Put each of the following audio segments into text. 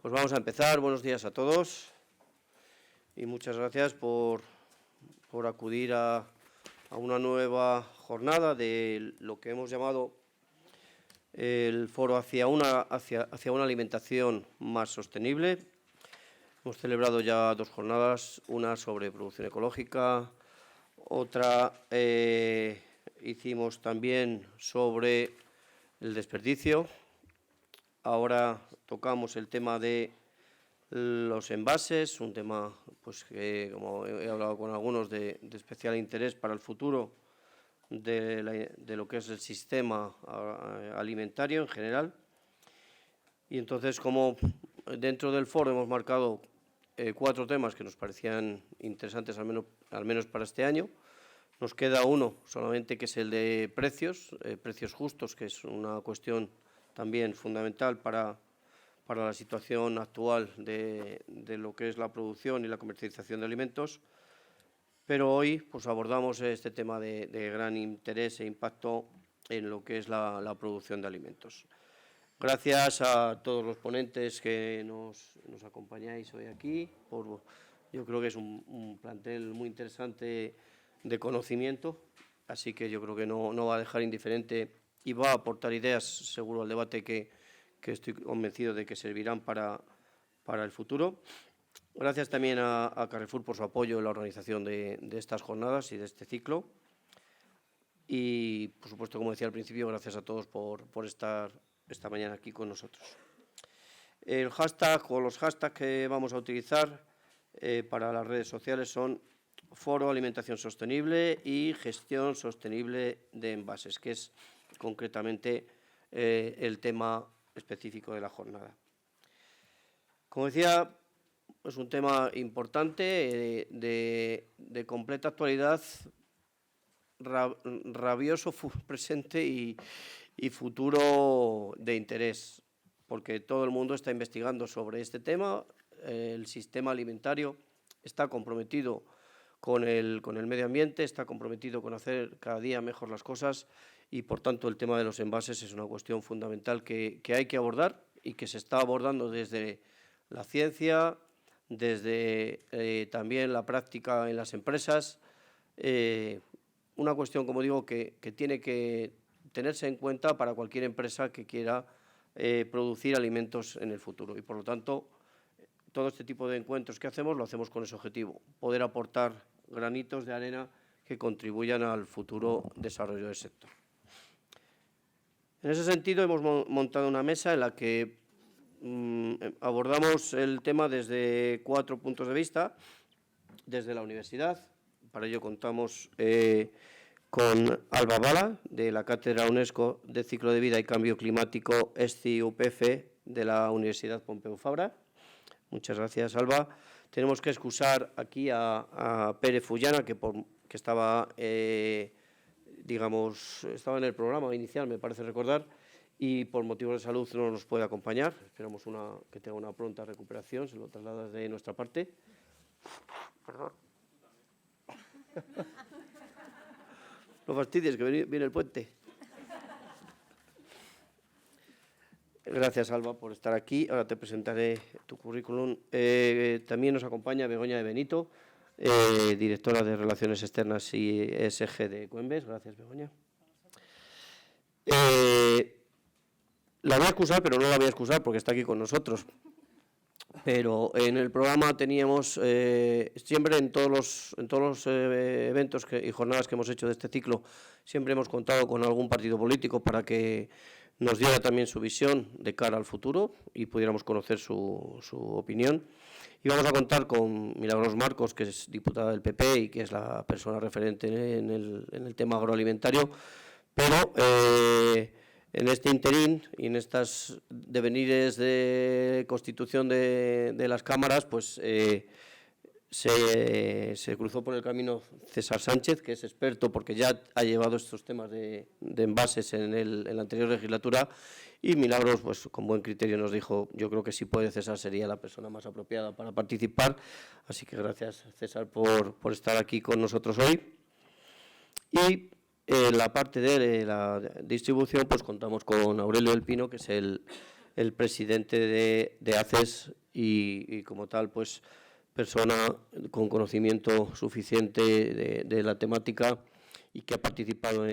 Pues vamos a empezar. Buenos días a todos y muchas gracias por acudir a una nueva jornada de lo que hemos llamado el Foro hacia una alimentación más sostenible. Hemos celebrado ya 2 jornadas, una sobre producción ecológica, otra hicimos también sobre el desperdicio. Ahora tocamos el tema de los envases, un tema pues que, como he hablado con algunos, de especial interés para el futuro de lo que es el sistema alimentario en general. Y entonces, como dentro del foro hemos marcado 4 temas que nos parecían interesantes, al menos para este año, nos queda uno solamente, que es el de precios justos, que es una cuestión también fundamental para la situación actual de lo que es la producción y la comercialización de alimentos. Pero hoy pues abordamos este tema de gran interés e impacto en lo que es la producción de alimentos. Gracias a todos los ponentes que nos acompañáis hoy aquí. Yo creo que es un plantel muy interesante de conocimiento, así que yo creo que no va a dejar indiferente y va a aportar ideas, seguro, al debate que estoy convencido de que servirán para el futuro. Gracias también a Carrefour por su apoyo en la organización de estas jornadas y de este ciclo. Y, por supuesto, como decía al principio, gracias a todos por estar esta mañana aquí con nosotros. El hashtag o los hashtags que vamos a utilizar para las redes sociales son Foro Alimentación Sostenible y Gestión Sostenible de Envases, que es concretamente el tema específico de la jornada. Como decía, es un tema importante, de completa actualidad, rabioso presente y futuro de interés, porque todo el mundo está investigando sobre este tema. El sistema alimentario está comprometido con el medio ambiente, está comprometido con hacer cada día mejor las cosas y, por tanto, el tema de los envases es una cuestión fundamental que hay que abordar y que se está abordando desde la ciencia, desde también la práctica en las empresas. Una cuestión, como digo, que tiene que tenerse en cuenta para cualquier empresa que quiera producir alimentos en el futuro. Y, por lo tanto, todo este tipo de encuentros que hacemos lo hacemos con ese objetivo, poder aportar granitos de arena que contribuyan al futuro desarrollo del sector. En ese sentido, hemos montado una mesa en la que abordamos el tema desde 4 puntos de vista. Desde la universidad, para ello contamos con Alba Bala, de la Cátedra UNESCO de Ciclo de Vida y Cambio Climático ESCI-UPF de la Universidad Pompeu Fabra. Muchas gracias, Alba. Tenemos que excusar aquí a Pere Fullana, que estaba, estaba en el programa inicial, me parece recordar, y por motivos de salud no nos puede acompañar. Esperamos que tenga una pronta recuperación, se lo traslada de nuestra parte. Perdón. No fastidies, que viene el puente. Gracias, Alba, por estar aquí. Ahora te presentaré tu currículum. También nos acompaña Begoña de Benito, directora de Relaciones Externas y ESG de Cuembes. Gracias, Begoña. La voy a excusar, pero no la voy a excusar porque está aquí con nosotros. Pero en el programa teníamos, siempre en todos los eventos y jornadas que hemos hecho de este ciclo, siempre hemos contado con algún partido político para que nos diera también su visión de cara al futuro y pudiéramos conocer su opinión. Y vamos a contar con Milagros Marcos, que es diputada del PP y que es la persona referente en el tema agroalimentario, pero en este interín y en estas devenires de constitución de las cámaras, pues se cruzó por el camino César Sánchez, que es experto porque ya ha llevado estos temas de envases en la anterior legislatura, y Milagros, pues con buen criterio, nos dijo: yo creo que si puede César sería la persona más apropiada para participar. Así que gracias, César, por estar aquí con nosotros hoy. Y en la parte de la distribución, pues contamos con Aurelio del Pino, que es el el presidente de ACES y como tal, pues, persona con conocimiento suficiente de la temática y que ha participado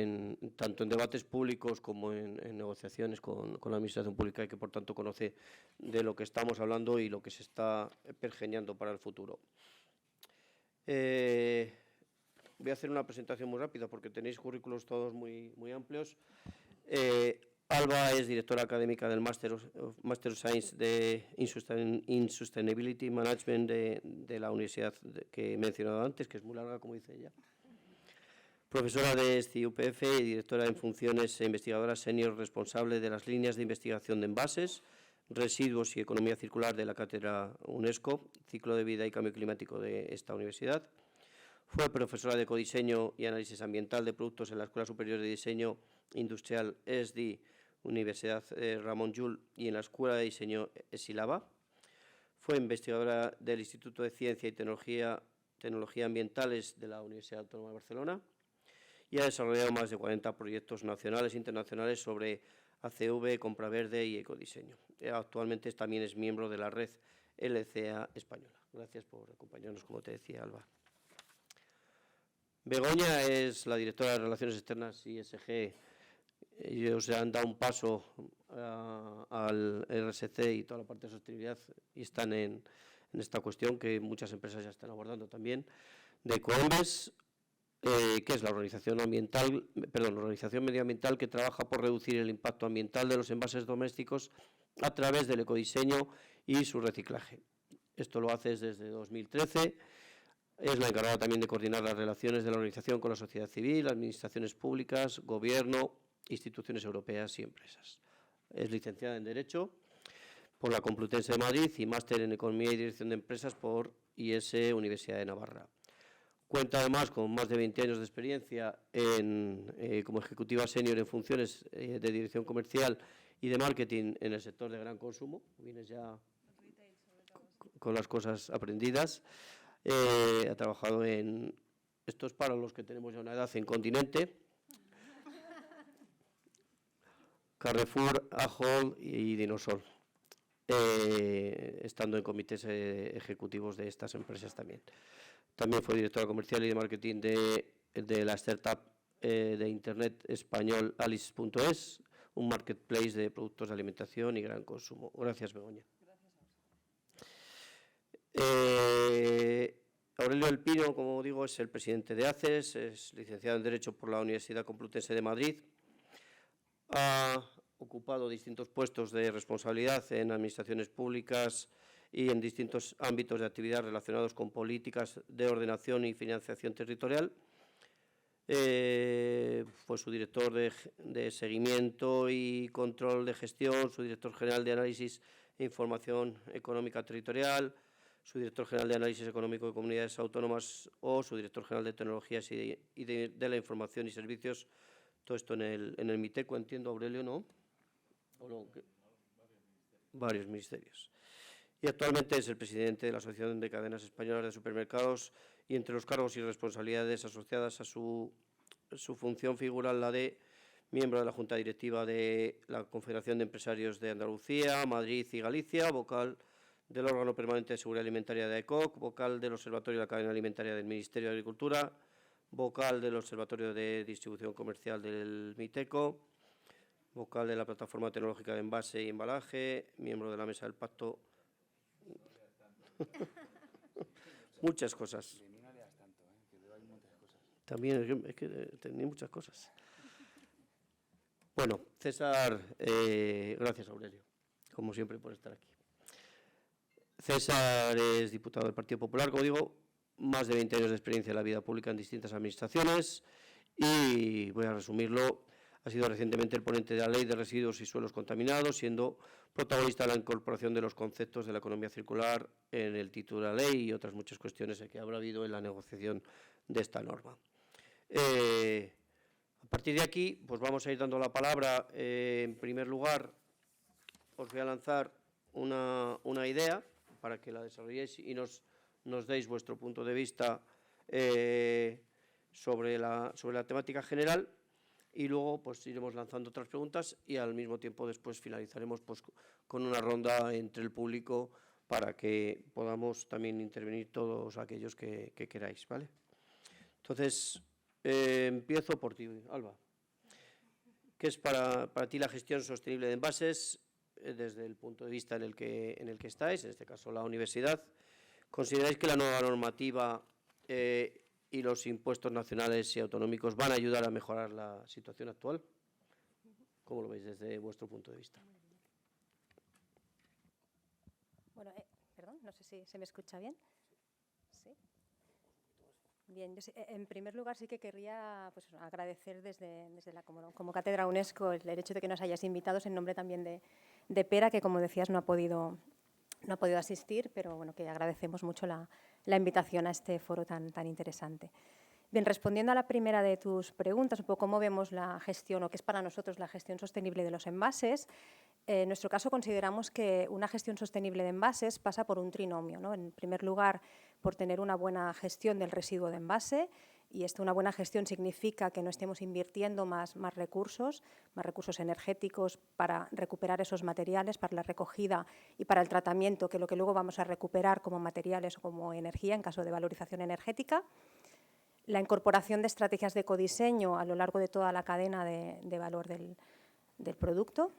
tanto en debates públicos como en negociaciones con la Administración Pública y que, por tanto, conoce de lo que estamos hablando y lo que se está pergeñando para el futuro. Voy a hacer una presentación muy rápida porque tenéis currículos todos muy amplios. Alba es directora académica del Master of Science in Sustainability Management de la universidad que he mencionado antes, que es muy larga, como dice ella. Profesora de STI-UPF y directora en funciones e investigadora senior responsable de las líneas de investigación de envases, residuos y economía circular de la cátedra UNESCO, ciclo de vida y cambio climático de esta universidad. Fue profesora de ecodiseño y análisis ambiental de productos en la Escuela Superior de Diseño Industrial ESDI, Universidad Ramon Llull, y en la Escuela de Diseño ESILABA. Fue investigadora del Instituto de Ciencia y Tecnología Ambientales de la Universidad Autónoma de Barcelona y ha desarrollado más de 40 proyectos nacionales e internacionales sobre ACV, compra verde y ecodiseño. Actualmente también es miembro de la red LCA española. Gracias por acompañarnos, como te decía, Alba. Begoña es la directora de Relaciones Externas ISG. Ellos han dado un paso al RSC y toda la parte de sostenibilidad y están en esta cuestión que muchas empresas ya están abordando también, de Ecoembes, que es la organización medioambiental que trabaja por reducir el impacto ambiental de los envases domésticos a través del ecodiseño y su reciclaje. Esto lo hace desde 2013. Es la encargada también de coordinar las relaciones de la organización con la sociedad civil, administraciones públicas, gobierno, instituciones europeas y empresas. Es licenciada en Derecho por la Complutense de Madrid y máster en Economía y Dirección de Empresas por IES Universidad de Navarra. Cuenta además con más de 20 años de experiencia como ejecutiva senior en funciones de dirección comercial y de marketing en el sector de gran consumo. Vienes ya con las cosas aprendidas. Ha trabajado esto es para los que tenemos ya una edad, en Continente, Carrefour, Ahold y Dinosol, estando en comités ejecutivos de estas empresas también. También fue directora comercial y de marketing de la startup de internet español Alice.es, un marketplace de productos de alimentación y gran consumo. Gracias, Begoña. Aurelio del Pino, como digo, es el presidente de ACES, es licenciado en Derecho por la Universidad Complutense de Madrid. Ha ocupado distintos puestos de responsabilidad en administraciones públicas y en distintos ámbitos de actividad relacionados con políticas de ordenación y financiación territorial. Fue su director de seguimiento y control de gestión, su director general de análisis e información económica territorial, su director general de análisis económico de comunidades autónomas o su director general de tecnologías y de la información y servicios. Todo esto en el MITECO, entiendo, Aurelio, ¿no? ¿O no? Varios ministerios. Y actualmente es el presidente de la Asociación de Cadenas Españolas de Supermercados y entre los cargos y responsabilidades asociadas a su función figura la de miembro de la Junta Directiva de la Confederación de Empresarios de Andalucía, Madrid y Galicia, vocal del órgano permanente de seguridad alimentaria de AECOC, vocal del Observatorio de la Cadena Alimentaria del Ministerio de Agricultura, vocal del Observatorio de Distribución Comercial del MITECO, vocal de la Plataforma Tecnológica de Envase y Embalaje, miembro de la Mesa del Pacto. Muchas cosas. También es que tenía muchas cosas. Bueno, César, gracias, Aurelio, como siempre, por estar aquí. César es diputado del Partido Popular, como digo, más de 20 años de experiencia en la vida pública en distintas administraciones y, voy a resumirlo, ha sido recientemente el ponente de la Ley de Residuos y Suelos Contaminados, siendo protagonista de la incorporación de los conceptos de la economía circular en el título de la ley y otras muchas cuestiones que habrá habido en la negociación de esta norma. A partir de aquí, pues vamos a ir dando la palabra. En primer lugar, os voy a lanzar una idea para que la desarrolléis y nos deis vuestro punto de vista sobre la temática general. y luego pues iremos lanzando otras preguntas y al mismo tiempo después finalizaremos pues con una ronda entre el público para que podamos también intervenir todos aquellos que queráis, ¿vale? Entonces, empiezo por ti, Alba. ¿Qué es para ti la gestión sostenible de envases desde el punto de vista en el que estáis, en este caso la universidad? ¿Consideráis que la nueva normativa y los impuestos nacionales y autonómicos van a ayudar a mejorar la situación actual? ¿Cómo lo veis desde vuestro punto de vista? Bueno, perdón, no sé si se me escucha bien. ¿Sí? Bien, yo en primer lugar sí que querría pues, agradecer desde la como Cátedra UNESCO el hecho de que nos hayáis invitado en nombre también de Pera, que como decías no ha podido asistir, pero bueno, que agradecemos mucho la invitación a este foro tan interesante. Bien, respondiendo a la primera de tus preguntas, un poco cómo vemos la gestión o qué es para nosotros la gestión sostenible de los envases, en nuestro caso consideramos que una gestión sostenible de envases pasa por un trinomio, ¿no? En primer lugar, por tener una buena gestión del residuo de envase, y una buena gestión significa que no estemos invirtiendo más recursos energéticos para recuperar esos materiales, para la recogida y para el tratamiento, que lo que luego vamos a recuperar como materiales o como energía en caso de valorización energética. La incorporación de estrategias de ecodiseño a lo largo de toda la cadena de valor del producto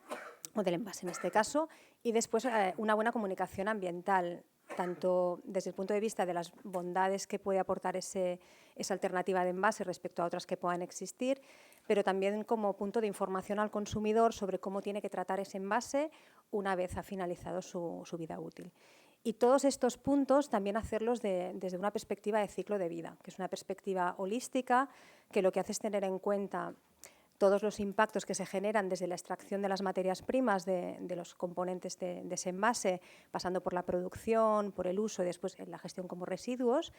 o del envase en este caso, y después una buena comunicación ambiental, tanto desde el punto de vista de las bondades que puede aportar esa alternativa de envase respecto a otras que puedan existir, pero también como punto de información al consumidor sobre cómo tiene que tratar ese envase una vez ha finalizado su vida útil. Y todos estos puntos también hacerlos desde una perspectiva de ciclo de vida, que es una perspectiva holística, que lo que hace es tener en cuenta todos los impactos que se generan desde la extracción de las materias primas de los componentes de ese envase, pasando por la producción, por el uso y después en la gestión como residuos,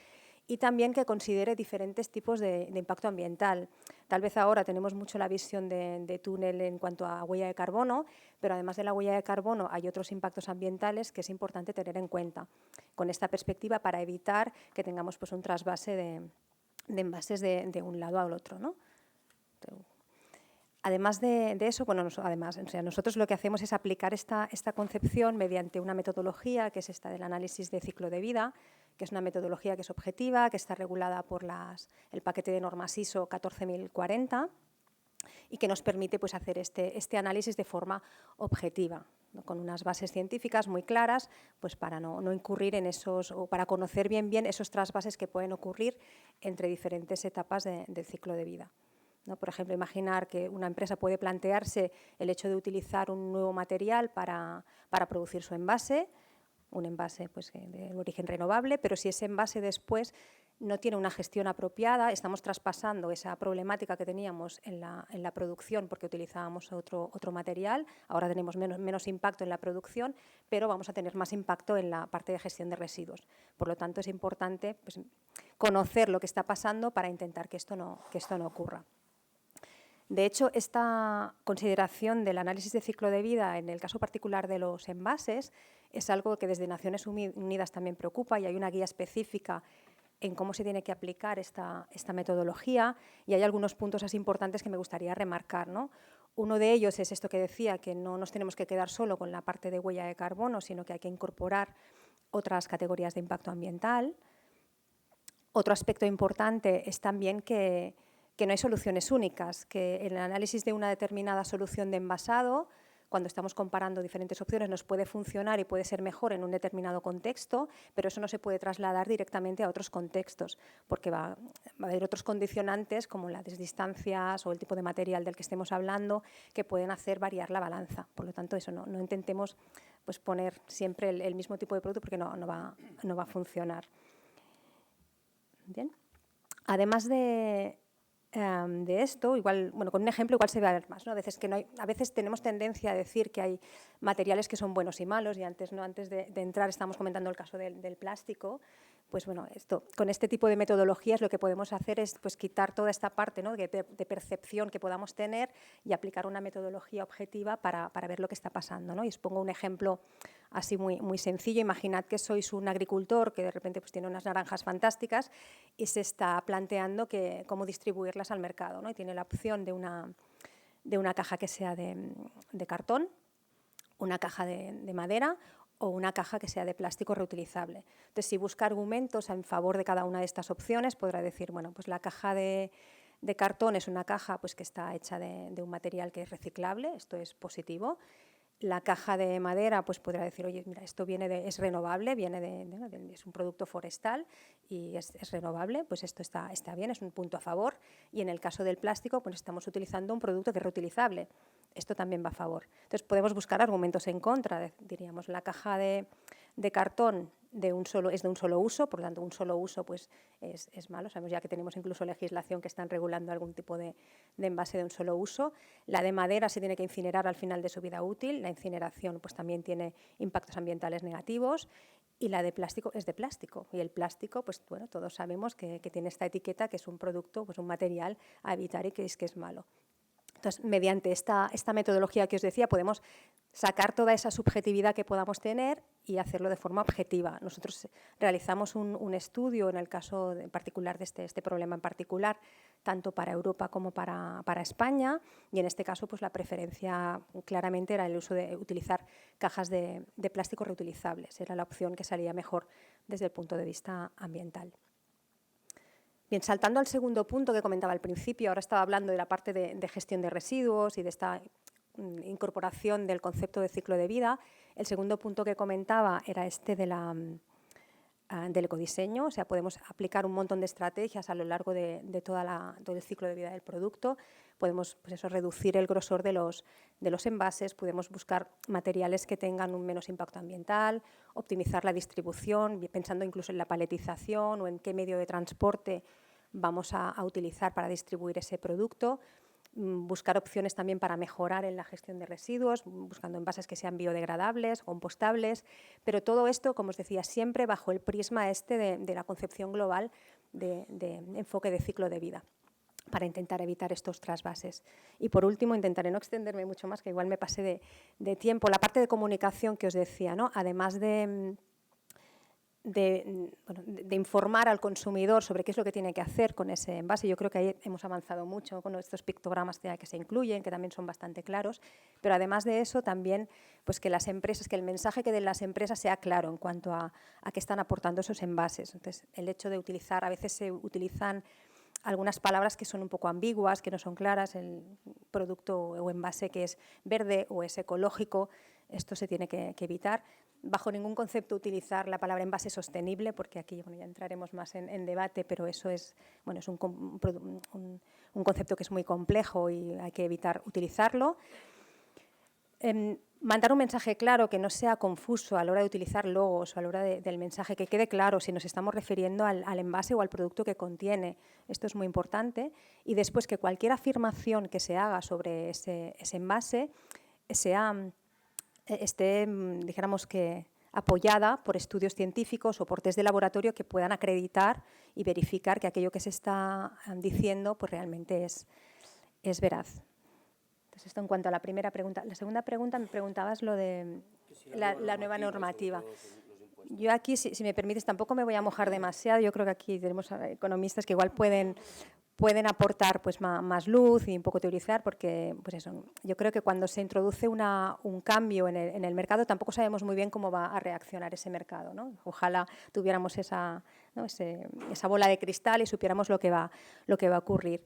y también que considere diferentes tipos de impacto ambiental. Tal vez ahora tenemos mucho la visión de túnel en cuanto a huella de carbono, pero además de la huella de carbono hay otros impactos ambientales que es importante tener en cuenta con esta perspectiva para evitar que tengamos pues, un trasvase de envases de un lado al otro, ¿no? Además de eso, bueno, nosotros lo que hacemos es aplicar esta concepción mediante una metodología que es esta del análisis de ciclo de vida, que es una metodología que es objetiva, que está regulada por el paquete de normas ISO 14040 y que nos permite pues, hacer este análisis de forma objetiva, ¿no? Con unas bases científicas muy claras pues, para no incurrir en esos, o para conocer bien esos trasvases que pueden ocurrir entre diferentes etapas del ciclo de vida. ¿No? Por ejemplo, imaginar que una empresa puede plantearse el hecho de utilizar un nuevo material para producir su envase, un envase pues, de origen renovable, pero si ese envase después no tiene una gestión apropiada, estamos traspasando esa problemática que teníamos en la producción porque utilizábamos otro material, ahora tenemos menos impacto en la producción, pero vamos a tener más impacto en la parte de gestión de residuos. Por lo tanto, es importante pues, conocer lo que está pasando para intentar que esto no ocurra. De hecho, esta consideración del análisis de ciclo de vida en el caso particular de los envases es algo que desde Naciones Unidas también preocupa y hay una guía específica en cómo se tiene que aplicar esta metodología y hay algunos puntos así importantes que me gustaría remarcar, ¿no? Uno de ellos es esto que decía, que no nos tenemos que quedar solo con la parte de huella de carbono, sino que hay que incorporar otras categorías de impacto ambiental. Otro aspecto importante es también que no hay soluciones únicas, que el análisis de una determinada solución de envasado, cuando estamos comparando diferentes opciones, nos puede funcionar y puede ser mejor en un determinado contexto, pero eso no se puede trasladar directamente a otros contextos, porque va a haber otros condicionantes como las distancias o el tipo de material del que estemos hablando que pueden hacer variar la balanza. Por lo tanto, eso no intentemos pues, poner siempre el mismo tipo de producto porque no va a funcionar. Bien. Además de esto, igual, bueno, con un ejemplo igual se va a ver más, ¿no? A veces tenemos tendencia a decir que hay materiales que son buenos y malos y antes de entrar estamos comentando el caso del plástico. Pues bueno, con este tipo de metodologías lo que podemos hacer es pues, quitar toda esta parte, ¿no? de percepción que podamos tener y aplicar una metodología objetiva para ver lo que está pasando, ¿no? Y os pongo un ejemplo así muy sencillo. Imaginad que sois un agricultor que de repente pues, tiene unas naranjas fantásticas y se está planteando cómo distribuirlas al mercado, ¿no? Y tiene la opción de una de una caja que sea de cartón, una caja de madera o una caja que sea de plástico reutilizable. Entonces, si busca argumentos en favor de cada una de estas opciones, podrá decir, bueno, pues la caja de cartón es una caja pues, que está hecha de un material que es reciclable, esto es positivo. La caja de madera pues podrá decir, oye, mira, esto es renovable, es un producto forestal y es renovable, pues esto está bien, es un punto a favor. Y en el caso del plástico, pues estamos utilizando un producto que es reutilizable. Esto también va a favor. Entonces, podemos buscar argumentos en contra. Diríamos, la caja de cartón es de un solo uso, por lo tanto, un solo uso pues, es malo. Sabemos ya que tenemos incluso legislación que están regulando algún tipo de envase de un solo uso. La de madera se tiene que incinerar al final de su vida útil. La incineración pues, también tiene impactos ambientales negativos. Y la de plástico es de plástico. Y el plástico, pues bueno, todos sabemos que tiene esta etiqueta, que es un producto, pues un material a evitar y que es malo. Entonces, mediante esta metodología que os decía, podemos sacar toda esa subjetividad que podamos tener y hacerlo de forma objetiva. Nosotros realizamos un estudio en el caso en particular de este problema en particular, tanto para Europa como para España, y en este caso pues, la preferencia claramente era el uso de utilizar cajas de plástico reutilizables. Era la opción que salía mejor desde el punto de vista ambiental. Bien, saltando al segundo punto que comentaba al principio, ahora estaba hablando de la parte de gestión de residuos y de esta incorporación del concepto de ciclo de vida. El segundo punto que comentaba era este del ecodiseño, o sea, podemos aplicar un montón de estrategias a lo largo de todo el ciclo de vida del producto. Podemos pues reducir el grosor de los envases, podemos buscar materiales que tengan un menos impacto ambiental, optimizar la distribución, pensando incluso en la paletización o en qué medio de transporte vamos a utilizar para distribuir ese producto. Buscar opciones también para mejorar en la gestión de residuos, buscando envases que sean biodegradables, compostables, pero todo esto, como os decía, siempre bajo el prisma de la concepción global de enfoque de ciclo de vida, para intentar evitar estos trasvases. Y por último, intentaré no extenderme mucho más, que igual me pasé de tiempo, la parte de comunicación que os decía, ¿no? Además de informar al consumidor sobre qué es lo que tiene que hacer con ese envase. Yo creo que ahí hemos avanzado mucho con estos pictogramas que se incluyen, que también son bastante claros, pero además de eso también pues que el mensaje que den las empresas sea claro en cuanto a qué están aportando esos envases. Entonces, el hecho de utilizar, a veces se utilizan algunas palabras que son un poco ambiguas, que no son claras, el producto o envase que es verde o es ecológico, esto se tiene que evitar. Bajo ningún concepto utilizar la palabra envase sostenible, porque aquí ya entraremos más en debate, pero eso es un concepto que es muy complejo y hay que evitar utilizarlo. Mandar un mensaje claro, que no sea confuso a la hora de utilizar logos o a la hora del mensaje, que quede claro si nos estamos refiriendo al envase o al producto que contiene. Esto es muy importante. Y después que cualquier afirmación que se haga sobre ese envase esté, dijéramos que, apoyada por estudios científicos o por test de laboratorio que puedan acreditar y verificar que aquello que se está diciendo pues realmente es veraz. Entonces, esto en cuanto a la primera pregunta. La segunda pregunta me preguntabas lo de la nueva normativa. Yo aquí, si me permites, tampoco me voy a mojar demasiado. Yo creo que aquí tenemos economistas que igual pueden aportar pues, más luz y un poco teorizar, porque pues eso, yo creo que cuando se introduce un cambio en el mercado tampoco sabemos muy bien cómo va a reaccionar ese mercado, ¿no? Ojalá tuviéramos esa bola de cristal y supiéramos lo que va a ocurrir.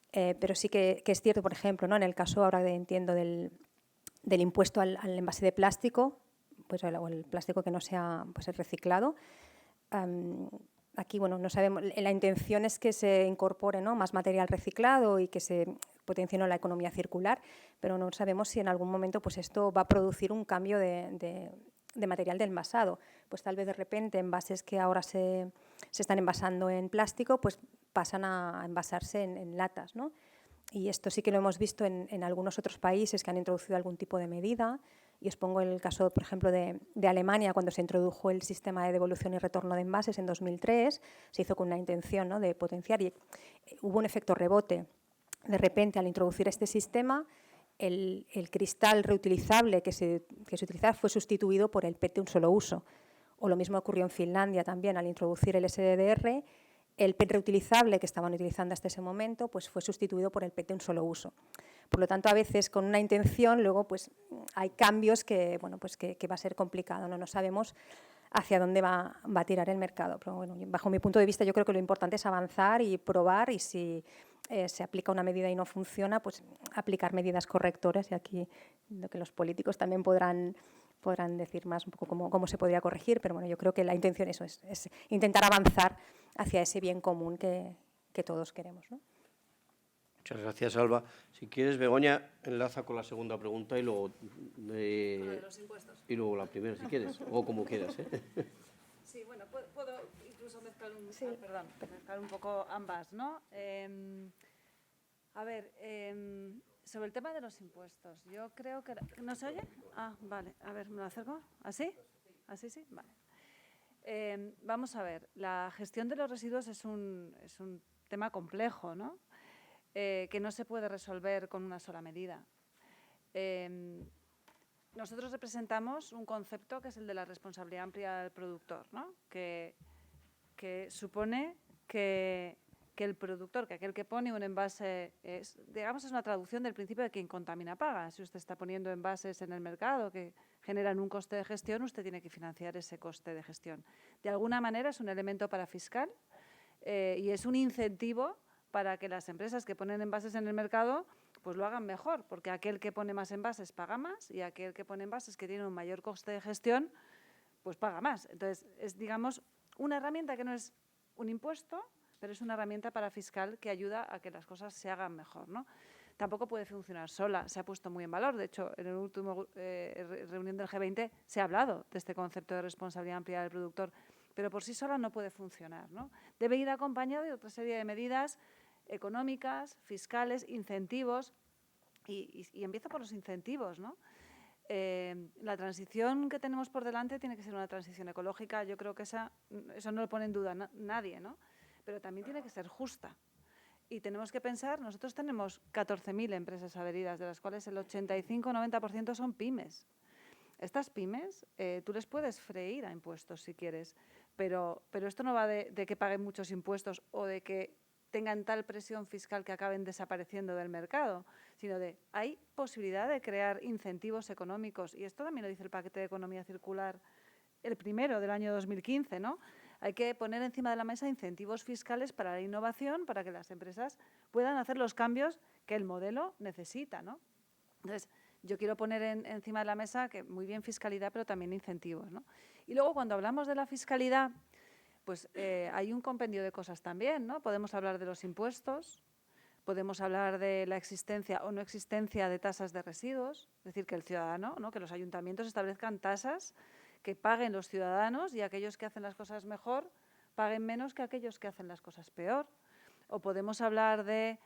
Pero sí que es cierto, por ejemplo, ¿no? En el caso ahora entiendo del impuesto al envase de plástico, pues, o el plástico que no sea pues, reciclado, aquí, bueno, no sabemos, la intención es que se incorpore, ¿no? Más material reciclado y que se potencie, ¿no? La economía circular, pero no sabemos si en algún momento pues, esto va a producir un cambio de material de envasado. Pues tal vez de repente envases que ahora se están envasando en plástico, pues pasan a envasarse en latas, ¿no? Y esto sí que lo hemos visto en algunos otros países que han introducido algún tipo de medida. Y os pongo el caso, por ejemplo, de Alemania, cuando se introdujo el sistema de devolución y retorno de envases en 2003, se hizo con una intención, ¿no? De potenciar y hubo un efecto rebote. De repente, al introducir este sistema, el cristal reutilizable que se utilizaba fue sustituido por el PET de un solo uso. O lo mismo ocurrió en Finlandia también, al introducir el SDR, el PET reutilizable que estaban utilizando hasta ese momento pues fue sustituido por el PET de un solo uso. Por lo tanto, a veces con una intención, luego pues hay cambios que, bueno, pues que va a ser complicado, no sabemos hacia dónde va a tirar el mercado. Pero bueno, bajo mi punto de vista, yo creo que lo importante es avanzar y probar, y si se aplica una medida y no funciona, pues aplicar medidas correctoras, y aquí lo que los políticos también podrán decir más un poco cómo se podría corregir, pero bueno, yo creo que la intención es intentar avanzar hacia ese bien común que todos queremos, ¿no? Muchas gracias, Alba. Si quieres, Begoña, enlaza con la segunda pregunta y luego, Con lo de los impuestos. y luego la primera, si quieres, o como quieras, ¿eh? Sí, bueno, puedo incluso mezclar Sí. mezclar un poco ambas, ¿no? A ver, sobre el tema de los impuestos, yo creo que... ¿No se oye? Ah, vale. A ver, ¿me lo acerco? ¿Así? ¿Así sí? Vale. Vamos a ver, la gestión de los residuos es un tema complejo, ¿no? Que no se puede resolver con una sola medida. Nosotros representamos un concepto que es el de la responsabilidad amplia del productor, ¿no? Que supone que el productor, que aquel que pone un envase, es una traducción del principio de quien contamina paga. Si usted está poniendo envases en el mercado que generan un coste de gestión, usted tiene que financiar ese coste de gestión. De alguna manera es un elemento parafiscal y es un incentivo para que las empresas que ponen envases en el mercado pues lo hagan mejor, porque aquel que pone más envases paga más y aquel que pone envases que tiene un mayor coste de gestión pues paga más. Entonces, es, digamos, una herramienta que no es un impuesto, pero es una herramienta parafiscal que ayuda a que las cosas se hagan mejor, ¿no? Tampoco puede funcionar sola, se ha puesto muy en valor. De hecho, en la última reunión del G20 se ha hablado de este concepto de responsabilidad amplia del productor, pero por sí sola no puede funcionar, ¿no? Debe ir acompañado de otra serie de medidas económicas, fiscales, incentivos, y empieza por los incentivos, ¿no? La transición que tenemos por delante tiene que ser una transición ecológica. Yo creo que eso no lo pone en duda nadie, ¿no? Pero también tiene que ser justa. Y tenemos que pensar, nosotros tenemos 14.000 empresas adheridas, de las cuales el 85-90% son pymes. Estas pymes, tú les puedes freír a impuestos si quieres, pero esto no va de que paguen muchos impuestos o de que tengan tal presión fiscal que acaben desapareciendo del mercado, sino de hay posibilidad de crear incentivos económicos, y esto también lo dice el paquete de economía circular, el primero del año 2015, ¿no? Hay que poner encima de la mesa incentivos fiscales para la innovación, para que las empresas puedan hacer los cambios que el modelo necesita, ¿no? Entonces, yo quiero poner encima de la mesa que muy bien fiscalidad, pero también incentivos, ¿no? Y luego, cuando hablamos de la fiscalidad, pues hay un compendio de cosas también, ¿no? Podemos hablar de los impuestos, podemos hablar de la existencia o no existencia de tasas de residuos, es decir, que el ciudadano, ¿no? Que los ayuntamientos establezcan tasas que paguen los ciudadanos y aquellos que hacen las cosas mejor paguen menos que aquellos que hacen las cosas peor. O podemos hablar de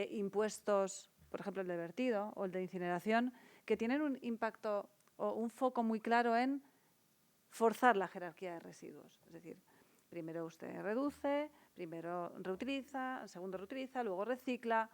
impuestos, por ejemplo, el de vertido o el de incineración, que tienen un impacto o un foco muy claro en forzar la jerarquía de residuos. Es decir, primero usted reduce, primero reutiliza, segundo reutiliza, luego recicla,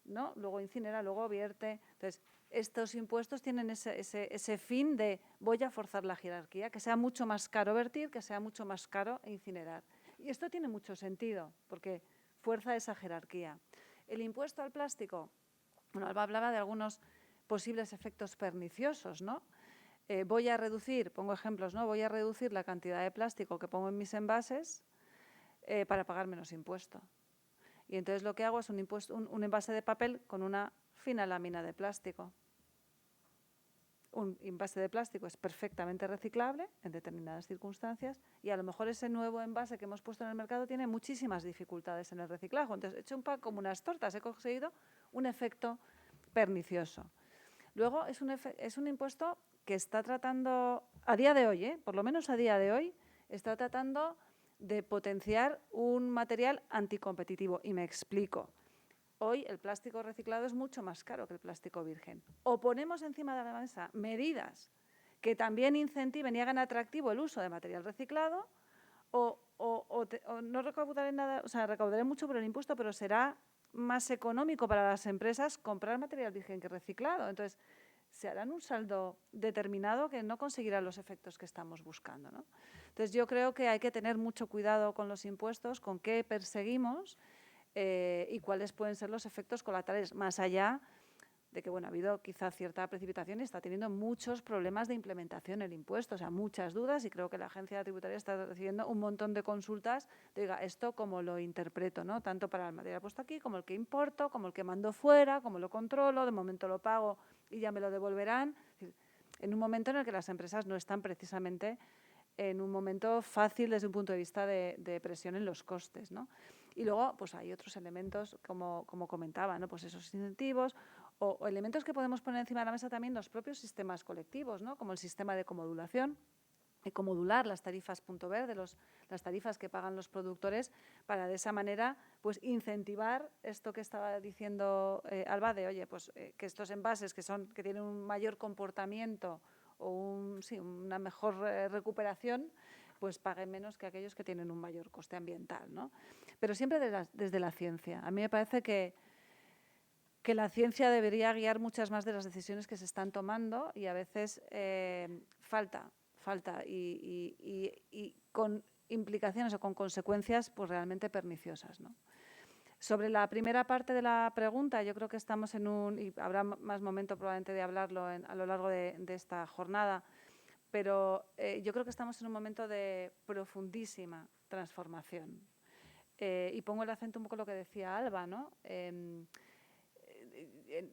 ¿no? Luego incinera, luego vierte. Entonces, estos impuestos tienen ese fin de voy a forzar la jerarquía, que sea mucho más caro vertir, que sea mucho más caro incinerar. Y esto tiene mucho sentido, porque fuerza esa jerarquía. El impuesto al plástico, bueno, Alba hablaba de algunos posibles efectos perniciosos, ¿no? Voy a reducir, pongo ejemplos, ¿no? Voy a reducir la cantidad de plástico que pongo en mis envases para pagar menos impuesto. Y entonces lo que hago es un envase de papel con una fina lámina de plástico. Un envase de plástico es perfectamente reciclable en determinadas circunstancias y a lo mejor ese nuevo envase que hemos puesto en el mercado tiene muchísimas dificultades en el reciclaje. Entonces he hecho un pack como unas tortas, he conseguido un efecto pernicioso. Luego es un impuesto que está tratando, a día de hoy, por lo menos a día de hoy, está tratando de potenciar un material anticompetitivo. Y me explico. Hoy el plástico reciclado es mucho más caro que el plástico virgen. O ponemos encima de la mesa medidas que también incentiven y hagan atractivo el uso de material reciclado, o no recaudaré nada, o sea, recaudaré mucho por el impuesto, pero será más económico para las empresas comprar material virgen que reciclado. Entonces, se harán un saldo determinado que no conseguirá los efectos que estamos buscando, ¿no? Entonces, yo creo que hay que tener mucho cuidado con los impuestos, con qué perseguimos y cuáles pueden ser los efectos colaterales, más allá de que, bueno, ha habido quizá cierta precipitación y está teniendo muchos problemas de implementación el impuesto, o sea, muchas dudas, y creo que la agencia tributaria está recibiendo un montón de consultas de, oiga, esto cómo lo interpreto, ¿no? Tanto para el material puesto aquí, como el que importo, como el que mando fuera, como lo controlo, de momento lo pago y ya me lo devolverán. Es decir, en un momento en el que las empresas no están precisamente en un momento fácil desde un punto de vista de presión en los costes, ¿no? Y luego, pues hay otros elementos, como comentaba, ¿no? Pues esos incentivos o elementos que podemos poner encima de la mesa también los propios sistemas colectivos, ¿no? Como el sistema de comodulación, comodular las tarifas punto verde, las tarifas que pagan los productores, para de esa manera pues incentivar esto que estaba diciendo Alba, de oye, pues que estos envases que tienen un mayor comportamiento o una mejor recuperación, pues paguen menos que aquellos que tienen un mayor coste ambiental, ¿no? Pero siempre desde la ciencia. A mí me parece que la ciencia debería guiar muchas más de las decisiones que se están tomando y a veces falta y con implicaciones o con consecuencias pues realmente perniciosas, ¿no? Sobre la primera parte de la pregunta, yo creo que estamos y habrá más momento probablemente de hablarlo a lo largo de esta jornada, pero yo creo que estamos en un momento de profundísima transformación. Y pongo el acento un poco en lo que decía Alba, ¿no?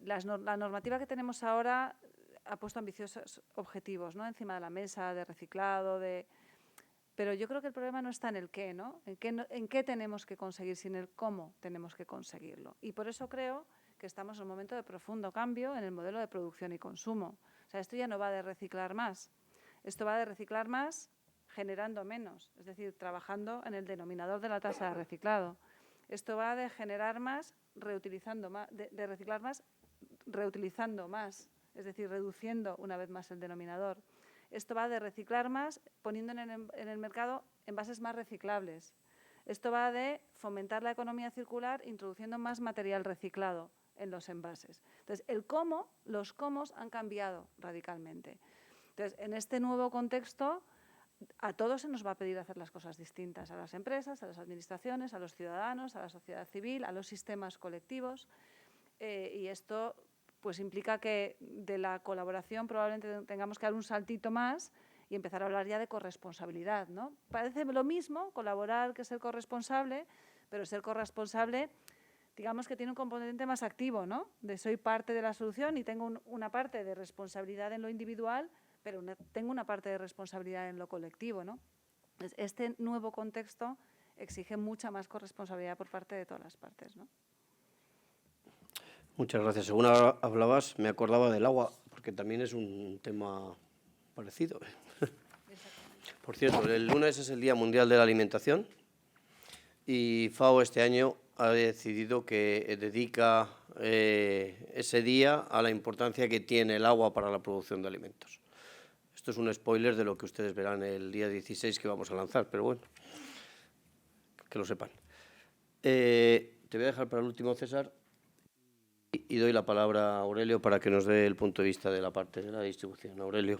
La normativa que tenemos ahora ha puesto ambiciosos objetivos, ¿no? Encima de la mesa, de reciclado, pero yo creo que el problema no está en el qué, ¿no? En qué tenemos que conseguir, sino en el cómo tenemos que conseguirlo. Y por eso creo que estamos en un momento de profundo cambio en el modelo de producción y consumo. O sea, esto ya no va de reciclar más. Esto va de reciclar más generando menos, es decir, trabajando en el denominador de la tasa de reciclado. Esto va de generar más, reutilizando más, de reciclar más, reutilizando más, es decir, reduciendo una vez más el denominador. Esto va de reciclar más, poniendo en el mercado envases más reciclables. Esto va de fomentar la economía circular, introduciendo más material reciclado en los envases. Entonces, los cómo han cambiado radicalmente. Entonces, en este nuevo contexto, a todos se nos va a pedir hacer las cosas distintas, a las empresas, a las administraciones, a los ciudadanos, a la sociedad civil, a los sistemas colectivos, y esto pues implica que de la colaboración probablemente tengamos que dar un saltito más y empezar a hablar ya de corresponsabilidad, ¿no? Parece lo mismo colaborar que ser corresponsable, pero ser corresponsable, digamos que tiene un componente más activo, ¿no? De soy parte de la solución y tengo una parte de responsabilidad en lo individual, pero tengo una parte de responsabilidad en lo colectivo, ¿no? Este nuevo contexto exige mucha más corresponsabilidad por parte de todas las partes, ¿no? Muchas gracias. Según hablabas, me acordaba del agua, porque también es un tema parecido. Por cierto, el lunes es el Día Mundial de la Alimentación y FAO este año ha decidido que dedica ese día a la importancia que tiene el agua para la producción de alimentos. Esto es un spoiler de lo que ustedes verán el día 16 que vamos a lanzar, pero bueno, que lo sepan. Te voy a dejar para el último, César, y doy la palabra a Aurelio para que nos dé el punto de vista de la parte de la distribución. Aurelio,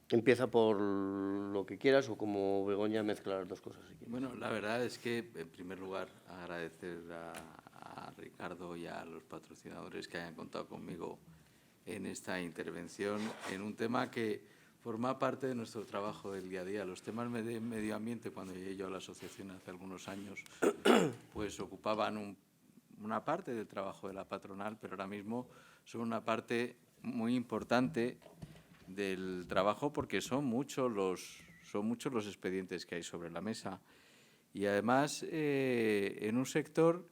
empieza por lo que quieras o como Begoña mezcla las dos cosas. Si quieres. Bueno, la verdad es que, en primer lugar, agradecer a Ricardo y a los patrocinadores que hayan contado conmigo en esta intervención en un tema que forma parte de nuestro trabajo del día a día. Los temas de medio ambiente, cuando llegué yo a la asociación hace algunos años, pues ocupaban una parte del trabajo de la patronal, pero ahora mismo son una parte muy importante del trabajo porque son muchos los expedientes que hay sobre la mesa. Y además en un sector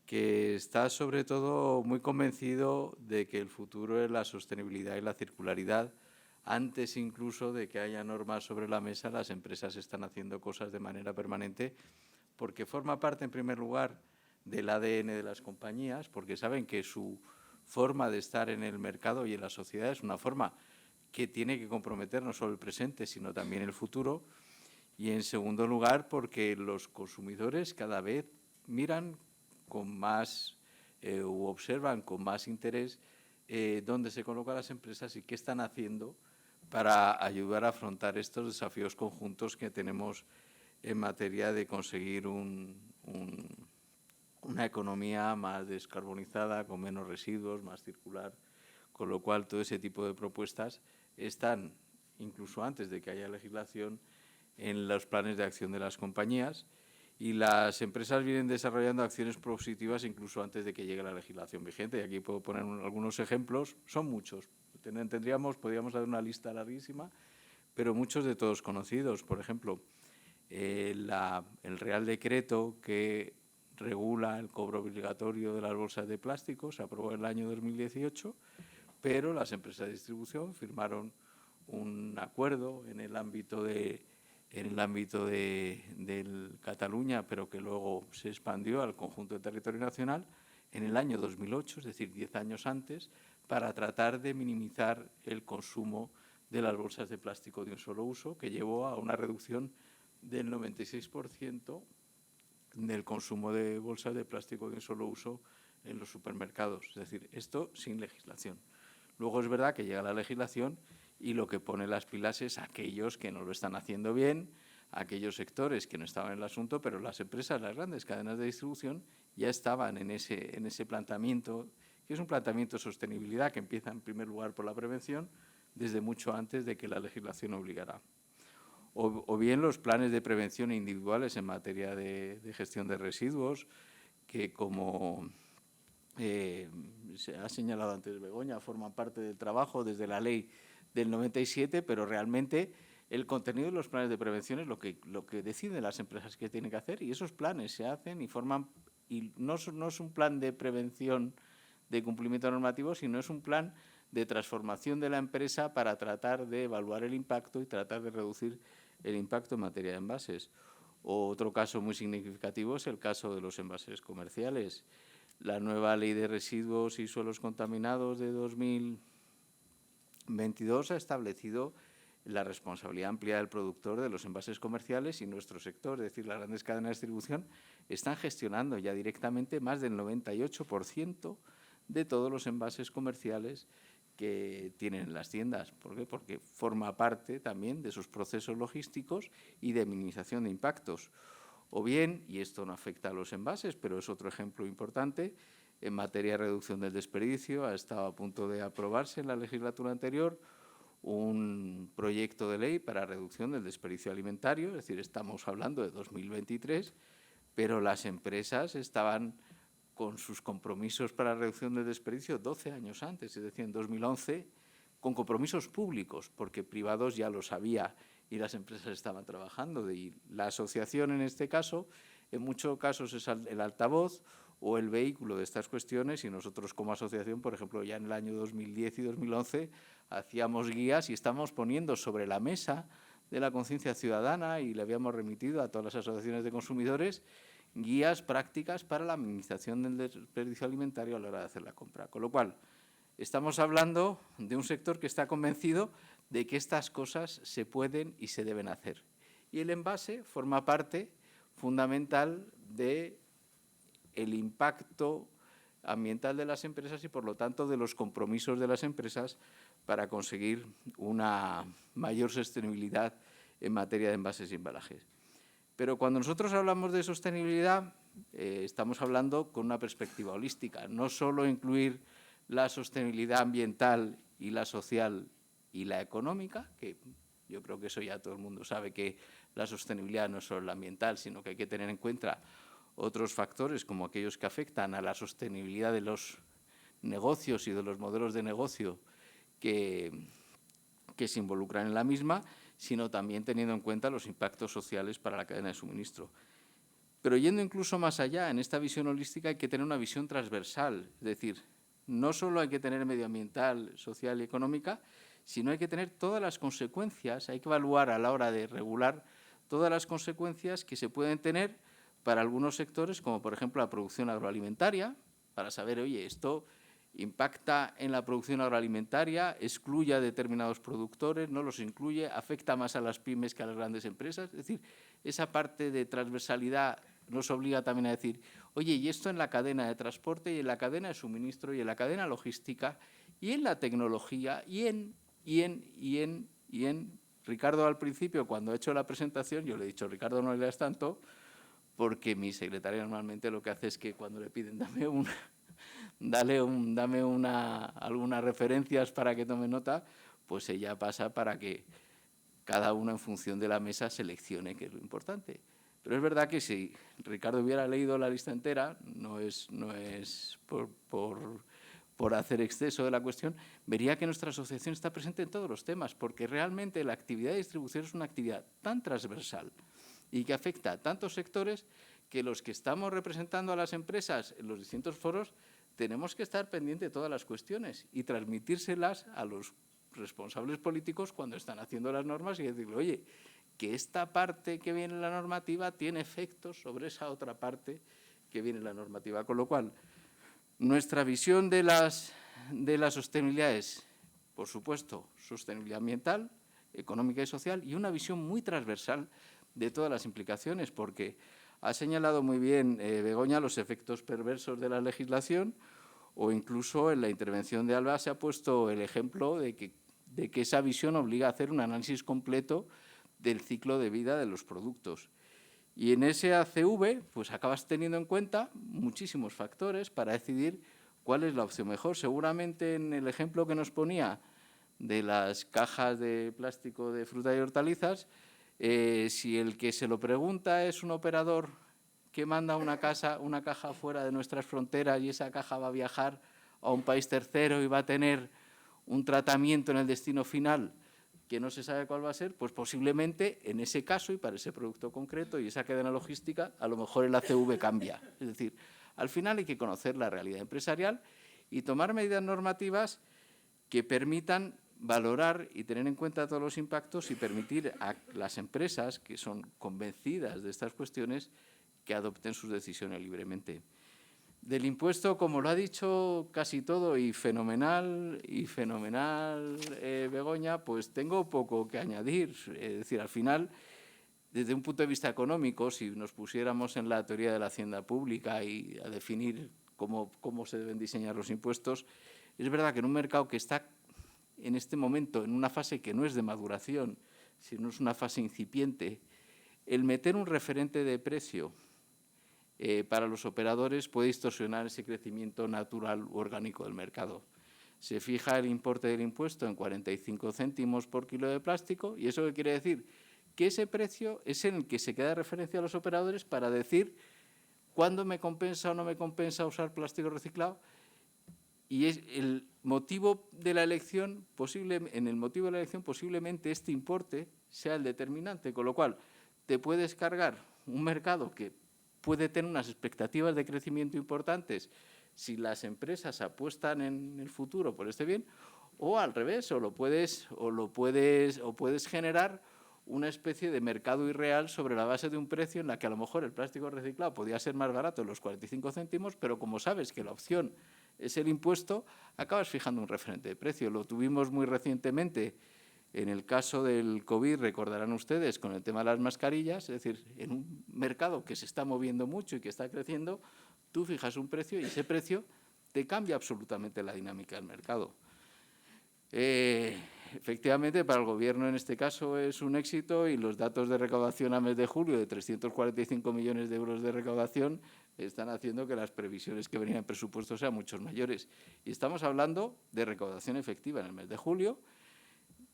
que está sobre todo muy convencido de que el futuro es la sostenibilidad y la circularidad. Antes incluso de que haya normas sobre la mesa, las empresas están haciendo cosas de manera permanente porque forma parte, en primer lugar, del ADN de las compañías, porque saben que su forma de estar en el mercado y en la sociedad es una forma que tiene que comprometer no solo el presente, sino también el futuro. Y, en segundo lugar, porque los consumidores cada vez miran con más u observan con más interés dónde se colocan las empresas y qué están haciendo para ayudar a afrontar estos desafíos conjuntos que tenemos en materia de conseguir una economía más descarbonizada, con menos residuos, más circular, con lo cual todo ese tipo de propuestas están, incluso antes de que haya legislación, en los planes de acción de las compañías, y las empresas vienen desarrollando acciones positivas incluso antes de que llegue la legislación vigente. Y aquí puedo poner algunos ejemplos, son muchos. Podríamos dar una lista larguísima, pero muchos de todos conocidos. Por ejemplo, el Real Decreto que regula el cobro obligatorio de las bolsas de plástico se aprobó en el año 2018, pero las empresas de distribución firmaron un acuerdo en el ámbito de Cataluña, pero que luego se expandió al conjunto del territorio nacional en el año 2008, es decir, 10 años antes, para tratar de minimizar el consumo de las bolsas de plástico de un solo uso, que llevó a una reducción del 96% del consumo de bolsas de plástico de un solo uso en los supermercados. Es decir, esto sin legislación. Luego es verdad que llega la legislación y lo que pone las pilas es aquellos que no lo están haciendo bien, aquellos sectores que no estaban en el asunto, pero las empresas, las grandes cadenas de distribución, ya estaban en ese planteamiento, que es un planteamiento de sostenibilidad que empieza en primer lugar por la prevención, desde mucho antes de que la legislación obligara. O bien los planes de prevención individuales en materia de gestión de residuos, que como se ha señalado antes Begoña, forman parte del trabajo desde la ley del 97, pero realmente el contenido de los planes de prevención es lo que deciden las empresas que tienen que hacer, y esos planes se hacen y forman, y no es un plan de prevención de cumplimiento normativo, sino es un plan de transformación de la empresa para tratar de evaluar el impacto y tratar de reducir el impacto en materia de envases. Otro caso muy significativo es el caso de los envases comerciales. La nueva Ley de Residuos y Suelos Contaminados de 2022 ha establecido la responsabilidad amplia del productor de los envases comerciales, y nuestro sector, es decir, las grandes cadenas de distribución, están gestionando ya directamente más del 98% de todos los envases comerciales que tienen en las tiendas. ¿Por qué? Porque forma parte también de sus procesos logísticos y de minimización de impactos. O bien, y esto no afecta a los envases, pero es otro ejemplo importante, en materia de reducción del desperdicio, ha estado a punto de aprobarse en la legislatura anterior un proyecto de ley para reducción del desperdicio alimentario, es decir, estamos hablando de 2023, pero las empresas estaban con sus compromisos para la reducción del desperdicio 12 años antes, es decir, en 2011, con compromisos públicos, porque privados ya lo sabía y las empresas estaban trabajando. Y la asociación, en este caso, en muchos casos es el altavoz o el vehículo de estas cuestiones, y nosotros como asociación, por ejemplo, ya en el año 2010 y 2011 hacíamos guías y estábamos poniendo sobre la mesa de la conciencia ciudadana, y le habíamos remitido a todas las asociaciones de consumidores guías prácticas para la minimización del desperdicio alimentario a la hora de hacer la compra. Con lo cual, estamos hablando de un sector que está convencido de que estas cosas se pueden y se deben hacer. Y el envase forma parte fundamental del impacto ambiental de las empresas y, por lo tanto, de los compromisos de las empresas para conseguir una mayor sostenibilidad en materia de envases y embalajes. Pero cuando nosotros hablamos de sostenibilidad, estamos hablando con una perspectiva holística, no solo incluir la sostenibilidad ambiental y la social y la económica, que yo creo que eso ya todo el mundo sabe, que la sostenibilidad no es solo la ambiental, sino que hay que tener en cuenta otros factores como aquellos que afectan a la sostenibilidad de los negocios y de los modelos de negocio que se involucran en la misma, sino también teniendo en cuenta los impactos sociales para la cadena de suministro. Pero yendo incluso más allá, en esta visión holística hay que tener una visión transversal, es decir, no solo hay que tener medioambiental, social y económica, sino hay que tener todas las consecuencias, hay que evaluar a la hora de regular todas las consecuencias que se pueden tener para algunos sectores, como por ejemplo la producción agroalimentaria, para saber, oye, esto impacta en la producción agroalimentaria, excluye a determinados productores, no los incluye, afecta más a las pymes que a las grandes empresas. Es decir, esa parte de transversalidad nos obliga también a decir, oye, y esto en la cadena de transporte y en la cadena de suministro y en la cadena logística, y en la tecnología y en Ricardo, al principio, cuando he hecho la presentación, yo le he dicho, Ricardo, no leas tanto, porque mi secretaria normalmente lo que hace es que cuando le piden dame algunas referencias para que tome nota, pues ella pasa para que cada uno en función de la mesa seleccione, que es lo importante. Pero es verdad que si Ricardo hubiera leído la lista entera, no es por hacer exceso de la cuestión, vería que nuestra asociación está presente en todos los temas, porque realmente la actividad de distribución es una actividad tan transversal y que afecta a tantos sectores que los que estamos representando a las empresas en los distintos foros tenemos que estar pendientes de todas las cuestiones y transmitírselas a los responsables políticos cuando están haciendo las normas y decirle, oye, que esta parte que viene en la normativa tiene efectos sobre esa otra parte que viene en la normativa. Con lo cual, nuestra visión de la sostenibilidad es, por supuesto, sostenibilidad ambiental, económica y social, y una visión muy transversal de todas las implicaciones, porque ha señalado muy bien Begoña los efectos perversos de la legislación, o incluso en la intervención de Alba se ha puesto el ejemplo de que esa visión obliga a hacer un análisis completo del ciclo de vida de los productos. Y en ese ACV pues acabas teniendo en cuenta muchísimos factores para decidir cuál es la opción mejor. Seguramente en el ejemplo que nos ponía de las cajas de plástico de fruta y hortalizas, si el que se lo pregunta es un operador que manda una caja fuera de nuestras fronteras y esa caja va a viajar a un país tercero y va a tener un tratamiento en el destino final que no se sabe cuál va a ser, pues posiblemente en ese caso y para ese producto concreto y esa cadena logística, a lo mejor el ACV cambia. Es decir, al final hay que conocer la realidad empresarial y tomar medidas normativas que permitan valorar y tener en cuenta todos los impactos y permitir a las empresas que son convencidas de estas cuestiones que adopten sus decisiones libremente. Del impuesto, como lo ha dicho casi todo y fenomenal Begoña, pues tengo poco que añadir. Es decir, al final, desde un punto de vista económico, si nos pusiéramos en la teoría de la hacienda pública y a definir cómo se deben diseñar los impuestos, es verdad que en un mercado que está en este momento en una fase que no es de maduración, sino es una fase incipiente, el meter un referente de precio para los operadores puede distorsionar ese crecimiento natural u orgánico del mercado. Se fija el importe del impuesto en 45 céntimos por kilo de plástico y ¿eso qué quiere decir? Que ese precio es en el que se queda de referencia a los operadores para decir cuándo me compensa o no me compensa usar plástico reciclado. Y es el motivo de la elección, posiblemente este importe sea el determinante, con lo cual te puedes cargar un mercado que puede tener unas expectativas de crecimiento importantes si las empresas apuestan en el futuro por este bien, o al revés, o puedes generar una especie de mercado irreal sobre la base de un precio en la que a lo mejor el plástico reciclado podría ser más barato en los 45 céntimos, pero como sabes que la opción es el impuesto, acabas fijando un referente de precio. Lo tuvimos muy recientemente en el caso del COVID, recordarán ustedes, con el tema de las mascarillas, es decir, en un mercado que se está moviendo mucho y que está creciendo, tú fijas un precio y ese precio te cambia absolutamente la dinámica del mercado. Efectivamente, para el Gobierno en este caso es un éxito y los datos de recaudación a mes de julio de 345 millones de euros de recaudación están haciendo que las previsiones que venían en presupuesto sean mucho mayores. Y estamos hablando de recaudación efectiva en el mes de julio.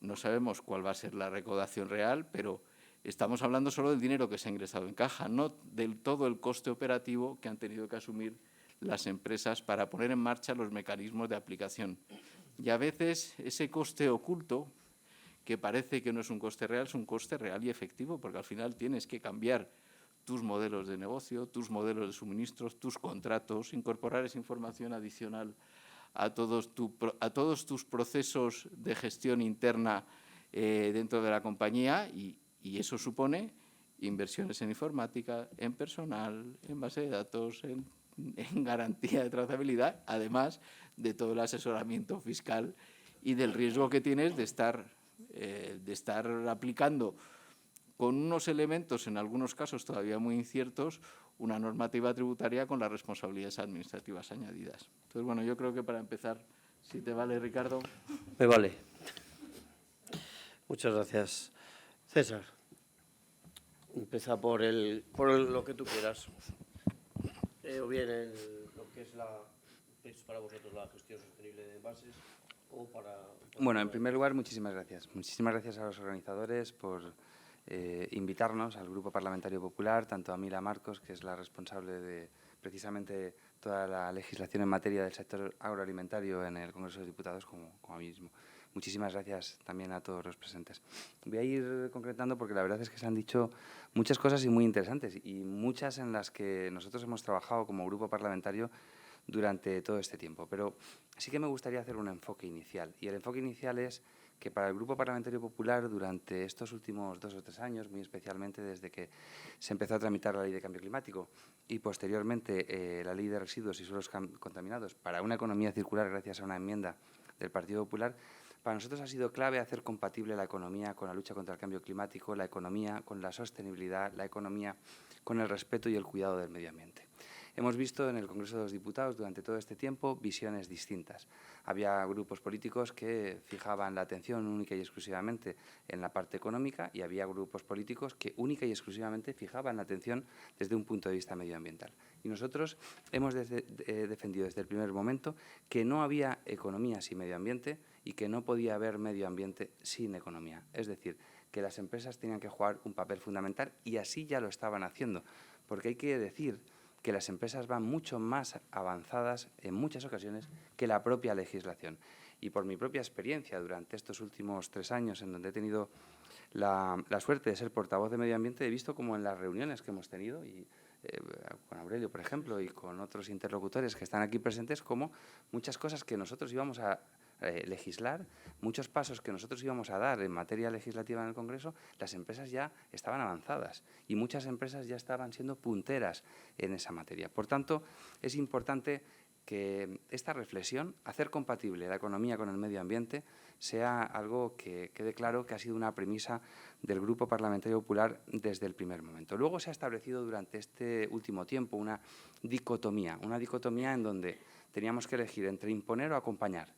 No sabemos cuál va a ser la recaudación real, pero estamos hablando solo del dinero que se ha ingresado en caja, no del todo el coste operativo que han tenido que asumir las empresas para poner en marcha los mecanismos de aplicación. Y a veces ese coste oculto, que parece que no es un coste real, es un coste real y efectivo, porque al final tienes que cambiar tus modelos de negocio, tus modelos de suministros, tus contratos, incorporar esa información adicional a todos tus procesos de gestión interna dentro de la compañía y eso supone inversiones en informática, en personal, en base de datos, en garantía de trazabilidad, además de todo el asesoramiento fiscal y del riesgo que tienes de estar aplicando con unos elementos, en algunos casos todavía muy inciertos, una normativa tributaria con las responsabilidades administrativas añadidas. Entonces, bueno, yo creo que para empezar Si te vale, Ricardo. Me vale. Muchas gracias. César, empieza por lo que tú quieras. O bien lo que es para vosotros la gestión sostenible de envases o para... Bueno, en primer lugar, muchísimas gracias. Muchísimas gracias a los organizadores por invitarnos al Grupo Parlamentario Popular, tanto a Mila Marcos, que es la responsable de precisamente toda la legislación en materia del sector agroalimentario en el Congreso de los Diputados, como a mí mismo. Muchísimas gracias también a todos los presentes. Voy a ir concretando porque la verdad es que se han dicho muchas cosas y muy interesantes, y muchas en las que nosotros hemos trabajado como grupo parlamentario durante todo este tiempo. Pero sí que me gustaría hacer un enfoque inicial. Y el enfoque inicial es que para el Grupo Parlamentario Popular, durante estos últimos 2 o 3 años, muy especialmente desde que se empezó a tramitar la Ley de Cambio Climático y posteriormente la Ley de Residuos y Suelos Contaminados para una economía circular gracias a una enmienda del Partido Popular, para nosotros ha sido clave hacer compatible la economía con la lucha contra el cambio climático, la economía con la sostenibilidad, la economía con el respeto y el cuidado del medio ambiente. Hemos visto en el Congreso de los Diputados durante todo este tiempo visiones distintas. Había grupos políticos que fijaban la atención única y exclusivamente en la parte económica, y había grupos políticos que única y exclusivamente fijaban la atención desde un punto de vista medioambiental. Y nosotros hemos defendido desde el primer momento que no había economía sin medio ambiente y que no podía haber medio ambiente sin economía. Es decir, que las empresas tenían que jugar un papel fundamental, y así ya lo estaban haciendo, porque hay que decir que las empresas van mucho más avanzadas en muchas ocasiones que la propia legislación. Y por mi propia experiencia durante estos últimos 3 años, en donde he tenido la suerte de ser portavoz de medio ambiente, he visto como en las reuniones que hemos tenido, y con Aurelio, por ejemplo, y con otros interlocutores que están aquí presentes, como muchas cosas que nosotros íbamos a legislar, muchos pasos que nosotros íbamos a dar en materia legislativa en el Congreso, las empresas ya estaban avanzadas y muchas empresas ya estaban siendo punteras en esa materia. Por tanto, es importante que esta reflexión, hacer compatible la economía con el medio ambiente, sea algo que quede claro que ha sido una premisa del Grupo Parlamentario Popular desde el primer momento. Luego se ha establecido durante este último tiempo una dicotomía en donde teníamos que elegir entre imponer o acompañar.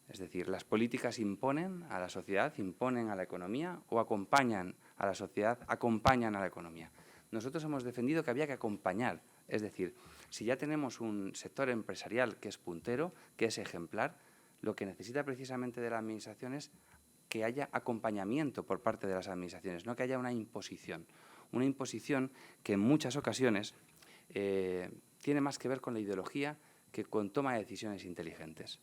Es decir, las políticas imponen a la sociedad, imponen a la economía, o acompañan a la sociedad, acompañan a la economía. Nosotros hemos defendido que había que acompañar. Es decir, si ya tenemos un sector empresarial que es puntero, que es ejemplar, lo que necesita precisamente de la Administración es que haya acompañamiento por parte de las Administraciones, no que haya una imposición que en muchas ocasiones tiene más que ver con la ideología que con toma de decisiones inteligentes,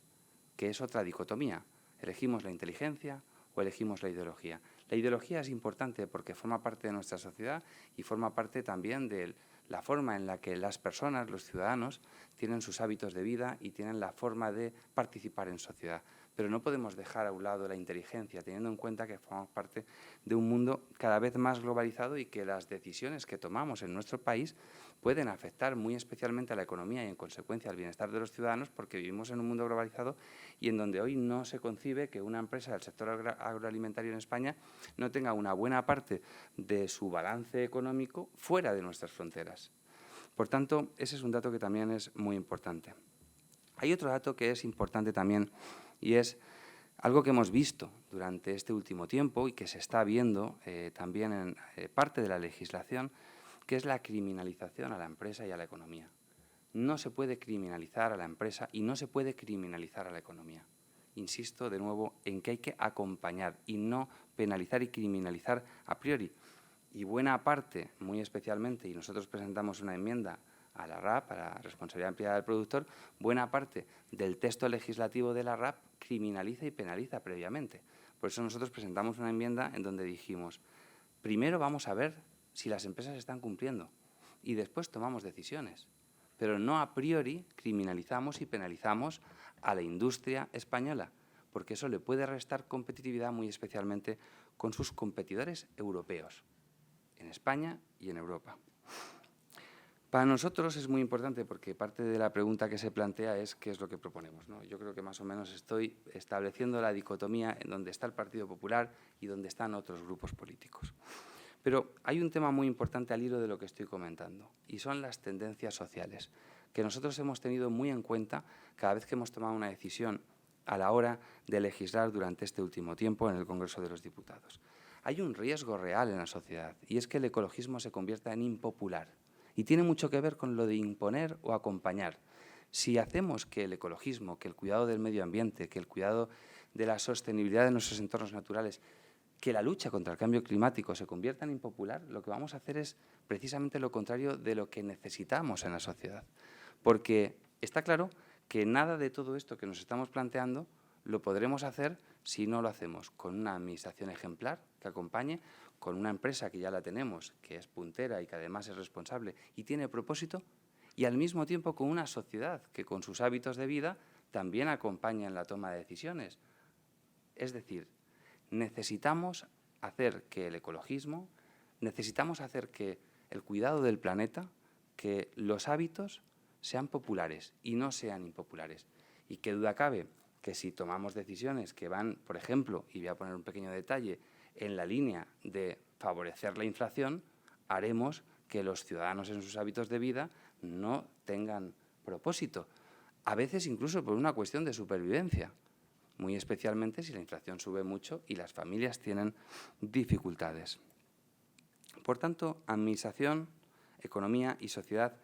que es otra dicotomía. ¿Elegimos la inteligencia o elegimos la ideología? La ideología es importante porque forma parte de nuestra sociedad y forma parte también de la forma en la que las personas, los ciudadanos, tienen sus hábitos de vida y tienen la forma de participar en sociedad. Pero no podemos dejar a un lado la inteligencia, teniendo en cuenta que formamos parte de un mundo cada vez más globalizado y que las decisiones que tomamos en nuestro país pueden afectar muy especialmente a la economía y, en consecuencia, al bienestar de los ciudadanos, porque vivimos en un mundo globalizado y en donde hoy no se concibe que una empresa del sector agroalimentario en España no tenga una buena parte de su balance económico fuera de nuestras fronteras. Por tanto, ese es un dato que también es muy importante. Hay otro dato que es importante también, y es algo que hemos visto durante este último tiempo y que se está viendo también en parte de la legislación, que es la criminalización a la empresa y a la economía. No se puede criminalizar a la empresa y no se puede criminalizar a la economía. Insisto de nuevo en que hay que acompañar y no penalizar y criminalizar a priori. Y buena parte, muy especialmente, y nosotros presentamos una enmienda a la RAP, a la responsabilidad ampliada del productor, buena parte del texto legislativo de la RAP criminaliza y penaliza previamente. Por eso nosotros presentamos una enmienda en donde dijimos, primero vamos a ver si las empresas están cumpliendo y después tomamos decisiones, pero no a priori criminalizamos y penalizamos a la industria española, porque eso le puede restar competitividad muy especialmente con sus competidores europeos, en España y en Europa. Para nosotros es muy importante porque parte de la pregunta que se plantea es qué es lo que proponemos, ¿no? Yo creo que más o menos estoy estableciendo la dicotomía en donde está el Partido Popular y donde están otros grupos políticos. Pero hay un tema muy importante al hilo de lo que estoy comentando, y son las tendencias sociales, que nosotros hemos tenido muy en cuenta cada vez que hemos tomado una decisión a la hora de legislar durante este último tiempo en el Congreso de los Diputados. Hay un riesgo real en la sociedad y es que el ecologismo se convierta en impopular y tiene mucho que ver con lo de imponer o acompañar. Si hacemos que el ecologismo, que el cuidado del medio ambiente, que el cuidado de la sostenibilidad de nuestros entornos naturales, que la lucha contra el cambio climático se convierta en impopular, lo que vamos a hacer es precisamente lo contrario de lo que necesitamos en la sociedad. Porque está claro que nada de todo esto que nos estamos planteando lo podremos hacer si no lo hacemos con una administración ejemplar que acompañe, con una empresa que ya la tenemos, que es puntera y que además es responsable y tiene propósito, y al mismo tiempo con una sociedad que con sus hábitos de vida también acompaña en la toma de decisiones. Es decir, necesitamos hacer que el ecologismo, necesitamos hacer que el cuidado del planeta, que los hábitos sean populares y no sean impopulares. Y qué duda cabe que si tomamos decisiones que van, por ejemplo, y voy a poner un pequeño detalle, en la línea de favorecer la inflación, haremos que los ciudadanos en sus hábitos de vida no tengan propósito, a veces incluso por una cuestión de supervivencia, muy especialmente si la inflación sube mucho y las familias tienen dificultades. Por tanto, administración, economía y sociedad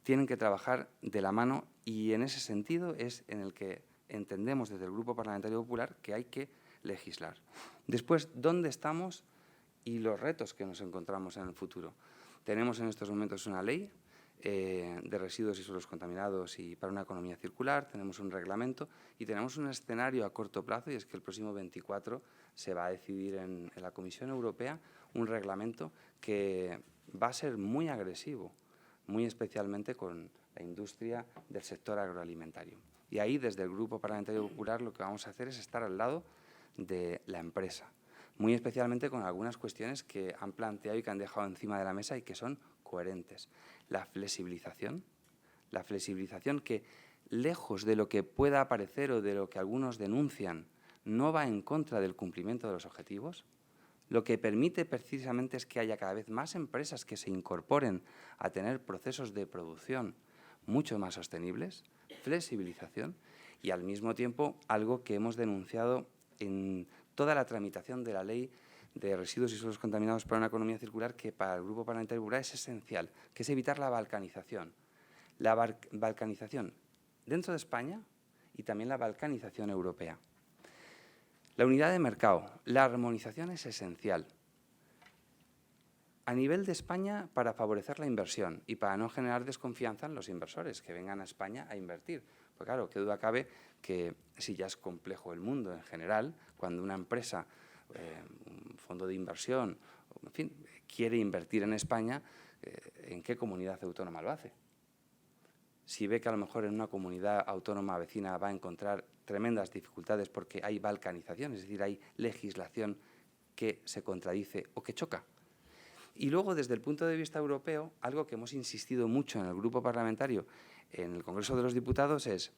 tienen que trabajar de la mano y en ese sentido es en el que entendemos desde el Grupo Parlamentario Popular que hay que legislar. Después, ¿dónde estamos y los retos que nos encontramos en el futuro? Tenemos en estos momentos una ley de residuos y suelos contaminados y para una economía circular, tenemos un reglamento y tenemos un escenario a corto plazo, y es que el próximo 24 se va a decidir en la Comisión Europea un reglamento que va a ser muy agresivo, muy especialmente con la industria del sector agroalimentario. Y ahí, desde el Grupo Parlamentario Popular, lo que vamos a hacer es estar al lado de la empresa, muy especialmente con algunas cuestiones que han planteado y que han dejado encima de la mesa y que son coherentes. La flexibilización que, lejos de lo que pueda parecer o de lo que algunos denuncian, no va en contra del cumplimiento de los objetivos. Lo que permite precisamente es que haya cada vez más empresas que se incorporen a tener procesos de producción mucho más sostenibles, flexibilización, y al mismo tiempo algo que hemos denunciado en toda la tramitación de la ley de residuos y suelos contaminados para una economía circular, que para el Grupo Parlamentario Popular es esencial, que es evitar la balcanización. La balcanización dentro de España y también la balcanización europea. La unidad de mercado, la armonización es esencial. A nivel de España, para favorecer la inversión y para no generar desconfianza en los inversores que vengan a España a invertir. Pues claro, qué duda cabe que si ya es complejo el mundo en general, cuando una empresa, un fondo de inversión, en fin, quiere invertir en España, ¿en qué comunidad autónoma lo hace? Si ve que a lo mejor en una comunidad autónoma vecina va a encontrar tremendas dificultades porque hay balcanización, es decir, hay legislación que se contradice o que choca. Y luego, desde el punto de vista europeo, algo que hemos insistido mucho en el grupo parlamentario, en el Congreso de los Diputados, es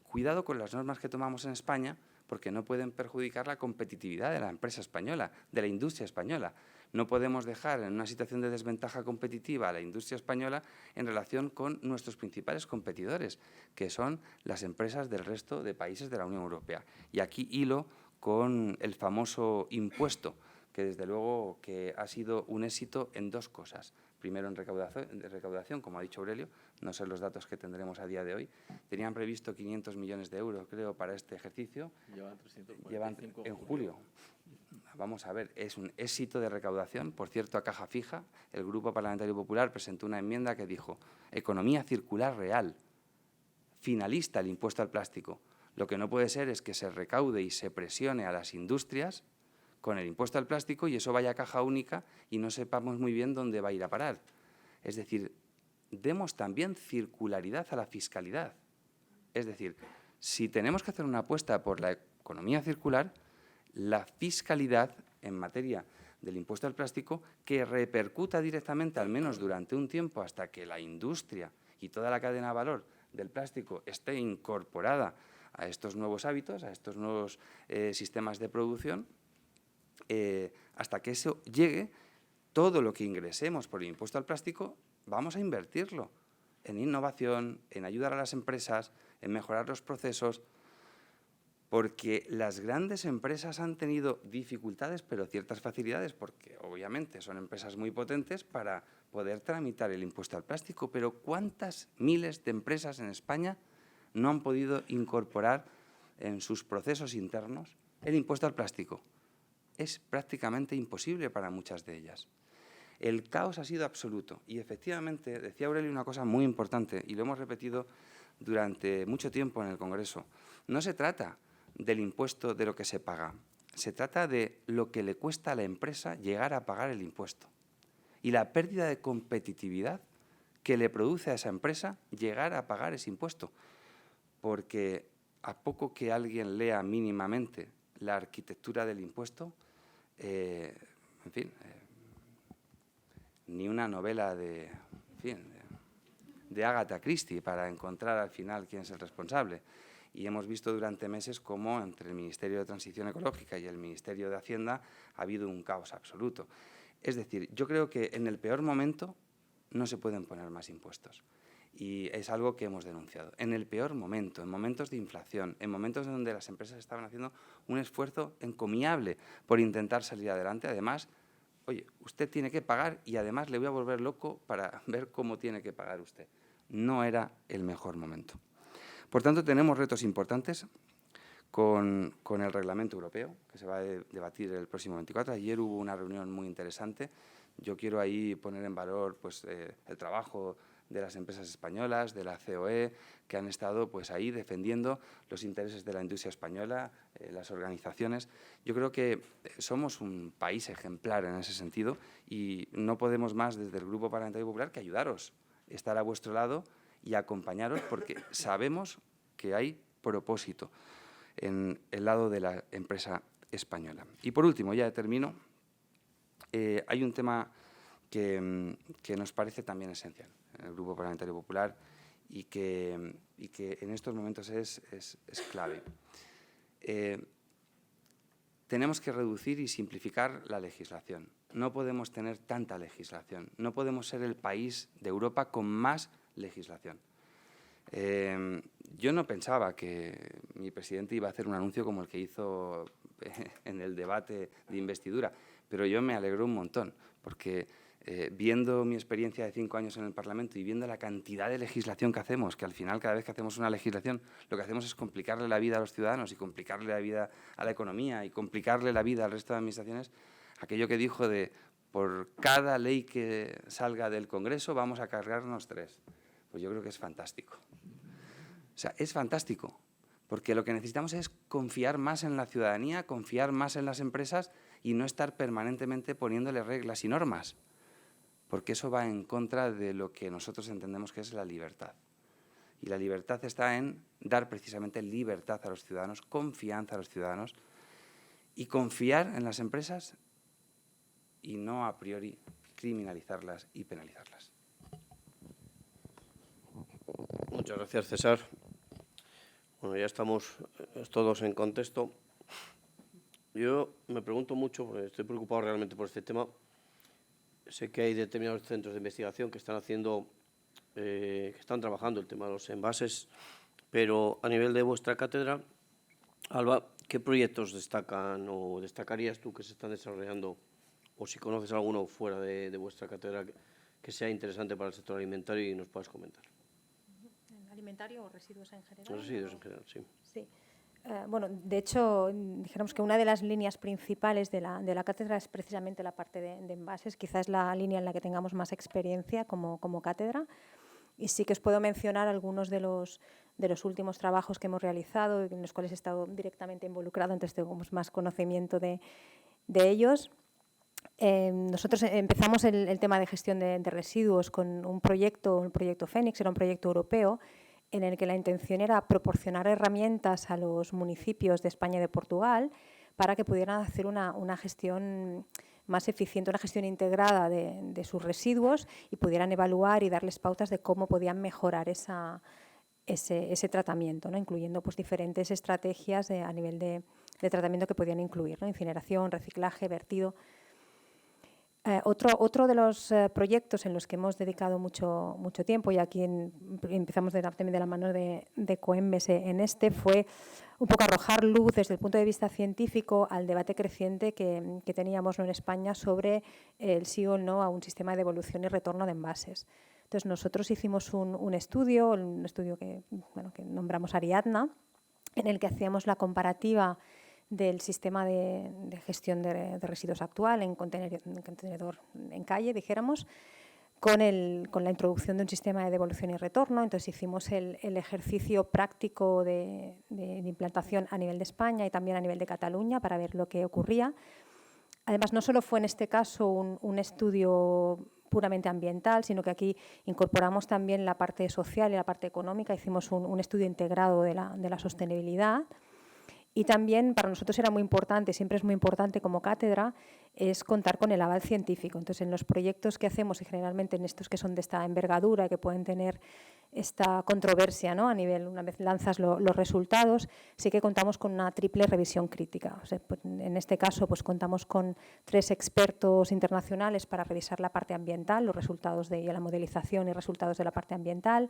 cuidado con las normas que tomamos en España porque no pueden perjudicar la competitividad de la empresa española, de la industria española. No podemos dejar en una situación de desventaja competitiva a la industria española en relación con nuestros principales competidores, que son las empresas del resto de países de la Unión Europea. Y aquí hilo con el famoso impuesto, que desde luego que ha sido un éxito en dos cosas. Primero, en recaudación, como ha dicho Aurelio, no sé los datos que tendremos a día de hoy. Tenían previsto 500 millones de euros, creo, para este ejercicio. Llevan en julio. Vamos a ver, es un éxito de recaudación. Por cierto, a caja fija, el Grupo Parlamentario Popular presentó una enmienda que dijo: economía circular real, finalista el impuesto al plástico. Lo que no puede ser es que se recaude y se presione a las industrias con el impuesto al plástico y eso vaya a caja única y no sepamos muy bien dónde va a ir a parar. Es decir, demos también circularidad a la fiscalidad. Es decir, si tenemos que hacer una apuesta por la economía circular, la fiscalidad en materia del impuesto al plástico que repercuta directamente, al menos durante un tiempo, hasta que la industria y toda la cadena de valor del plástico esté incorporada a estos nuevos hábitos, a estos nuevos sistemas de producción, hasta que eso llegue, todo lo que ingresemos por el impuesto al plástico vamos a invertirlo en innovación, en ayudar a las empresas, en mejorar los procesos, porque las grandes empresas han tenido dificultades, pero ciertas facilidades, porque obviamente son empresas muy potentes para poder tramitar el impuesto al plástico. Pero ¿cuántas miles de empresas en España no han podido incorporar en sus procesos internos el impuesto al plástico? Es prácticamente imposible para muchas de ellas. El caos ha sido absoluto y, efectivamente, decía Aurelio una cosa muy importante y lo hemos repetido durante mucho tiempo en el Congreso. No se trata del impuesto de lo que se paga, se trata de lo que le cuesta a la empresa llegar a pagar el impuesto y la pérdida de competitividad que le produce a esa empresa llegar a pagar ese impuesto. Porque a poco que alguien lea mínimamente la arquitectura del impuesto, en fin, ni una novela de Agatha Christie para encontrar al final quién es el responsable. Y hemos visto durante meses cómo entre el Ministerio de Transición Ecológica y el Ministerio de Hacienda ha habido un caos absoluto. Es decir, yo creo que en el peor momento no se pueden poner más impuestos. Y es algo que hemos denunciado. En el peor momento, en momentos de inflación, en momentos donde las empresas estaban haciendo un esfuerzo encomiable por intentar salir adelante, además, oye, usted tiene que pagar y además le voy a volver loco para ver cómo tiene que pagar usted. No era el mejor momento. Por tanto, tenemos retos importantes con el Reglamento Europeo, que se va a debatir el próximo 24. Ayer hubo una reunión muy interesante. Yo quiero ahí poner en valor pues, el trabajo de las empresas españolas, de la COE, que han estado pues, ahí defendiendo los intereses de la industria española, las organizaciones. Yo creo que somos un país ejemplar en ese sentido y no podemos más desde el Grupo Parlamentario Popular que ayudaros, estar a vuestro lado y acompañaros, porque sabemos que hay propósito en el lado de la empresa española. Y por último, ya termino, hay un tema que nos parece también esencial en el Grupo Parlamentario Popular y que en estos momentos es clave. Tenemos que reducir y simplificar la legislación. No podemos tener tanta legislación. No podemos ser el país de Europa con más legislación. Yo no pensaba que mi presidente iba a hacer un anuncio como el que hizo en el debate de investidura, pero yo me alegro un montón, porque viendo mi experiencia de 5 años en el Parlamento y viendo la cantidad de legislación que hacemos, que al final cada vez que hacemos una legislación lo que hacemos es complicarle la vida a los ciudadanos y complicarle la vida a la economía y complicarle la vida al resto de administraciones, aquello que dijo de por cada ley que salga del Congreso vamos a cargarnos 3. Pues yo creo que es fantástico. O sea, es fantástico, porque lo que necesitamos es confiar más en la ciudadanía, confiar más en las empresas y no estar permanentemente poniéndole reglas y normas, porque eso va en contra de lo que nosotros entendemos que es la libertad. Y la libertad está en dar precisamente libertad a los ciudadanos, confianza a los ciudadanos y confiar en las empresas y no a priori criminalizarlas y penalizarlas. Muchas gracias, César. Bueno, ya estamos todos en contexto. Yo me pregunto mucho, porque estoy preocupado realmente por este tema. Sé que hay determinados centros de investigación que están haciendo, que están trabajando el tema de los envases, pero a nivel de vuestra cátedra, Alba, ¿qué proyectos destacan o destacarías tú que se están desarrollando, o si conoces alguno fuera de vuestra cátedra que sea interesante para el sector alimentario y nos puedas comentar? ¿Alimentario o residuos en general? Residuos en general, sí. Sí. Bueno, de hecho, dijéramos que una de las líneas principales de la cátedra es precisamente la parte de envases. Quizás es la línea en la que tengamos más experiencia como cátedra. Y sí que os puedo mencionar algunos de los últimos trabajos que hemos realizado, en los cuales he estado directamente involucrado, entonces tengo más conocimiento de ellos. Nosotros empezamos el tema de gestión de residuos con un proyecto Fénix, era un proyecto europeo, en el que la intención era proporcionar herramientas a los municipios de España y de Portugal para que pudieran hacer una gestión más eficiente, una gestión integrada de sus residuos y pudieran evaluar y darles pautas de cómo podían mejorar ese tratamiento, ¿no? Incluyendo pues, diferentes estrategias a nivel de tratamiento que podían incluir, ¿no? Incineración, reciclaje, vertido. Otro de los proyectos en los que hemos dedicado mucho tiempo, y aquí empezamos también de la mano de Coembes en fue un poco arrojar luz desde el punto de vista científico al debate creciente que teníamos en España sobre el sí o el no a un sistema de devolución y retorno de envases. Entonces, nosotros hicimos un estudio que nombramos Ariadna, en el que hacíamos la comparativa del sistema de gestión de residuos actual en contenedor en calle, dijéramos, con la introducción de un sistema de devolución y retorno. Entonces hicimos el ejercicio práctico de implantación a nivel de España y también a nivel de Cataluña para ver lo que ocurría. Además, no solo fue en este caso un estudio puramente ambiental, sino que aquí incorporamos también la parte social y la parte económica. Hicimos un estudio integrado de la sostenibilidad. Y también para nosotros era muy importante, siempre es muy importante como cátedra, es contar con el aval científico. Entonces, en los proyectos que hacemos, y generalmente en estos que son de esta envergadura, que pueden tener esta controversia, ¿no? A nivel, una vez lanzas los resultados, sí que contamos con una triple revisión crítica. O sea, pues, en este caso, pues contamos con 3 expertos internacionales para revisar la parte ambiental, los resultados de la modelización y resultados de la parte ambiental,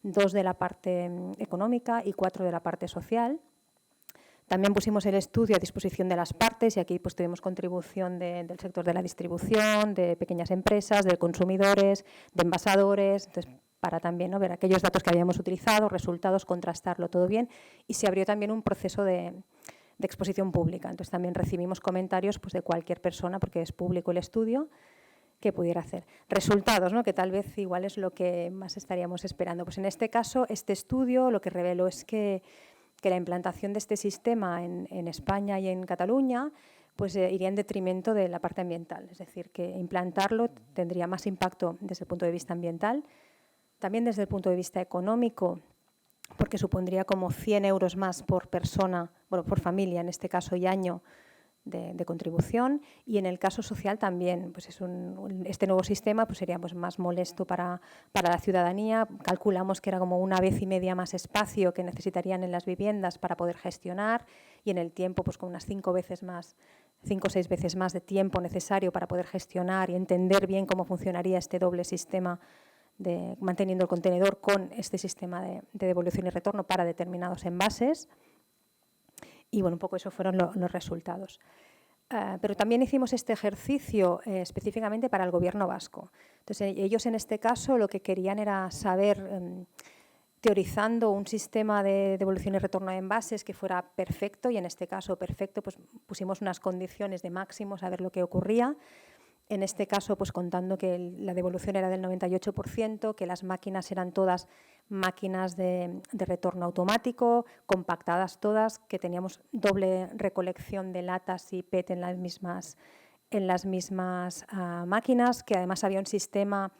2 de la parte económica y 4 de la parte social. También pusimos el estudio a disposición de las partes y aquí pues, tuvimos contribución del sector de la distribución, de pequeñas empresas, de consumidores, de envasadores, entonces, para también, ¿no?, ver aquellos datos que habíamos utilizado, resultados, contrastarlo todo bien, y se abrió también un proceso de exposición pública. Entonces también recibimos comentarios pues, de cualquier persona, porque es público el estudio, que pudiera hacer. Resultados, ¿no?, que tal vez igual es lo que más estaríamos esperando. Pues en este caso, este estudio lo que reveló es que la implantación de este sistema en España y en Cataluña pues, iría en detrimento de la parte ambiental. Es decir, que implantarlo tendría más impacto desde el punto de vista ambiental, también desde el punto de vista económico, porque supondría como 100 euros más por persona, bueno, por familia en este caso y año de contribución, y en el caso social también, pues este nuevo sistema pues sería pues más molesto para la ciudadanía. Calculamos que era como 1,5 veces más espacio que necesitarían en las viviendas para poder gestionar, y en el tiempo pues con unas 5 o 6 veces más de tiempo necesario para poder gestionar y entender bien cómo funcionaría este doble sistema manteniendo el contenedor con este sistema de devolución y retorno para determinados envases. Y bueno, un poco esos fueron los resultados. Pero también hicimos este ejercicio específicamente para el Gobierno vasco. Entonces, ellos en este caso lo que querían era saber, teorizando un sistema de devolución y retorno de envases que fuera perfecto, y en este caso perfecto, pues pusimos unas condiciones de máximos a ver lo que ocurría. En este caso, pues contando que la devolución era del 98%, que las máquinas eran todas máquinas de retorno automático, compactadas todas, que teníamos doble recolección de latas y PET en las mismas máquinas, que además había un sistema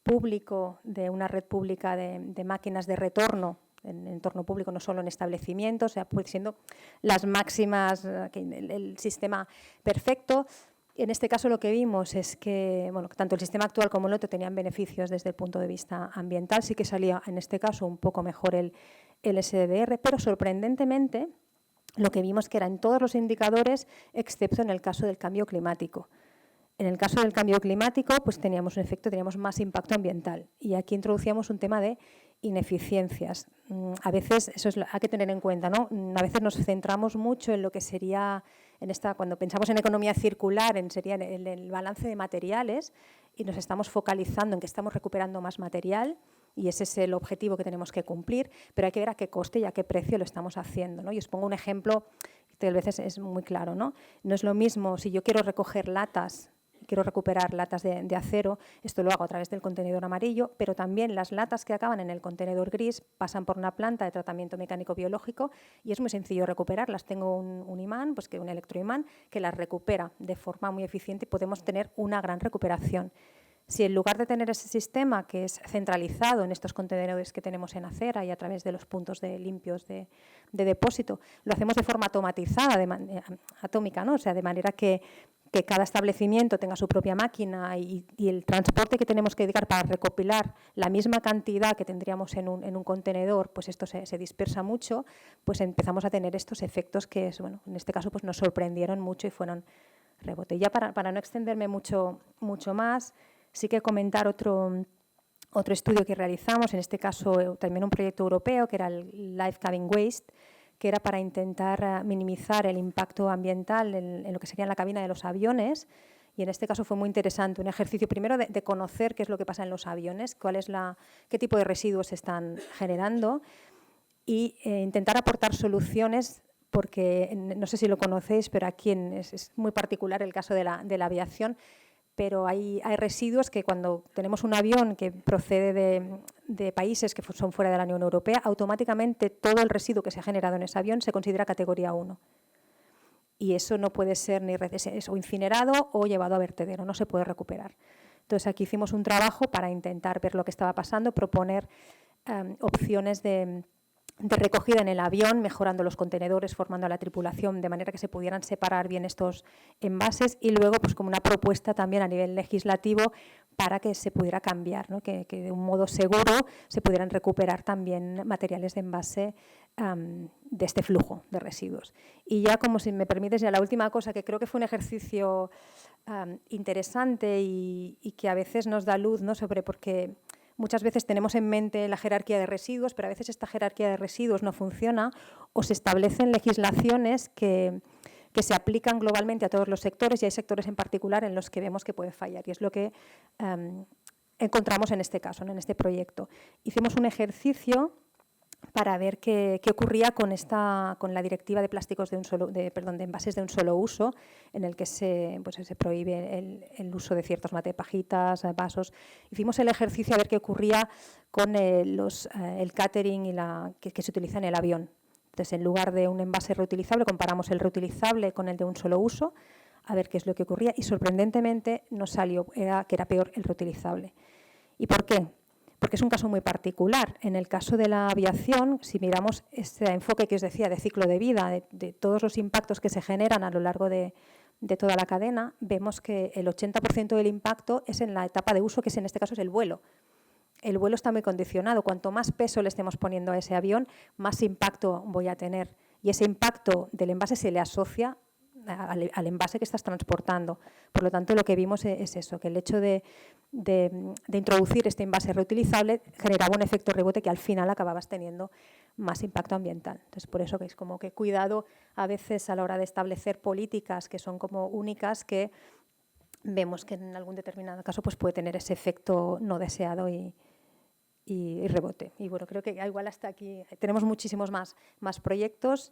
público, de una red pública de máquinas de retorno en entorno público, no solo en establecimientos, o sea, pues siendo las máximas, el sistema perfecto. En este caso lo que vimos es que bueno, tanto el sistema actual como el otro tenían beneficios desde el punto de vista ambiental. Sí que salía en este caso un poco mejor el SDR, pero sorprendentemente lo que vimos que era en todos los indicadores, excepto en el caso del cambio climático. En el caso del cambio climático pues teníamos un efecto, teníamos más impacto ambiental, y aquí introducíamos un tema de ineficiencias. A veces, eso hay que tener en cuenta, ¿no? A veces nos centramos mucho en lo que sería, cuando pensamos en economía circular, sería el balance de materiales, y nos estamos focalizando en que estamos recuperando más material, y ese es el objetivo que tenemos que cumplir, pero hay que ver a qué coste y a qué precio lo estamos haciendo, ¿no? Y os pongo un ejemplo que a veces es muy claro, ¿no? No es lo mismo si yo quiero recoger latas, quiero recuperar latas de acero, esto lo hago a través del contenedor amarillo, pero también las latas que acaban en el contenedor gris pasan por una planta de tratamiento mecánico-biológico y es muy sencillo recuperarlas. Tengo un imán, pues un electroimán, que las recupera de forma muy eficiente y podemos tener una gran recuperación. Si en lugar de tener ese sistema que es centralizado en estos contenedores que tenemos en acera y a través de los puntos limpios de depósito, lo hacemos de forma automatizada, atómica, ¿no? O sea, de manera que cada establecimiento tenga su propia máquina y el transporte que tenemos que dedicar para recopilar la misma cantidad que tendríamos en un contenedor, pues esto se dispersa mucho, pues empezamos a tener estos efectos que, bueno, en este caso pues nos sorprendieron mucho y fueron rebote. Y ya para no extenderme mucho más, sí que comentar otro estudio que realizamos, en este caso también un proyecto europeo, que era el Life Cabin Waste, que era para intentar minimizar el impacto ambiental en lo que sería la cabina de los aviones. Y en este caso fue muy interesante, un ejercicio primero de conocer qué es lo que pasa en los aviones, qué tipo de residuos se están generando y intentar aportar soluciones, porque no sé si lo conocéis, pero aquí es muy particular el caso de la aviación, pero hay residuos que cuando tenemos un avión que procede de países que son fuera de la Unión Europea, automáticamente todo el residuo que se ha generado en ese avión se considera categoría 1. Y eso no puede ser ni o incinerado o llevado a vertedero, no se puede recuperar. Entonces, aquí hicimos un trabajo para intentar ver lo que estaba pasando, proponer opciones de recogida en el avión, mejorando los contenedores, formando a la tripulación de manera que se pudieran separar bien estos envases y luego pues como una propuesta también a nivel legislativo para que se pudiera cambiar, ¿no? que de un modo seguro se pudieran recuperar también materiales de envase de este flujo de residuos. Y ya, como si me permites, ya la última cosa, que creo que fue un ejercicio interesante y que a veces nos da luz, ¿no? Sobre porque muchas veces tenemos en mente la jerarquía de residuos, pero a veces esta jerarquía de residuos no funciona o se establecen legislaciones que se aplican globalmente a todos los sectores y hay sectores en particular en los que vemos que puede fallar. Y es lo que encontramos en este caso, ¿no? En este proyecto. Hicimos un ejercicio para ver qué ocurría con la directiva de plásticos de envases de un solo uso, en el que se prohíbe el uso de ciertos pajitas, vasos. Hicimos el ejercicio a ver qué ocurría con el catering que se utiliza en el avión. Entonces, en lugar de un envase reutilizable, comparamos el reutilizable con el de un solo uso, a ver qué es lo que ocurría, y sorprendentemente nos salió que era peor el reutilizable. ¿Y por qué? Porque es un caso muy particular. En el caso de la aviación, si miramos este enfoque que os decía de ciclo de vida, de todos los impactos que se generan a lo largo de toda la cadena, vemos que el 80% del impacto es en la etapa de uso, que en este caso es el vuelo. El vuelo está muy condicionado. Cuanto más peso le estemos poniendo a ese avión, más impacto voy a tener. Y ese impacto del envase se le asocia al envase que estás transportando. Por lo tanto, lo que vimos es eso, que el hecho de introducir este envase reutilizable generaba un efecto rebote que al final acababas teniendo más impacto ambiental. Entonces, por eso que es como que cuidado a veces a la hora de establecer políticas que son como únicas, que vemos que en algún determinado caso pues puede tener ese efecto no deseado y rebote. Y bueno, creo que igual hasta aquí tenemos muchísimos más proyectos.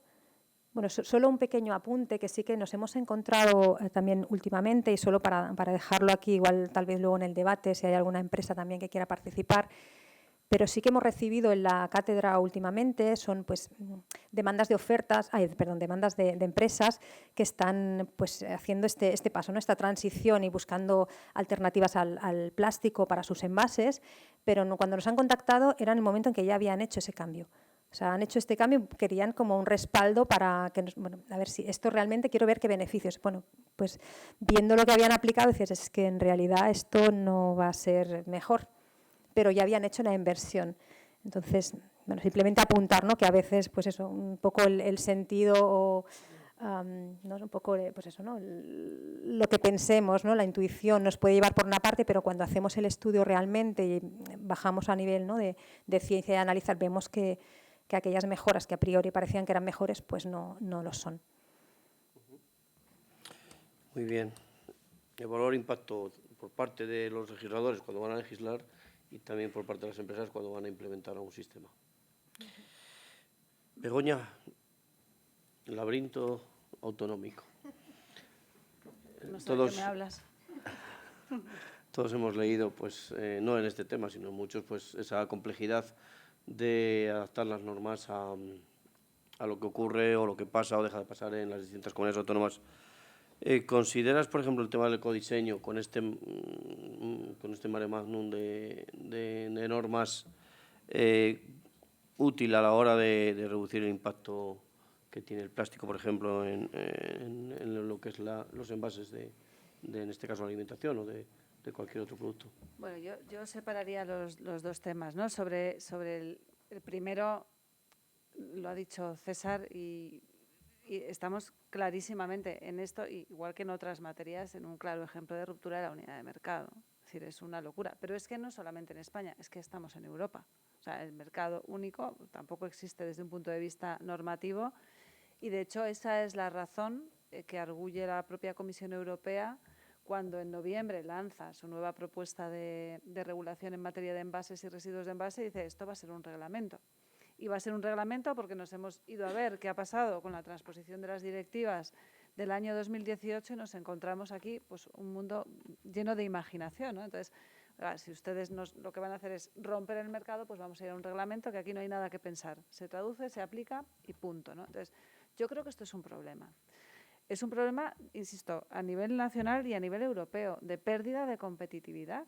Bueno, solo un pequeño apunte que sí que nos hemos encontrado también últimamente, y solo para dejarlo aquí, igual tal vez luego en el debate, si hay alguna empresa también que quiera participar, pero sí que hemos recibido en la cátedra últimamente, son pues demandas de demandas de empresas que están pues haciendo este paso, ¿no? Esta transición y buscando alternativas al plástico para sus envases, pero cuando nos han contactado era en el momento en que ya habían hecho ese cambio. O sea, han hecho este cambio, querían como un respaldo para que, a ver si esto realmente quiero ver qué beneficios. Bueno, pues viendo lo que habían aplicado, decías, es que en realidad esto no va a ser mejor, pero ya habían hecho una inversión. Entonces, bueno, simplemente apuntar, ¿no? Que a veces, pues eso, un poco el sentido o ¿no? Un poco, pues eso, ¿no? Lo que pensemos, ¿no? La intuición nos puede llevar por una parte, pero cuando hacemos el estudio realmente y bajamos a nivel, ¿no? de ciencia y analizar, vemos que aquellas mejoras que a priori parecían que eran mejores, pues no lo son. Muy bien. Evaluar impacto por parte de los legisladores cuando van a legislar y también por parte de las empresas cuando van a implementar un sistema. Begoña, laberinto autonómico. No sé de qué me hablas. Todos hemos leído, pues, no en este tema, sino en muchos, pues, esa complejidad de adaptar las normas a lo que ocurre o lo que pasa o deja de pasar en las distintas comunidades autónomas. ¿Consideras, por ejemplo, el tema del ecodiseño con este mare magnum de normas útil a la hora de reducir el impacto que tiene el plástico, por ejemplo, en lo que es los envases en este caso, la alimentación o de cualquier otro producto? Bueno, yo separaría los dos temas, ¿no? Sobre el primero, lo ha dicho César, y y estamos clarísimamente en esto, igual que en otras materias, en un claro ejemplo de ruptura de la unidad de mercado. Es decir, es una locura. Pero es que no solamente en España, es que estamos en Europa. O sea, el mercado único tampoco existe desde un punto de vista normativo y, de hecho, esa es la razón que arguye la propia Comisión Europea cuando en noviembre lanza su nueva propuesta de regulación en materia de envases y residuos de envase y dice esto va a ser un reglamento. Y va a ser un reglamento porque nos hemos ido a ver qué ha pasado con la transposición de las directivas del año 2018 y nos encontramos aquí pues, un mundo lleno de imaginación, ¿no? Entonces, si ustedes lo que van a hacer es romper el mercado, pues vamos a ir a un reglamento que aquí no hay nada que pensar. Se traduce, se aplica y punto, ¿no? Entonces, yo creo que esto es un problema. Es un problema, insisto, a nivel nacional y a nivel europeo, de pérdida de competitividad,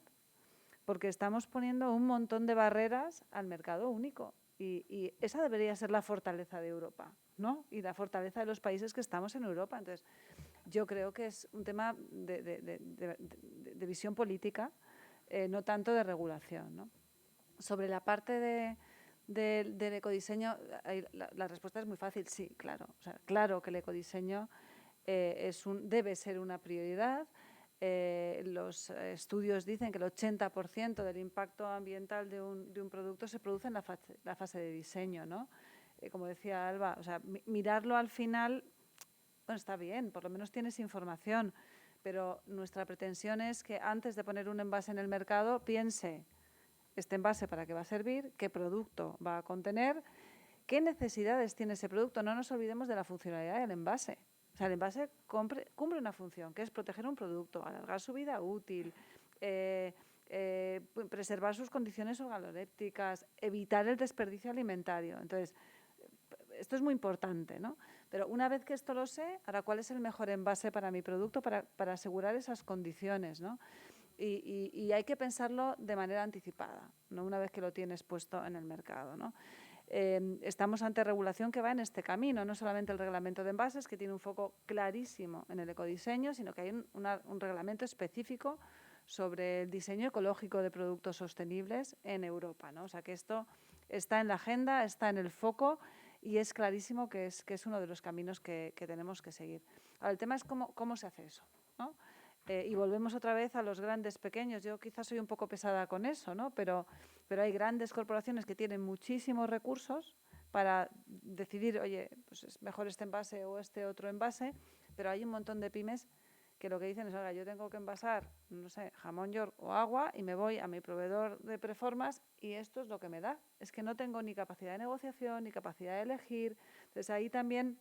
porque estamos poniendo un montón de barreras al mercado único. Y esa debería ser la fortaleza de Europa, ¿no? Y la fortaleza de los países que estamos en Europa. Entonces, yo creo que es un tema de visión política, no tanto de regulación, ¿no? Sobre la parte del ecodiseño, la respuesta es muy fácil, sí, claro. O sea, claro que el ecodiseño debe ser una prioridad. Los estudios dicen que el 80% del impacto ambiental de un producto se produce en la fase de diseño, ¿no? Como decía Alba, o sea, mirarlo al final, bueno, está bien, por lo menos tienes información, pero nuestra pretensión es que antes de poner un envase en el mercado piense este envase para qué va a servir, qué producto va a contener, qué necesidades tiene ese producto. No nos olvidemos de la funcionalidad del envase. O sea, el envase cumple una función, que es proteger un producto, alargar su vida útil, preservar sus condiciones organolépticas, evitar el desperdicio alimentario. Entonces, esto es muy importante, ¿no? Pero una vez que esto lo sé, ahora, ¿cuál es el mejor envase para mi producto para asegurar esas condiciones, ¿no? Y hay que pensarlo de manera anticipada, no una vez que lo tienes puesto en el mercado, ¿no? Estamos ante regulación que va en este camino, no solamente el reglamento de envases, que tiene un foco clarísimo en el ecodiseño, sino que hay un reglamento específico sobre el diseño ecológico de productos sostenibles en Europa, ¿no? O sea, que esto está en la agenda, está en el foco y es clarísimo que es uno de los caminos que tenemos que seguir. Ahora, el tema es cómo se hace eso, ¿no? Y volvemos otra vez a los grandes pequeños. Yo quizás soy un poco pesada con eso, ¿no? Pero hay grandes corporaciones que tienen muchísimos recursos para decidir, oye, pues es mejor este envase o este otro envase, pero hay un montón de pymes que lo que dicen es, oiga, yo tengo que envasar, no sé, jamón york o agua y me voy a mi proveedor de preformas y esto es lo que me da. Es que no tengo ni capacidad de negociación ni capacidad de elegir. Entonces ahí también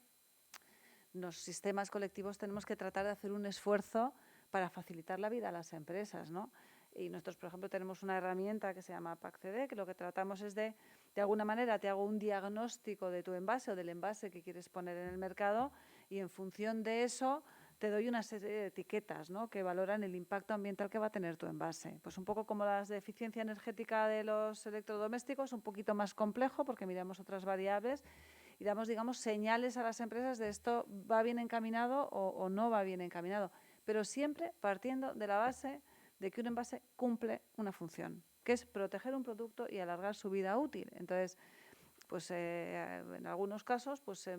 los sistemas colectivos tenemos que tratar de hacer un esfuerzo para facilitar la vida a las empresas, ¿no? Y nosotros, por ejemplo, tenemos una herramienta que se llama PACCD, que lo que tratamos es de alguna manera, te hago un diagnóstico de tu envase o del envase que quieres poner en el mercado y en función de eso te doy una serie de etiquetas, ¿no?, que valoran el impacto ambiental que va a tener tu envase. Pues un poco como las de eficiencia energética de los electrodomésticos, un poquito más complejo porque miramos otras variables y damos, digamos, señales a las empresas de esto va bien encaminado o no va bien encaminado, pero siempre partiendo de la base de que un envase cumple una función, que es proteger un producto y alargar su vida útil. Entonces, pues en algunos casos, pues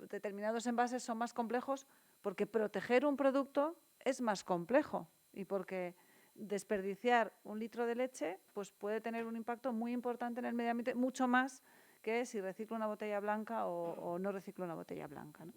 determinados envases son más complejos porque proteger un producto es más complejo y porque desperdiciar un litro de leche pues puede tener un impacto muy importante en el medio ambiente, mucho más que si reciclo una botella blanca o no reciclo una botella blanca, ¿no?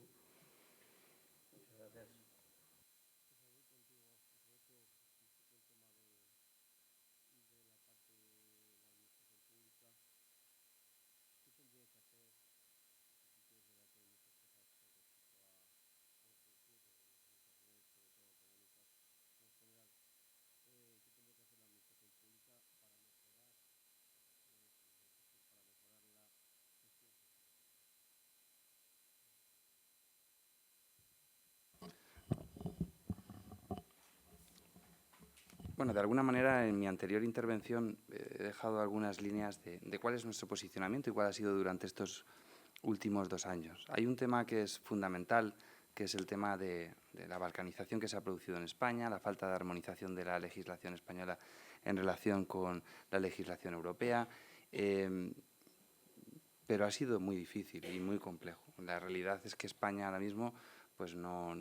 Bueno, de alguna manera, en mi anterior intervención he dejado algunas líneas de cuál es nuestro posicionamiento y cuál ha sido durante estos últimos 2 años. Hay un tema que es fundamental, que es el tema de la balcanización que se ha producido en España, la falta de armonización de la legislación española en relación con la legislación europea. pero ha sido muy difícil y muy complejo. La realidad es que España ahora mismo pues no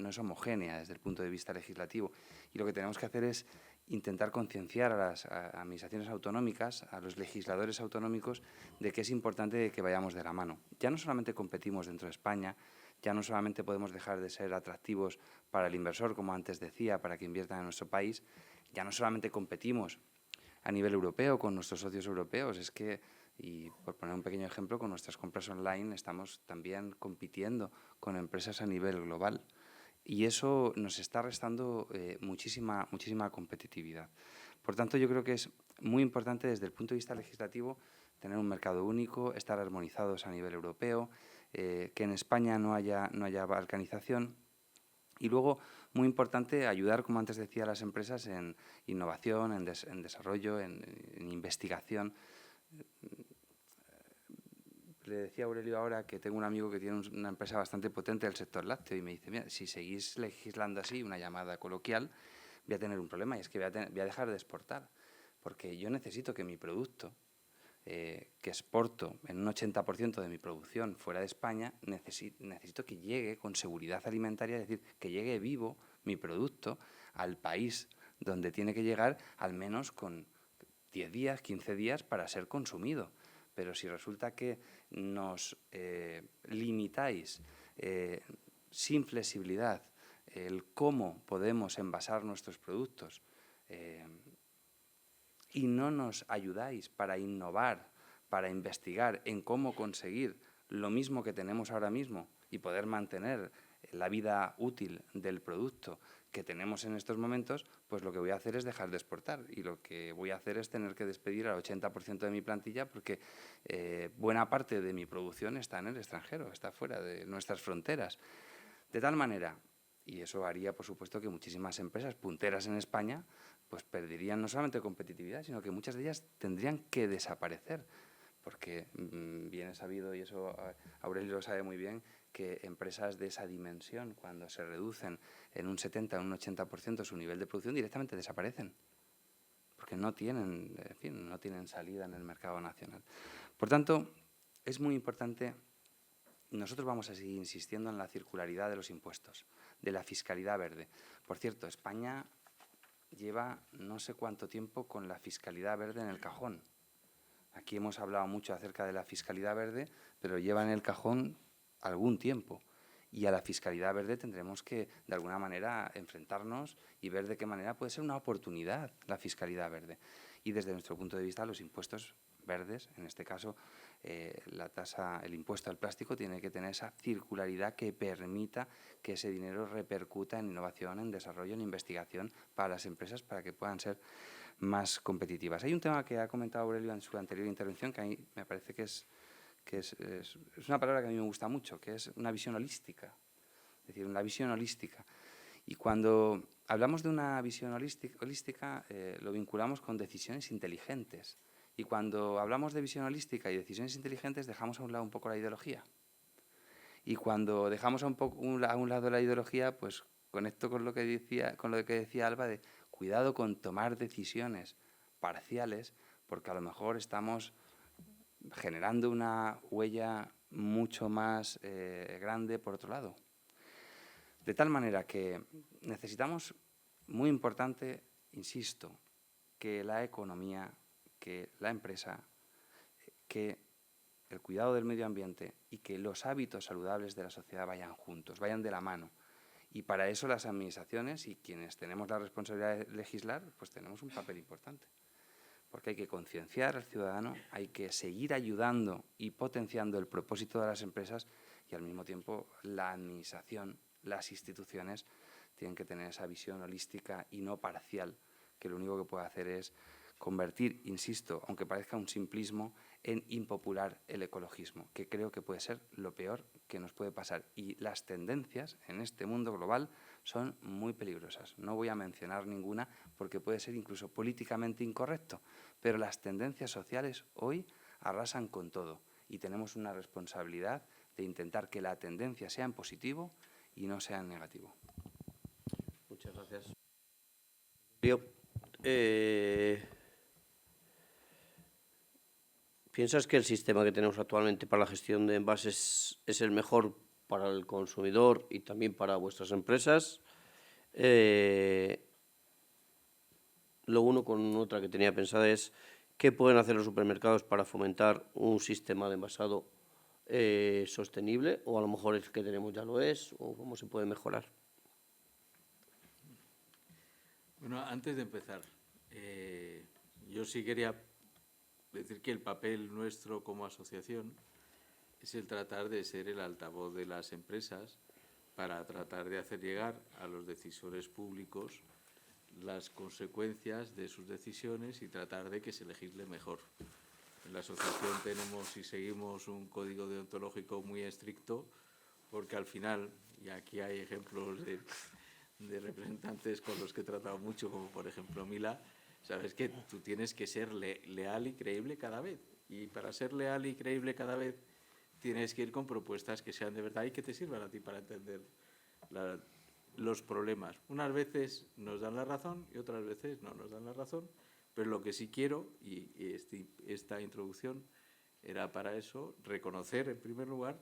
es homogénea desde el punto de vista legislativo, y lo que tenemos que hacer es intentar concienciar a las administraciones autonómicas, a los legisladores autonómicos, de que es importante que vayamos de la mano. Ya no solamente competimos dentro de España, ya no solamente podemos dejar de ser atractivos para el inversor, como antes decía, para que inviertan en nuestro país, ya no solamente competimos a nivel europeo con nuestros socios europeos, es que, y por poner un pequeño ejemplo, con nuestras compras online estamos también compitiendo con empresas a nivel global. Y eso nos está restando muchísima competitividad. Por tanto, yo creo que es muy importante desde el punto de vista legislativo tener un mercado único, estar armonizados a nivel europeo, que en España no haya balcanización. Y luego, muy importante, ayudar, como antes decía, a las empresas en innovación, en desarrollo, en investigación. Le decía a Aurelio ahora que tengo un amigo que tiene una empresa bastante potente del sector lácteo y me dice, mira, si seguís legislando así, una llamada coloquial, voy a tener un problema, y es que voy a dejar de exportar, porque yo necesito que mi producto, que exporto en un 80% de mi producción fuera de España, necesito que llegue con seguridad alimentaria, es decir, que llegue vivo mi producto al país donde tiene que llegar, al menos con 10 días, 15 días para ser consumido. Pero si resulta que nos limitáis sin flexibilidad el cómo podemos envasar nuestros productos y no nos ayudáis para innovar, para investigar en cómo conseguir lo mismo que tenemos ahora mismo y poder mantener la vida útil del producto que tenemos en estos momentos, pues lo que voy a hacer es dejar de exportar, y lo que voy a hacer es tener que despedir al 80% de mi plantilla, porque buena parte de mi producción está en el extranjero, está fuera de nuestras fronteras. De tal manera, y eso haría, por supuesto, que muchísimas empresas punteras en España pues perderían no solamente competitividad, sino que muchas de ellas tendrían que desaparecer, porque bien es sabido, y eso Aurelio lo sabe muy bien, que empresas de esa dimensión, cuando se reducen en un 70 o un 80% su nivel de producción, directamente desaparecen, porque no tienen, en fin, no tienen salida en el mercado nacional. Por tanto, es muy importante. Nosotros vamos a seguir insistiendo en la circularidad de los impuestos, de la fiscalidad verde. Por cierto, España lleva no sé cuánto tiempo con la fiscalidad verde en el cajón. Aquí hemos hablado mucho acerca de la fiscalidad verde, pero lleva en el cajón algún tiempo. Y a la fiscalidad verde tendremos que, de alguna manera, enfrentarnos y ver de qué manera puede ser una oportunidad la fiscalidad verde. Y desde nuestro punto de vista, los impuestos verdes, en este caso, la tasa, el impuesto al plástico, tiene que tener esa circularidad que permita que ese dinero repercuta en innovación, en desarrollo, en investigación para las empresas, para que puedan ser más competitivas. Hay un tema que ha comentado Aurelio en su anterior intervención, que a mí me parece que es una palabra que a mí me gusta mucho, que es una visión holística. Es decir, una visión holística. Y cuando hablamos de una visión holística lo vinculamos con decisiones inteligentes. Y cuando hablamos de visión holística y decisiones inteligentes, dejamos a un lado un poco la ideología. Y cuando dejamos a un lado la ideología, pues conecto con lo que decía Alba, de cuidado con tomar decisiones parciales, porque a lo mejor estamos generando una huella mucho más grande por otro lado. De tal manera que necesitamos, muy importante, insisto, que la economía, que la empresa, que el cuidado del medio ambiente y que los hábitos saludables de la sociedad vayan juntos, vayan de la mano. Y para eso las administraciones y quienes tenemos la responsabilidad de legislar, pues tenemos un papel importante. Porque hay que concienciar al ciudadano, hay que seguir ayudando y potenciando el propósito de las empresas, y al mismo tiempo la administración, las instituciones tienen que tener esa visión holística y no parcial, que lo único que puede hacer es convertir, insisto, aunque parezca un simplismo, en impopular el ecologismo, que creo que puede ser lo peor que nos puede pasar. Y las tendencias en este mundo global son muy peligrosas. No voy a mencionar ninguna porque puede ser incluso políticamente incorrecto, pero las tendencias sociales hoy arrasan con todo y tenemos una responsabilidad de intentar que la tendencia sea en positivo y no sea en negativo. Muchas gracias. ¿Piensas que el sistema que tenemos actualmente para la gestión de envases es el mejor para el consumidor y también para vuestras empresas? Lo uno con otra que tenía pensada es ¿qué pueden hacer los supermercados para fomentar un sistema de envasado sostenible? O a lo mejor el que tenemos ya lo es, o cómo se puede mejorar. Bueno, antes de empezar, yo sí quería decir que el papel nuestro como asociación es el tratar de ser el altavoz de las empresas para tratar de hacer llegar a los decisores públicos las consecuencias de sus decisiones y tratar de que se legisle mejor. En la asociación tenemos y seguimos un código deontológico muy estricto porque al final, y aquí hay ejemplos de representantes con los que he tratado mucho, como por ejemplo Mila, sabes que tú tienes que ser leal y creíble cada vez. Y para ser leal y creíble cada vez tienes que ir con propuestas que sean de verdad y que te sirvan a ti para entender los problemas. Unas veces nos dan la razón y otras veces no nos dan la razón, pero lo que sí quiero, y esta introducción era para eso, reconocer en primer lugar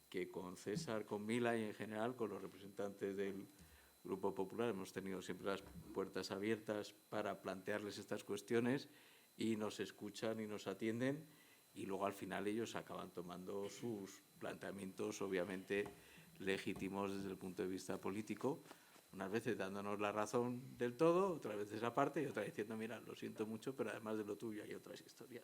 que con César, con Mila y en general con los representantes del Grupo Popular hemos tenido siempre las puertas abiertas para plantearles estas cuestiones y nos escuchan y nos atienden y luego al final ellos acaban tomando sus planteamientos obviamente legítimos desde el punto de vista político, unas veces dándonos la razón del todo, otras veces aparte y otras diciendo, mira, lo siento mucho, pero además de lo tuyo hay otras historias.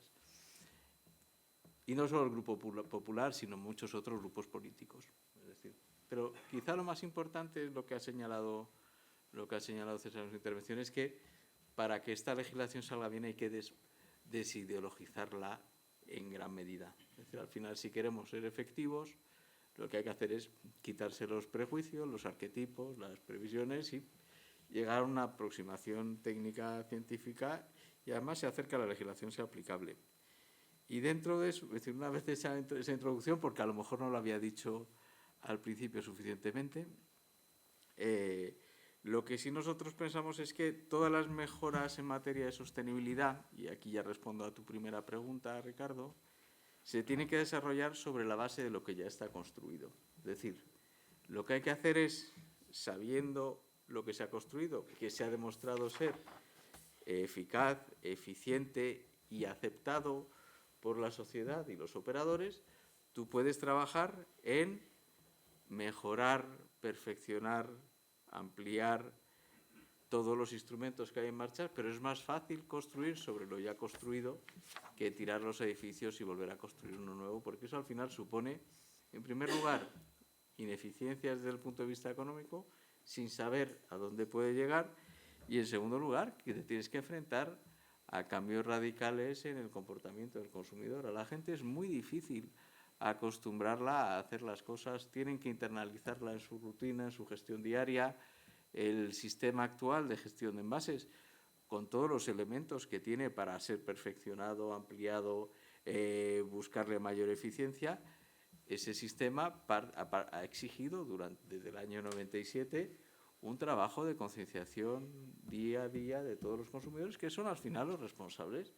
Y no solo el Grupo Popular, sino muchos otros grupos políticos. Es decir, pero quizá lo más importante es lo que ha señalado César en su intervención, es que para que esta legislación salga bien hay que desideologizarla en gran medida. Es decir, al final, si queremos ser efectivos, lo que hay que hacer es quitarse los prejuicios, los arquetipos, las previsiones y llegar a una aproximación técnica científica y además se acerca a la legislación sea aplicable. Y dentro de eso, es decir, una vez esa introducción, porque a lo mejor no lo había dicho al principio suficientemente, lo que sí nosotros pensamos es que todas las mejoras en materia de sostenibilidad, y aquí ya respondo a tu primera pregunta, Ricardo, se tienen que desarrollar sobre la base de lo que ya está construido. Es decir, lo que hay que hacer es, sabiendo lo que se ha construido, que se ha demostrado ser eficaz, eficiente y aceptado por la sociedad y los operadores, tú puedes trabajar en mejorar, perfeccionar, ampliar todos los instrumentos que hay en marcha, pero es más fácil construir sobre lo ya construido que tirar los edificios y volver a construir uno nuevo, porque eso al final supone, en primer lugar, ineficiencias desde el punto de vista económico, sin saber a dónde puede llegar, y en segundo lugar, que te tienes que enfrentar a cambios radicales en el comportamiento del consumidor. A la gente es muy difícil acostumbrarla a hacer las cosas, tienen que internalizarla en su rutina, en su gestión diaria. El sistema actual de gestión de envases, con todos los elementos que tiene para ser perfeccionado, ampliado, buscarle mayor eficiencia, ese sistema ha exigido desde el año 97 un trabajo de concienciación día a día de todos los consumidores, que son al final los responsables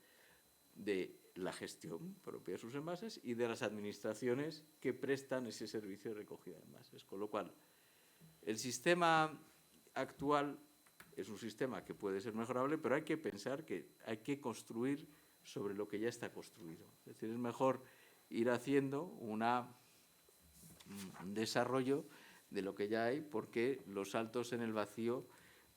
de la gestión propia de sus envases y de las administraciones que prestan ese servicio de recogida de envases. Con lo cual, el sistema actual es un sistema que puede ser mejorable, pero hay que pensar que hay que construir sobre lo que ya está construido. Es decir, es mejor ir haciendo un desarrollo de lo que ya hay, porque los saltos en el vacío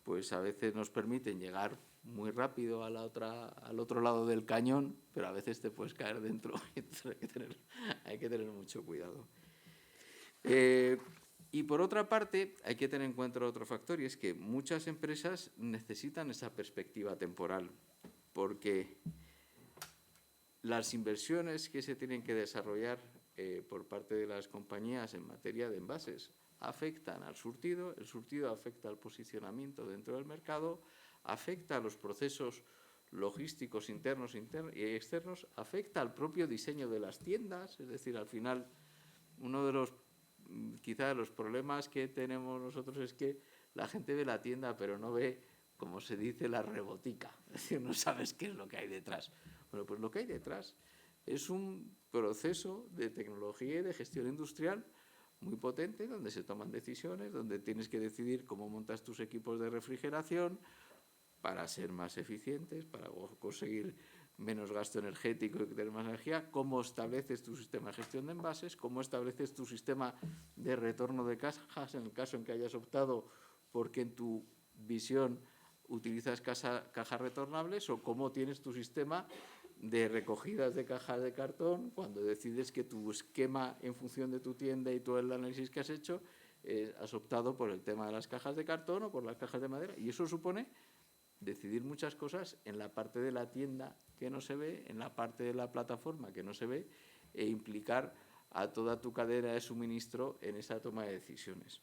pues a veces nos permiten llegar muy rápido al otro lado del cañón, pero a veces te puedes caer dentro y hay que tener mucho cuidado. Y por otra parte, hay que tener en cuenta otro factor, y es que muchas empresas necesitan esa perspectiva temporal, porque las inversiones que se tienen que desarrollar por parte de las compañías en materia de envases afectan al surtido, el surtido afecta al posicionamiento dentro del mercado, afecta a los procesos logísticos internos y externos, afecta al propio diseño de las tiendas, es decir, al final uno de los quizá de los problemas que tenemos nosotros es que la gente ve la tienda pero no ve, como se dice, la rebotica, es decir, no sabes qué es lo que hay detrás. Bueno, pues lo que hay detrás es un proceso de tecnología y de gestión industrial muy potente, donde se toman decisiones, donde tienes que decidir cómo montas tus equipos de refrigeración para ser más eficientes, para conseguir menos gasto energético y tener más energía, cómo estableces tu sistema de gestión de envases, cómo estableces tu sistema de retorno de cajas en el caso en que hayas optado porque en tu visión utilizas cajas retornables, o cómo tienes tu sistema de recogidas de cajas de cartón cuando decides que tu esquema en función de tu tienda y todo el análisis que has hecho has optado por el tema de las cajas de cartón o por las cajas de madera. Y eso supone decidir muchas cosas en la parte de la tienda que no se ve, en la parte de la plataforma que no se ve, e implicar a toda tu cadena de suministro en esa toma de decisiones.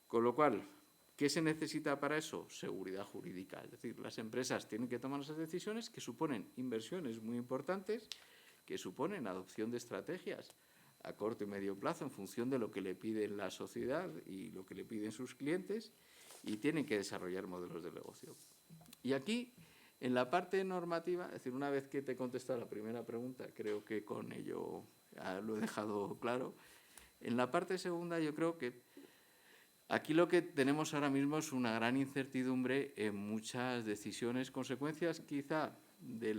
Con lo cual, ¿qué se necesita para eso? Seguridad jurídica. Es decir, las empresas tienen que tomar esas decisiones que suponen inversiones muy importantes, que suponen adopción de estrategias a corto y medio plazo en función de lo que le pide la sociedad y lo que le piden sus clientes, y tienen que desarrollar modelos de negocio. Y aquí, en la parte normativa, es decir, una vez que te he contestado la primera pregunta, creo que con ello lo he dejado claro. En la parte segunda, yo creo que aquí lo que tenemos ahora mismo es una gran incertidumbre en muchas decisiones, consecuencias quizá de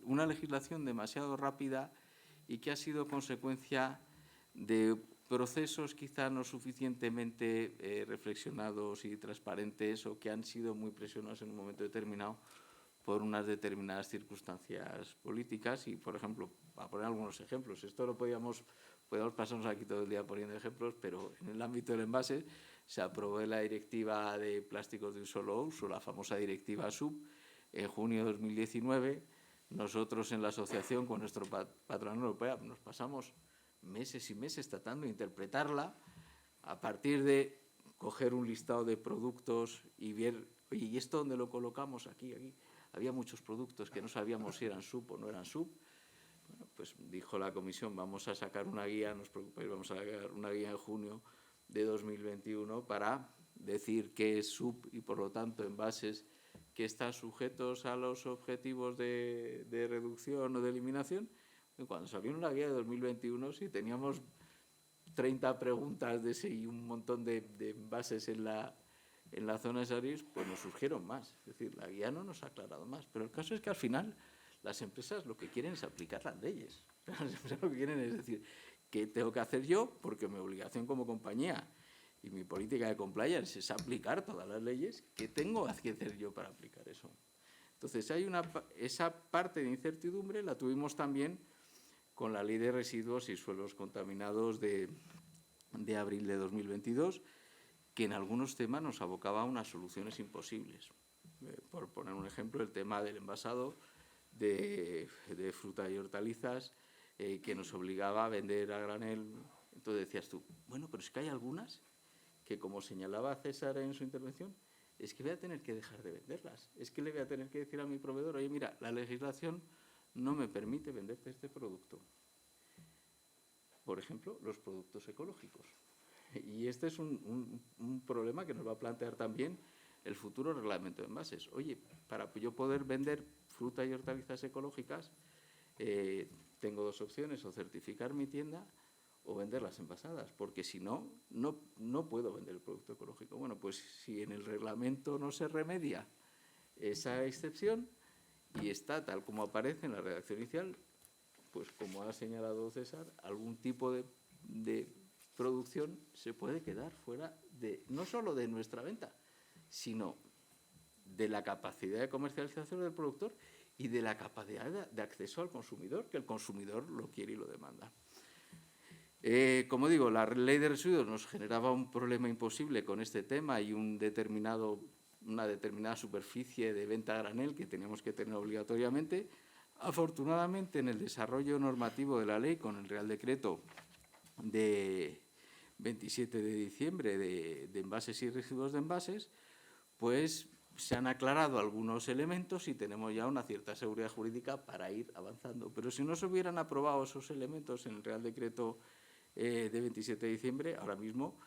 una legislación demasiado rápida y que ha sido consecuencia de procesos quizá no suficientemente reflexionados y transparentes, o que han sido muy presionados en un momento determinado por unas determinadas circunstancias políticas. Y, por ejemplo, para poner algunos ejemplos, esto lo podemos pasarnos aquí todo el día poniendo ejemplos, pero en el ámbito del envase se aprobó la directiva de plásticos de un solo uso, la famosa directiva SUP, en junio de 2019. Nosotros en la asociación, con nuestro patronato europeo, nos pasamos meses y meses tratando de interpretarla a partir de coger un listado de productos y ver, oye, ¿y esto dónde lo colocamos? Aquí. Había muchos productos que no sabíamos si eran SUP o no eran SUP. Bueno, pues dijo la comisión, vamos a sacar una guía, no os preocupéis, vamos a sacar una guía en junio de 2021 para decir qué es SUP y, por lo tanto, envases que están sujetos a los objetivos de reducción o de eliminación. Y cuando salió la guía de 2021, sí, teníamos 30 preguntas de ese y un montón de envases en la zona de Sarís, pues nos surgieron más. Es decir, la guía no nos ha aclarado más. Pero el caso es que al final las empresas lo que quieren es aplicar las leyes. Las empresas lo que quieren es decir, ¿qué tengo que hacer yo? Porque mi obligación como compañía y mi política de compliance es aplicar todas las leyes. ¿Qué tengo que hacer yo para aplicar eso? Entonces, esa parte de incertidumbre la tuvimos también con la Ley de Residuos y Suelos Contaminados de abril de 2022, que en algunos temas nos abocaba a unas soluciones imposibles. Por poner un ejemplo, el tema del envasado de fruta y hortalizas, que nos obligaba a vender a granel. Entonces decías tú, bueno, pero es que hay algunas que, como señalaba César en su intervención, es que voy a tener que dejar de venderlas. Es que le voy a tener que decir a mi proveedor, oye, mira, la legislación no me permite venderte este producto. Por ejemplo, los productos ecológicos. Y este es un problema que nos va a plantear también el futuro reglamento de envases. Oye, para yo poder vender fruta y hortalizas ecológicas, tengo dos opciones: o certificar mi tienda o venderlas envasadas, porque si no, no puedo vender el producto ecológico. Bueno, pues si en el reglamento no se remedia esa excepción y está tal como aparece en la redacción inicial, pues como ha señalado César, algún tipo de producción se puede quedar fuera no solo de nuestra venta, sino de la capacidad de comercialización del productor y de la capacidad de acceso al consumidor, que el consumidor lo quiere y lo demanda. Como digo, la Ley de Residuos nos generaba un problema imposible con este tema y una determinada superficie de venta a granel que teníamos que tener obligatoriamente. Afortunadamente, en el desarrollo normativo de la ley, con el Real Decreto de 27 de diciembre de envases y residuos de envases, pues se han aclarado algunos elementos y tenemos ya una cierta seguridad jurídica para ir avanzando. Pero si no se hubieran aprobado esos elementos en el Real Decreto de 27 de diciembre, ahora mismo,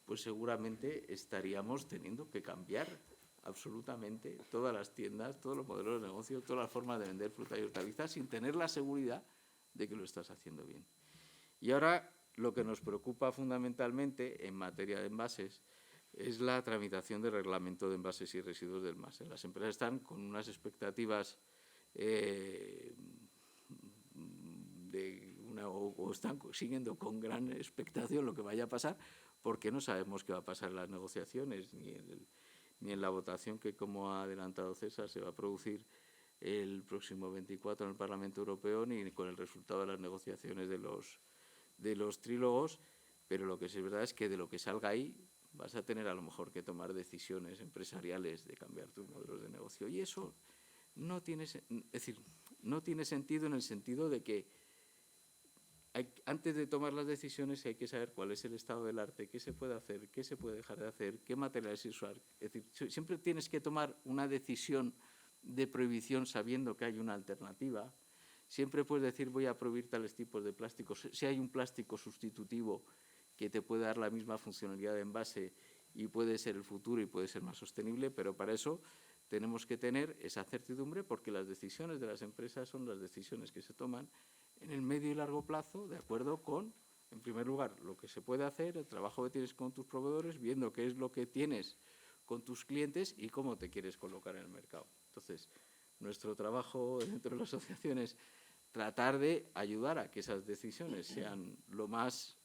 pues seguramente estaríamos teniendo que cambiar absolutamente todas las tiendas, todos los modelos de negocio, todas las formas de vender fruta y hortalizas sin tener la seguridad de que lo estás haciendo bien. Y ahora lo que nos preocupa fundamentalmente en materia de envases es la tramitación del reglamento de envases y residuos del MASE. Las empresas están con unas expectativas o están siguiendo con gran expectación lo que vaya a pasar, porque no sabemos qué va a pasar en las negociaciones ni en la votación que, como ha adelantado César, se va a producir el próximo 24 en el Parlamento Europeo, ni con el resultado de las negociaciones de los trílogos. Pero lo que es verdad es que de lo que salga ahí vas a tener a lo mejor que tomar decisiones empresariales de cambiar tus modelos de negocio. Y eso no tiene sentido en el sentido de que antes de tomar las decisiones hay que saber cuál es el estado del arte, qué se puede hacer, qué se puede dejar de hacer, qué materiales usar. Es decir, siempre tienes que tomar una decisión de prohibición sabiendo que hay una alternativa. Siempre puedes decir voy a prohibir tales tipos de plásticos si hay un plástico sustitutivo que te puede dar la misma funcionalidad de envase y puede ser el futuro y puede ser más sostenible, pero para eso tenemos que tener esa certidumbre, porque las decisiones de las empresas son las decisiones que se toman en el medio y largo plazo, de acuerdo con, en primer lugar, lo que se puede hacer, el trabajo que tienes con tus proveedores, viendo qué es lo que tienes con tus clientes y cómo te quieres colocar en el mercado. Entonces, nuestro trabajo dentro de la asociación es tratar de ayudar a que esas decisiones sean lo más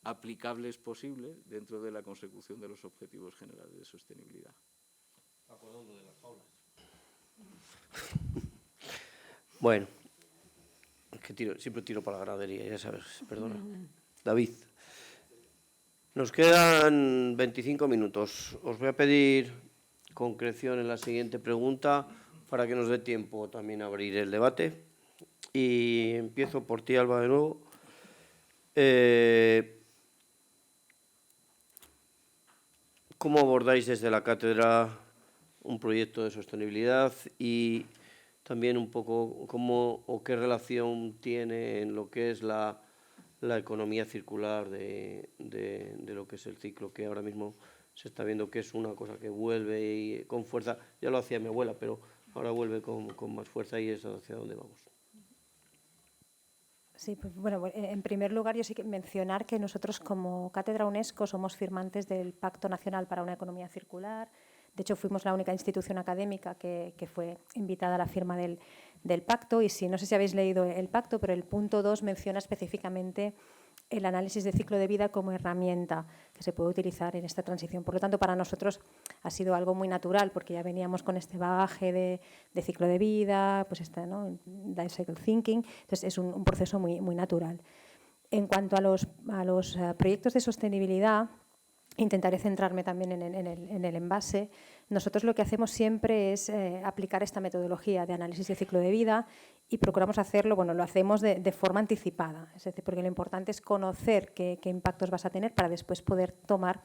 aplicables posible dentro de la consecución de los objetivos generales de sostenibilidad. Acordando de las jaulas. Bueno, es que siempre tiro para la ganadería, ya sabes, perdona. David, nos quedan 25 minutos. Os voy a pedir concreción en la siguiente pregunta para que nos dé tiempo también a abrir el debate. Y empiezo por ti, Alba, de nuevo. ¿Cómo abordáis desde la cátedra un proyecto de sostenibilidad y también un poco cómo o qué relación tiene en lo que es la economía circular de lo que es el ciclo, que ahora mismo se está viendo que es una cosa que vuelve y con fuerza? Ya lo hacía mi abuela, pero ahora vuelve con más fuerza y es hacia dónde vamos. Sí, pues bueno, en primer lugar yo sí que mencionar que nosotros como Cátedra UNESCO somos firmantes del Pacto Nacional para una Economía Circular. De hecho, fuimos la única institución académica que fue invitada a la firma del pacto, y no sé si habéis leído el pacto, pero el punto 2 menciona específicamente el análisis de ciclo de vida como herramienta que se puede utilizar en esta transición. Por lo tanto, para nosotros ha sido algo muy natural, porque ya veníamos con este bagaje de ciclo de vida, pues ¿no? Life Cycle Thinking. Entonces, es un proceso muy, muy natural. En cuanto a los proyectos de sostenibilidad, intentaré centrarme también en el envase. Nosotros lo que hacemos siempre es aplicar esta metodología de análisis de ciclo de vida, y procuramos hacerlo, bueno, lo hacemos de forma anticipada, es decir, porque lo importante es conocer qué impactos vas a tener para después poder tomar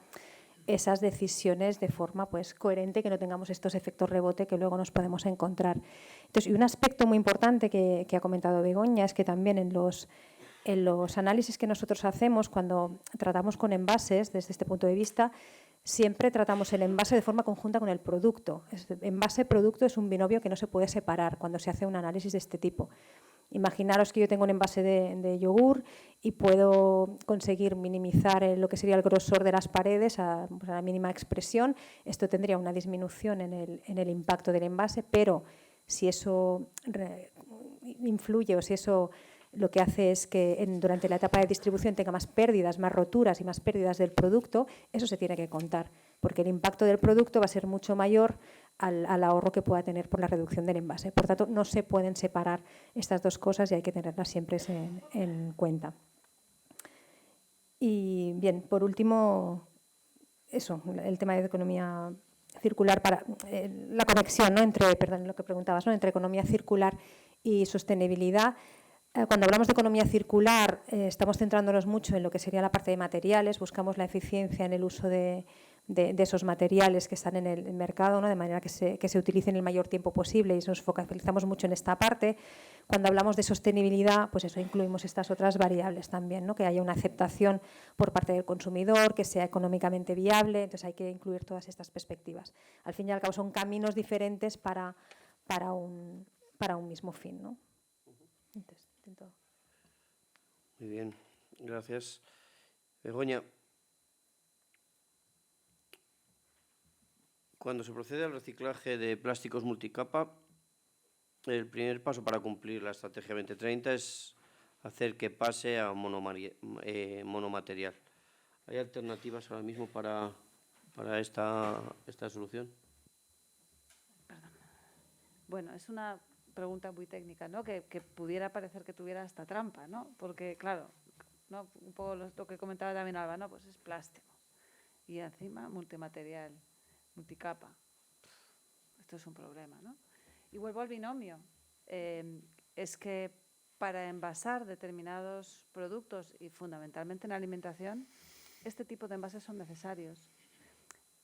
esas decisiones de forma pues coherente, que no tengamos estos efectos rebote que luego nos podemos encontrar. Entonces, y un aspecto muy importante que ha comentado Begoña es que también en los análisis que nosotros hacemos cuando tratamos con envases, desde este punto de vista, siempre tratamos el envase de forma conjunta con el producto. Envase-producto es un binomio que no se puede separar cuando se hace un análisis de este tipo. Imaginaros que yo tengo un envase de yogur y puedo conseguir minimizar lo que sería el grosor de las paredes a la mínima expresión. Esto tendría una disminución en el impacto del envase, pero si eso influye o si eso lo que hace es que durante la etapa de distribución tenga más pérdidas, más roturas y más pérdidas del producto, eso se tiene que contar, porque el impacto del producto va a ser mucho mayor al ahorro que pueda tener por la reducción del envase. Por tanto, no se pueden separar estas dos cosas y hay que tenerlas siempre en cuenta. Y bien, por último, eso, el tema de economía circular, para la conexión, ¿no? Perdón, lo que preguntabas, ¿no? Entre economía circular y sostenibilidad. Cuando hablamos de economía circular, estamos centrándonos mucho en lo que sería la parte de materiales, buscamos la eficiencia en el uso de de esos materiales que están en el mercado, ¿no? De manera que se utilicen el mayor tiempo posible, y nos focalizamos mucho en esta parte. Cuando hablamos de sostenibilidad, pues eso, incluimos estas otras variables también, ¿no? Que haya una aceptación por parte del consumidor, que sea económicamente viable, entonces hay que incluir todas estas perspectivas. Al fin y al cabo son caminos diferentes para un mismo fin, ¿no? Entonces, intento. Muy bien, gracias. Begoña, cuando se procede al reciclaje de plásticos multicapa, el primer paso para cumplir la estrategia 2030 es hacer que pase a monomaterial. ¿Hay alternativas ahora mismo para esta solución? Perdón. Bueno, es una pregunta muy técnica, ¿no? Que pudiera parecer que tuviera hasta trampa, ¿no? Porque, claro, ¿no? Un poco lo que comentaba también Alba, ¿no? Pues es plástico. Y encima multimaterial, multicapa. Esto es un problema, ¿no? Y vuelvo al binomio. Es que para envasar determinados productos, y fundamentalmente en alimentación, este tipo de envases son necesarios.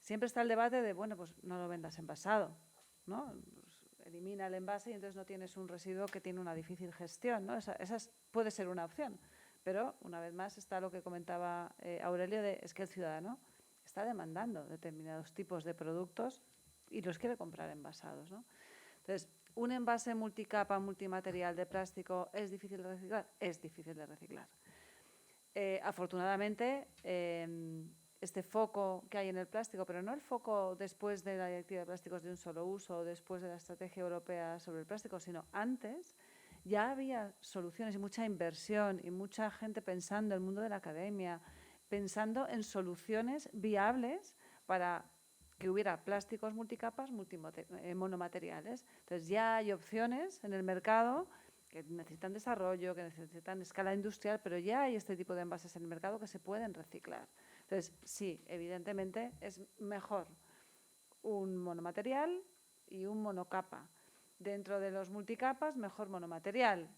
Siempre está el debate de, bueno, pues no lo vendas envasado, ¿no? Pues elimina el envase y entonces no tienes un residuo que tiene una difícil gestión, ¿no? Esa puede ser una opción. Pero, una vez más, está lo que comentaba Aurelio, es que el ciudadano está demandando determinados tipos de productos y los quiere comprar envasados, ¿no? Entonces, ¿un envase multicapa, multimaterial de plástico es difícil de reciclar? Es difícil de reciclar. Afortunadamente, este foco que hay en el plástico, pero no el foco después de la Directiva de Plásticos de un solo uso o después de la Estrategia Europea sobre el Plástico, sino antes, ya había soluciones y mucha inversión y mucha gente pensando, el mundo de la academia, pensando en soluciones viables para que hubiera plásticos multicapas, monomateriales. Entonces ya hay opciones en el mercado que necesitan desarrollo, que necesitan escala industrial, pero ya hay este tipo de envases en el mercado que se pueden reciclar. Entonces, sí, evidentemente es mejor un monomaterial y un monocapa. Dentro de los multicapas, mejor monomaterial.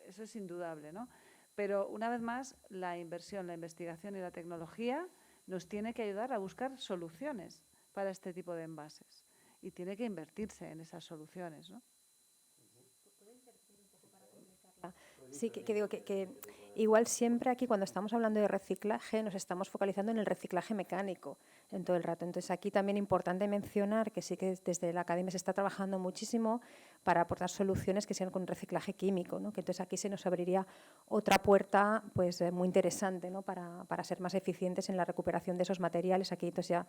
Eso es indudable, ¿no? Pero, una vez más, la inversión, la investigación y la tecnología nos tiene que ayudar a buscar soluciones para este tipo de envases. Y tiene que invertirse en esas soluciones, ¿no? Sí, que digo que igual siempre aquí cuando estamos hablando de reciclaje nos estamos focalizando en el reciclaje mecánico en todo el rato. Entonces aquí también es importante mencionar que sí que desde la academia se está trabajando muchísimo para aportar soluciones que sean con reciclaje químico, ¿no? Que entonces aquí se nos abriría otra puerta pues muy interesante, ¿no? Para ser más eficientes en la recuperación de esos materiales. Aquí entonces ya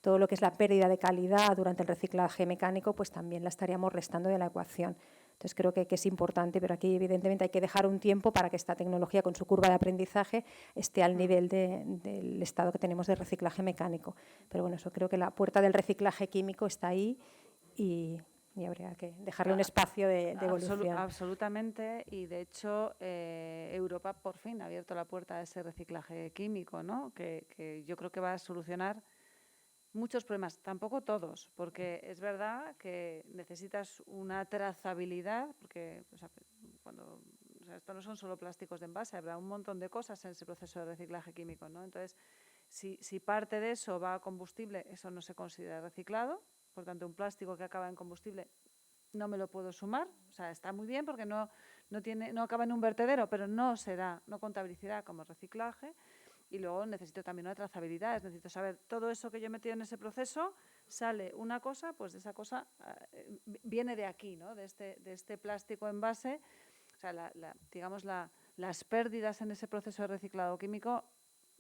todo lo que es la pérdida de calidad durante el reciclaje mecánico pues también la estaríamos restando de la ecuación. Entonces creo que es importante, pero aquí evidentemente hay que dejar un tiempo para que esta tecnología con su curva de aprendizaje esté al nivel del estado que tenemos de reciclaje mecánico. Pero bueno, eso creo que la puerta del reciclaje químico está ahí y habría que dejarle un espacio de evolución. Absolutamente, y de hecho Europa por fin ha abierto la puerta a ese reciclaje químico, ¿no? Que yo creo que va a solucionar muchos problemas, tampoco todos, porque es verdad que necesitas una trazabilidad, porque esto no son solo plásticos de envase, habrá un montón de cosas en ese proceso de reciclaje químico, ¿no? Entonces, si parte de eso va a combustible, eso no se considera reciclado, por tanto, un plástico que acaba en combustible no me lo puedo sumar, o sea, está muy bien porque no acaba en un vertedero, pero no contabilizará como reciclaje. Y luego necesito también una trazabilidad, necesito saber todo eso que yo he metido en ese proceso, sale una cosa, pues de esa cosa viene de aquí, ¿no? De este plástico envase. O sea, digamos, las pérdidas en ese proceso de reciclado químico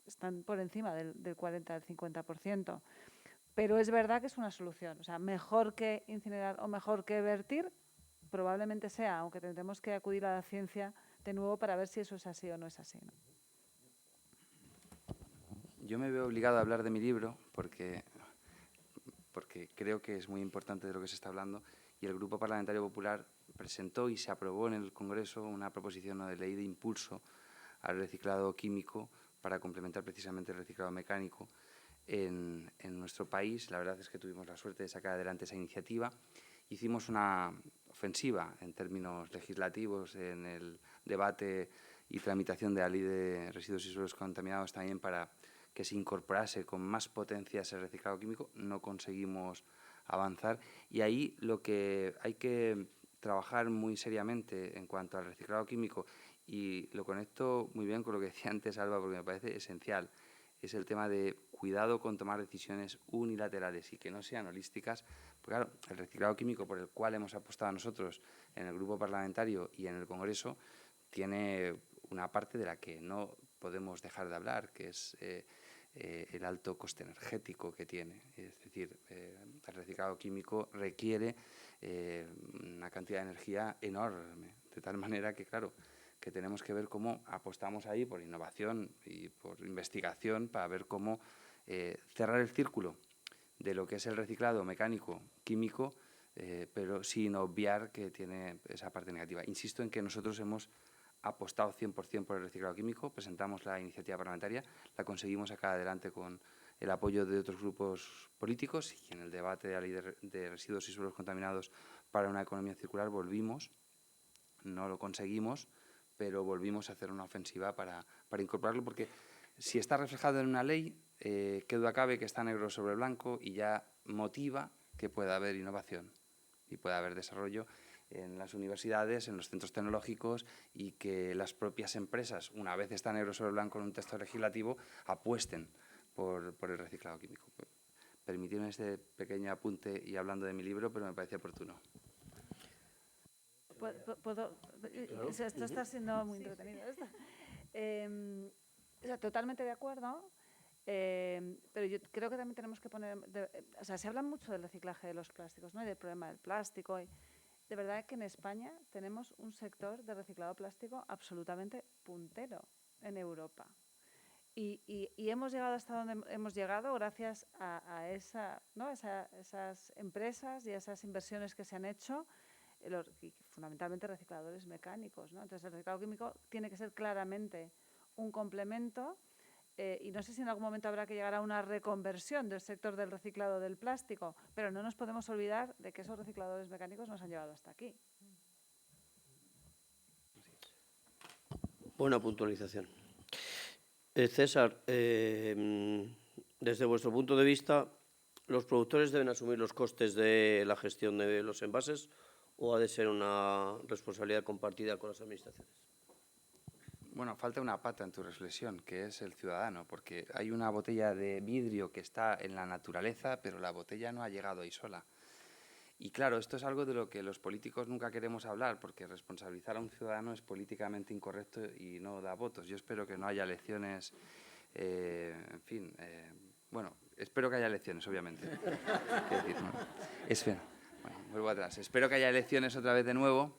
están por encima del 40 al 50%. Pero es verdad que es una solución. O sea, mejor que incinerar o mejor que vertir, probablemente sea, aunque tendremos que acudir a la ciencia de nuevo para ver si eso es así o no es así, ¿no? Yo me veo obligado a hablar de mi libro porque creo que es muy importante de lo que se está hablando, y el Grupo Parlamentario Popular presentó y se aprobó en el Congreso una proposición de ley de impulso al reciclado químico para complementar precisamente el reciclado mecánico en nuestro país. La verdad es que tuvimos la suerte de sacar adelante esa iniciativa. Hicimos una ofensiva en términos legislativos en el debate y tramitación de la Ley de Residuos y Suelos Contaminados también para que se incorporase con más potencia ese reciclado químico, no conseguimos avanzar. Y ahí lo que hay que trabajar muy seriamente en cuanto al reciclado químico, y lo conecto muy bien con lo que decía antes Alba, porque me parece esencial, es el tema de cuidado con tomar decisiones unilaterales y que no sean holísticas. Porque claro, el reciclado químico por el cual hemos apostado nosotros en el grupo parlamentario y en el Congreso tiene una parte de la que no podemos dejar de hablar, que es el alto coste energético que tiene. Es decir, el reciclado químico requiere una cantidad de energía enorme, de tal manera que, claro, que tenemos que ver cómo apostamos ahí por innovación y por investigación para ver cómo cerrar el círculo de lo que es el reciclado mecánico, químico, pero sin obviar que tiene esa parte negativa. Insisto en que nosotros hemos apostado 100% por el reciclado químico, presentamos la iniciativa parlamentaria, la conseguimos sacar adelante con el apoyo de otros grupos políticos y en el debate de la ley de residuos y suelos contaminados para una economía circular volvimos, no lo conseguimos, pero volvimos a hacer una ofensiva para incorporarlo, porque si está reflejado en una ley, que duda cabe que está negro sobre blanco y ya motiva que pueda haber innovación y pueda haber desarrollo en las universidades, en los centros tecnológicos, y que las propias empresas, una vez está negro sobre blanco en un texto legislativo, apuesten por el reciclado químico. Permitidme este pequeño apunte y hablando de mi libro, pero me parece oportuno. ¿Puedo? Claro. Esto está siendo muy entretenido. O sea, totalmente de acuerdo, pero yo creo que también tenemos que poner... o sea, se habla mucho del reciclaje de los plásticos, ¿no? Y del problema del plástico. Y de verdad que en España tenemos un sector de reciclado plástico absolutamente puntero en Europa. Y hemos llegado hasta donde hemos llegado gracias a esas empresas y a esas inversiones que se han hecho, y fundamentalmente recicladores mecánicos, ¿no? Entonces, el reciclado químico tiene que ser claramente un complemento, y no sé si en algún momento habrá que llegar a una reconversión del sector del reciclado del plástico, pero no nos podemos olvidar de que esos recicladores mecánicos nos han llevado hasta aquí. Buena puntualización. César, desde vuestro punto de vista, ¿los productores deben asumir los costes de la gestión de los envases o ha de ser una responsabilidad compartida con las administraciones? Bueno, falta una pata en tu reflexión, que es el ciudadano, porque hay una botella de vidrio que está en la naturaleza, pero la botella no ha llegado ahí sola. Y claro, esto es algo de lo que los políticos nunca queremos hablar, porque responsabilizar a un ciudadano es políticamente incorrecto y no da votos. Yo espero que no haya elecciones, bueno, espero que haya elecciones, obviamente. Bueno, vuelvo atrás. Espero que haya elecciones otra vez de nuevo,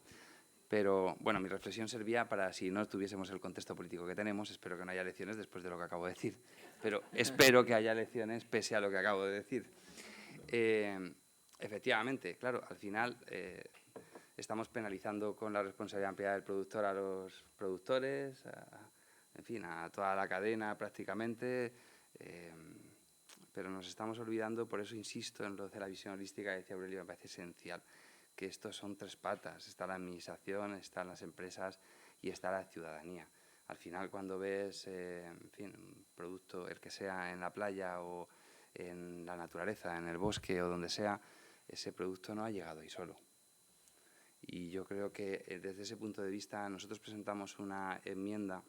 pero bueno, mi reflexión servía para si no tuviésemos el contexto político que tenemos, espero que no haya elecciones después de lo que acabo de decir, pero espero que haya elecciones pese a lo que acabo de decir. Efectivamente, claro, al final estamos penalizando con la responsabilidad ampliada del productor a los productores, a toda la cadena prácticamente, pero nos estamos olvidando, por eso insisto en lo de la visión holística que decía Aurelio, me parece esencial, que estos son tres patas, está la administración, están las empresas y está la ciudadanía. Al final, cuando ves, un producto, el que sea en la playa o en la naturaleza, en el bosque o donde sea, ese producto no ha llegado ahí solo. Y yo creo que desde ese punto de vista nosotros presentamos una enmienda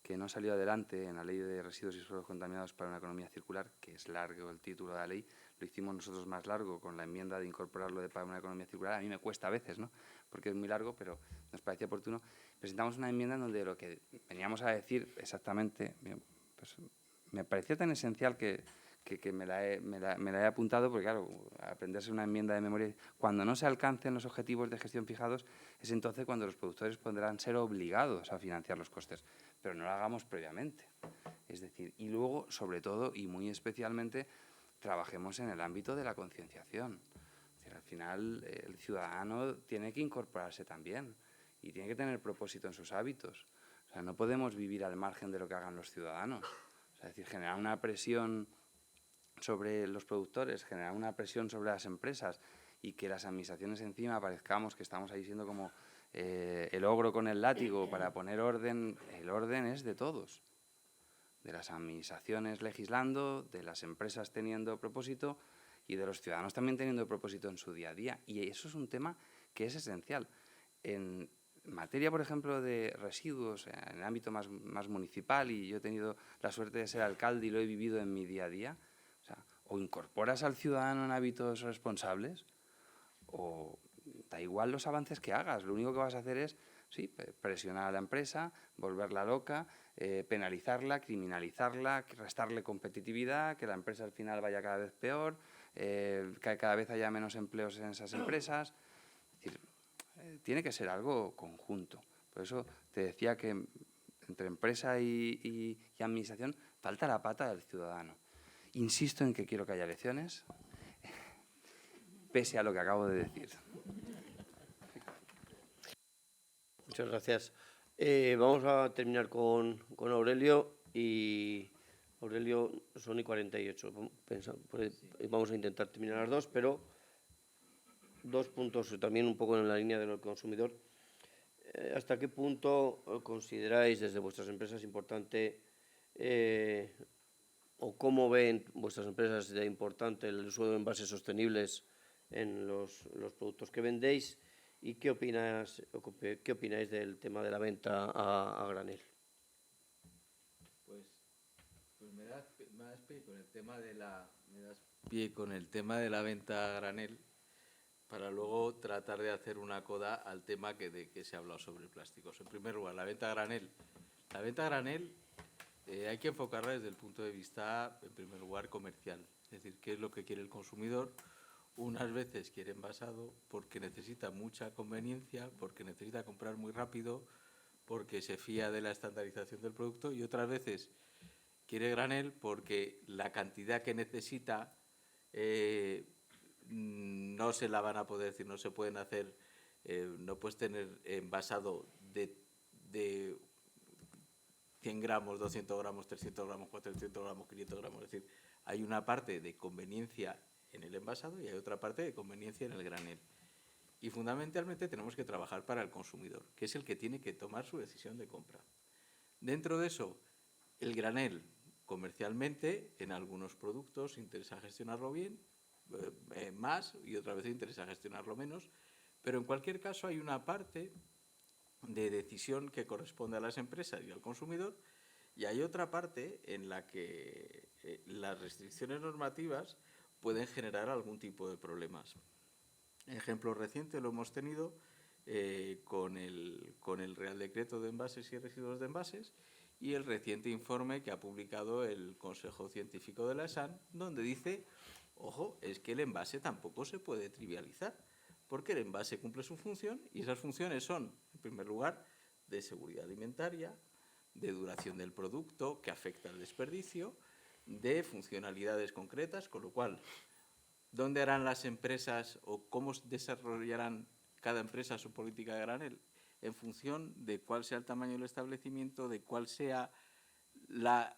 que no salió adelante en la Ley de Residuos y Suelos Contaminados para una Economía Circular, que es largo el título de la ley, lo hicimos nosotros más largo con la enmienda de incorporarlo de para una Economía Circular. A mí me cuesta a veces, ¿no? Porque es muy largo, pero nos parecía oportuno. Presentamos una enmienda en donde lo que veníamos a decir exactamente, pues me parecía tan esencial que me la he apuntado, porque claro, aprenderse una enmienda de memoria, cuando no se alcancen los objetivos de gestión fijados, es entonces cuando los productores podrán ser obligados a financiar los costes, pero no lo hagamos previamente. Es decir, y luego, sobre todo y muy especialmente, trabajemos en el ámbito de la concienciación. Al final, el ciudadano tiene que incorporarse también y tiene que tener propósito en sus hábitos. O sea, no podemos vivir al margen de lo que hagan los ciudadanos. O sea, es decir, generar una presión sobre los productores, generar una presión sobre las empresas y que las administraciones encima parezcamos que estamos ahí siendo como el ogro con el látigo para poner orden. El orden es de todos. de las administraciones legislando, de las empresas teniendo propósito y de los ciudadanos también teniendo propósito en su día a día. Y eso es un tema que es esencial. En materia, por ejemplo, de residuos, en el ámbito más municipal, y yo he tenido la suerte de ser alcalde y lo he vivido en mi día a día, o incorporas al ciudadano en hábitos responsables o da igual los avances que hagas. Lo único que vas a hacer es presionar a la empresa, volverla loca, penalizarla, criminalizarla, restarle competitividad, que la empresa al final vaya cada vez peor, que cada vez haya menos empleos en esas empresas. Es decir, tiene que ser algo conjunto. Por eso te decía que entre empresa y administración falta la pata del ciudadano. Insisto en que quiero que haya elecciones, pese a lo que acabo de decir. Muchas gracias. Vamos a terminar con Aurelio. Y Aurelio, son y 48. Vamos a intentar terminar las dos, pero 2 puntos también un poco en la línea del consumidor. ¿Hasta qué punto consideráis desde vuestras empresas importante o cómo ven vuestras empresas de importante el uso de envases sostenibles en los productos que vendéis? ¿Y qué opináis del tema de la venta a granel? Pues me das pie con el tema de la venta a granel, para luego tratar de hacer una coda al tema de que se ha hablado sobre plásticos. En primer lugar, la venta a granel. La venta a granel hay que enfocarla desde el punto de vista, en primer lugar, comercial. Es decir, qué es lo que quiere el consumidor. Unas veces quiere envasado porque necesita mucha conveniencia, porque necesita comprar muy rápido, porque se fía de la estandarización del producto, y otras veces quiere granel porque la cantidad que necesita no se la van a poder decir, no se pueden hacer, no puedes tener envasado de 100 gramos, 200 gramos, 300 gramos, 400 gramos, 500 gramos. Es decir, hay una parte de conveniencia en el envasado y hay otra parte de conveniencia en el granel. Y fundamentalmente tenemos que trabajar para el consumidor, que es el que tiene que tomar su decisión de compra. Dentro de eso, el granel, comercialmente, en algunos productos interesa gestionarlo bien, más, y otras veces interesa gestionarlo menos, pero en cualquier caso hay una parte de decisión que corresponde a las empresas y al consumidor, y hay otra parte en la que las restricciones normativas pueden generar algún tipo de problemas. Ejemplo reciente lo hemos tenido con el Real Decreto de Envases y Residuos de Envases y el reciente informe que ha publicado el Consejo Científico de la ESAN, donde dice, ojo, es que el envase tampoco se puede trivializar, porque el envase cumple su función y esas funciones son, en primer lugar, de seguridad alimentaria, de duración del producto, que afecta al desperdicio, de funcionalidades concretas, con lo cual, ¿dónde harán las empresas o cómo desarrollarán cada empresa su política de granel? En función de cuál sea el tamaño del establecimiento, de cuál sea la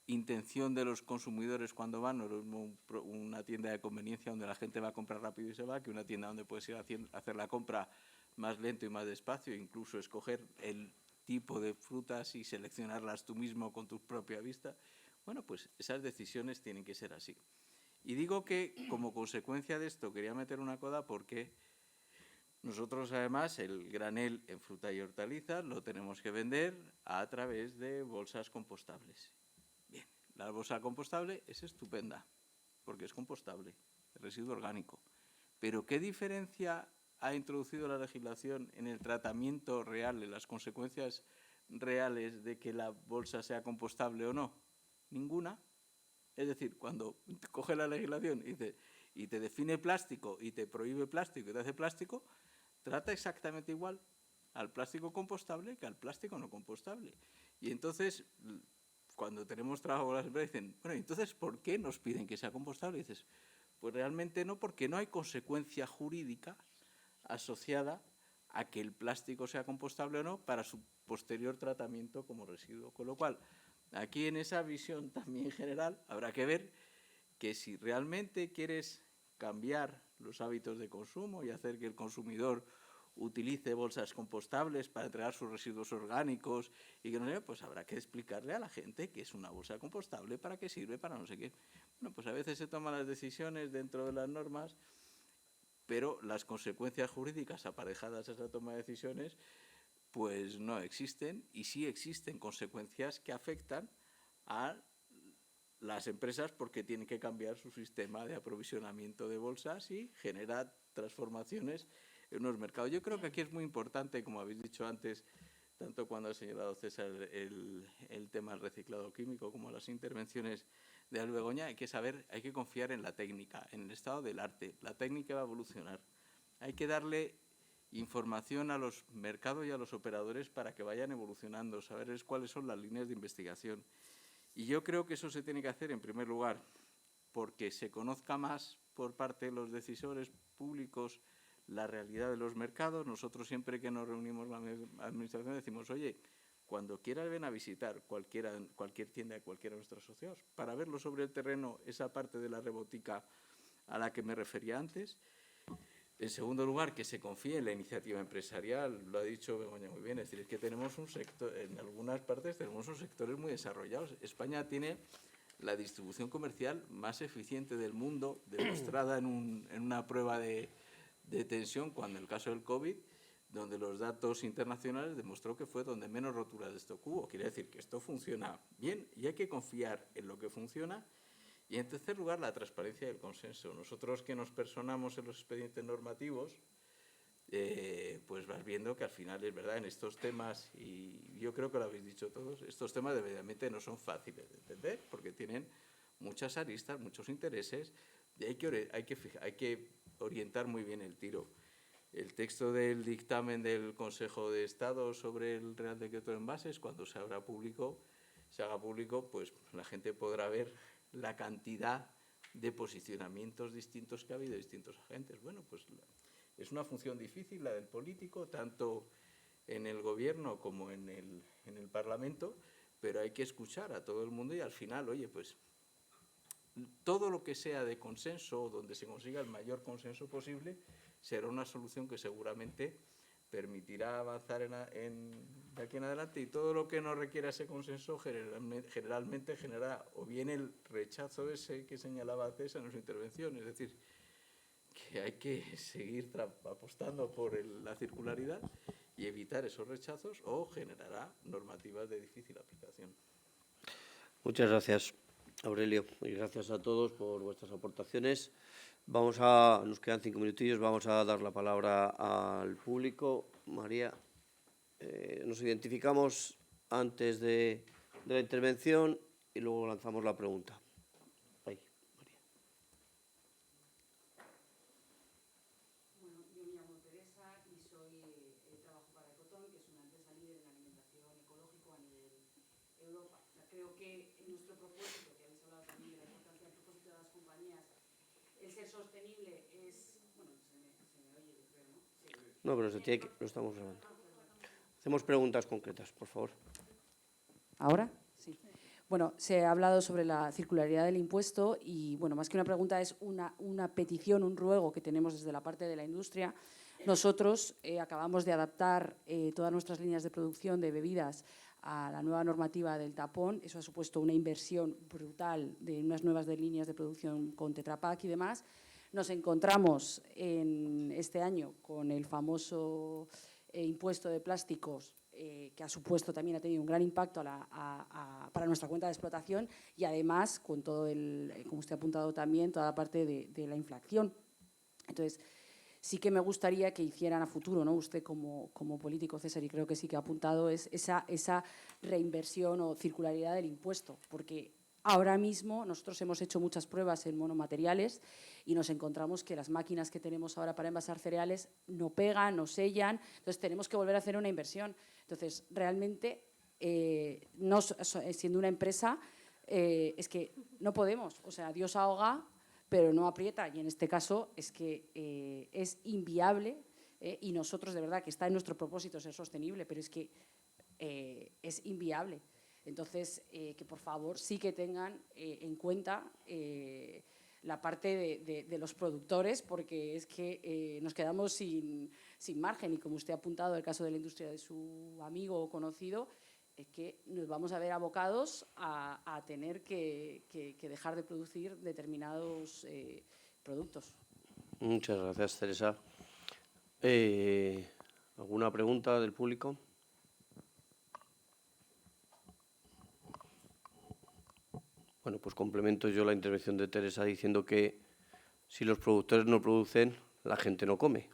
intención de los consumidores cuando van. No es una tienda de conveniencia donde la gente va a comprar rápido y se va, que una tienda donde puedes ir a hacer la compra más lento y más despacio, incluso escoger el tipo de frutas y seleccionarlas tú mismo con tu propia vista. Bueno, pues esas decisiones tienen que ser así. Y digo que, como consecuencia de esto, quería meter una coda porque nosotros, además, el granel en fruta y hortalizas lo tenemos que vender a través de bolsas compostables. Bien, la bolsa compostable es estupenda, porque es compostable, es residuo orgánico. Pero ¿qué diferencia ha introducido la legislación en el tratamiento real, en las consecuencias reales de que la bolsa sea compostable o no? Ninguna. Es decir, cuando coge la legislación y te define plástico y te prohíbe plástico y te hace plástico, trata exactamente igual al plástico compostable que al plástico no compostable. Y entonces, cuando tenemos trabajo con las empresas, dicen, bueno, entonces, ¿por qué nos piden que sea compostable? Y dices, pues realmente no, porque no hay consecuencia jurídica asociada a que el plástico sea compostable o no para su posterior tratamiento como residuo. Con lo cual, aquí en esa visión también general habrá que ver que si realmente quieres cambiar los hábitos de consumo y hacer que el consumidor utilice bolsas compostables para entregar sus residuos orgánicos y que no sé, pues habrá que explicarle a la gente que es una bolsa compostable, para qué sirve, para no sé qué. Bueno, pues a veces se toman las decisiones dentro de las normas, pero las consecuencias jurídicas aparejadas a esa toma de decisiones pues no existen, y sí existen consecuencias que afectan a las empresas porque tienen que cambiar su sistema de aprovisionamiento de bolsas y genera transformaciones en unos mercados. Yo creo que aquí es muy importante, como habéis dicho antes, tanto cuando ha señalado César el tema del reciclado químico como las intervenciones de Albegoña, hay que saber, hay que confiar en la técnica, en el estado del arte. La técnica va a evolucionar. Hay que darle información a los mercados y a los operadores para que vayan evolucionando, saber cuáles son las líneas de investigación. Y yo creo que eso se tiene que hacer, en primer lugar, porque se conozca más por parte de los decisores públicos la realidad de los mercados. Nosotros siempre que nos reunimos la administración decimos, oye, cuando quieras ven a visitar cualquier tienda de cualquiera de nuestros socios para verlo sobre el terreno, esa parte de la robótica a la que me refería antes. En segundo lugar, que se confíe en la iniciativa empresarial, lo ha dicho Begoña muy bien, es decir, es que tenemos un sector, en algunas partes tenemos unos sectores muy desarrollados. España tiene la distribución comercial más eficiente del mundo, demostrada en una prueba de tensión, cuando en el caso del COVID, donde los datos internacionales demostró que fue donde menos roturas de stock hubo. Quiere decir que esto funciona bien y hay que confiar en lo que funciona. Y, en tercer lugar, la transparencia y el consenso. Nosotros que nos personamos en los expedientes normativos, pues vas viendo que al final es verdad en estos temas, y yo creo que lo habéis dicho todos, estos temas de medio ambiente no son fáciles de entender porque tienen muchas aristas, muchos intereses, y hay que orientar muy bien el tiro. El texto del dictamen del Consejo de Estado sobre el Real Decreto de Envases, cuando se haga público, pues la gente podrá ver la cantidad de posicionamientos distintos que ha habido de distintos agentes. Bueno, pues es una función difícil la del político, tanto en el gobierno como en el Parlamento, pero hay que escuchar a todo el mundo y al final, oye, pues todo lo que sea de consenso, donde se consiga el mayor consenso posible, será una solución que seguramente permitirá avanzar de aquí en adelante, y todo lo que no requiera ese consenso generalmente genera o bien el rechazo ese que señalaba César en su intervención, es decir, que hay que seguir apostando por la circularidad y evitar esos rechazos, o generará normativas de difícil aplicación. Muchas gracias, Aurelio, y gracias a todos por vuestras aportaciones. Nos quedan 5 minutillos, vamos a dar la palabra al público. María, nos identificamos antes de la intervención y luego lanzamos la pregunta. Ahí, María. Bueno, yo me llamo Teresa y trabajo para Ecotón, que es una empresa líder en alimentación ecológica a nivel Europa. O sea, creo que en nuestro propósito, que habéis hablado también de la importancia del propósito de las compañías, el ser sostenible es... Bueno, se me oye, yo creo, ¿no? Sí. No, pero lo estamos grabando. Hacemos preguntas concretas, por favor. ¿Ahora? Sí. Bueno, se ha hablado sobre la circularidad del impuesto y, bueno, más que una pregunta es una petición, un ruego que tenemos desde la parte de la industria. Nosotros acabamos de adaptar todas nuestras líneas de producción de bebidas a la nueva normativa del tapón. Eso ha supuesto una inversión brutal de unas nuevas líneas de producción con Tetra Pak y demás. Nos encontramos este año con el famoso impuesto de plásticos, que ha supuesto también, ha tenido un gran impacto para nuestra cuenta de explotación, y además con todo como usted ha apuntado también, toda la parte de la inflación. Entonces, sí que me gustaría que hicieran a futuro, ¿no? Usted como político, César, y creo que sí que ha apuntado, es esa reinversión o circularidad del impuesto, porque ahora mismo nosotros hemos hecho muchas pruebas en monomateriales y nos encontramos que las máquinas que tenemos ahora para envasar cereales no pegan, no sellan, entonces tenemos que volver a hacer una inversión. Entonces, realmente, siendo una empresa, es que no podemos, o sea, Dios ahoga, pero no aprieta, y en este caso es que es inviable, y nosotros de verdad que está en nuestro propósito ser sostenible, pero es que es inviable. Entonces, que por favor sí que tengan en cuenta la parte de los productores, porque es que nos quedamos sin margen. Y como usted ha apuntado el caso de la industria de su amigo o conocido, es que nos vamos a ver abocados a tener que dejar de producir determinados productos. Muchas gracias, Teresa. ¿Alguna pregunta del público? Bueno, pues complemento yo la intervención de Teresa diciendo que si los productores no producen, la gente no come.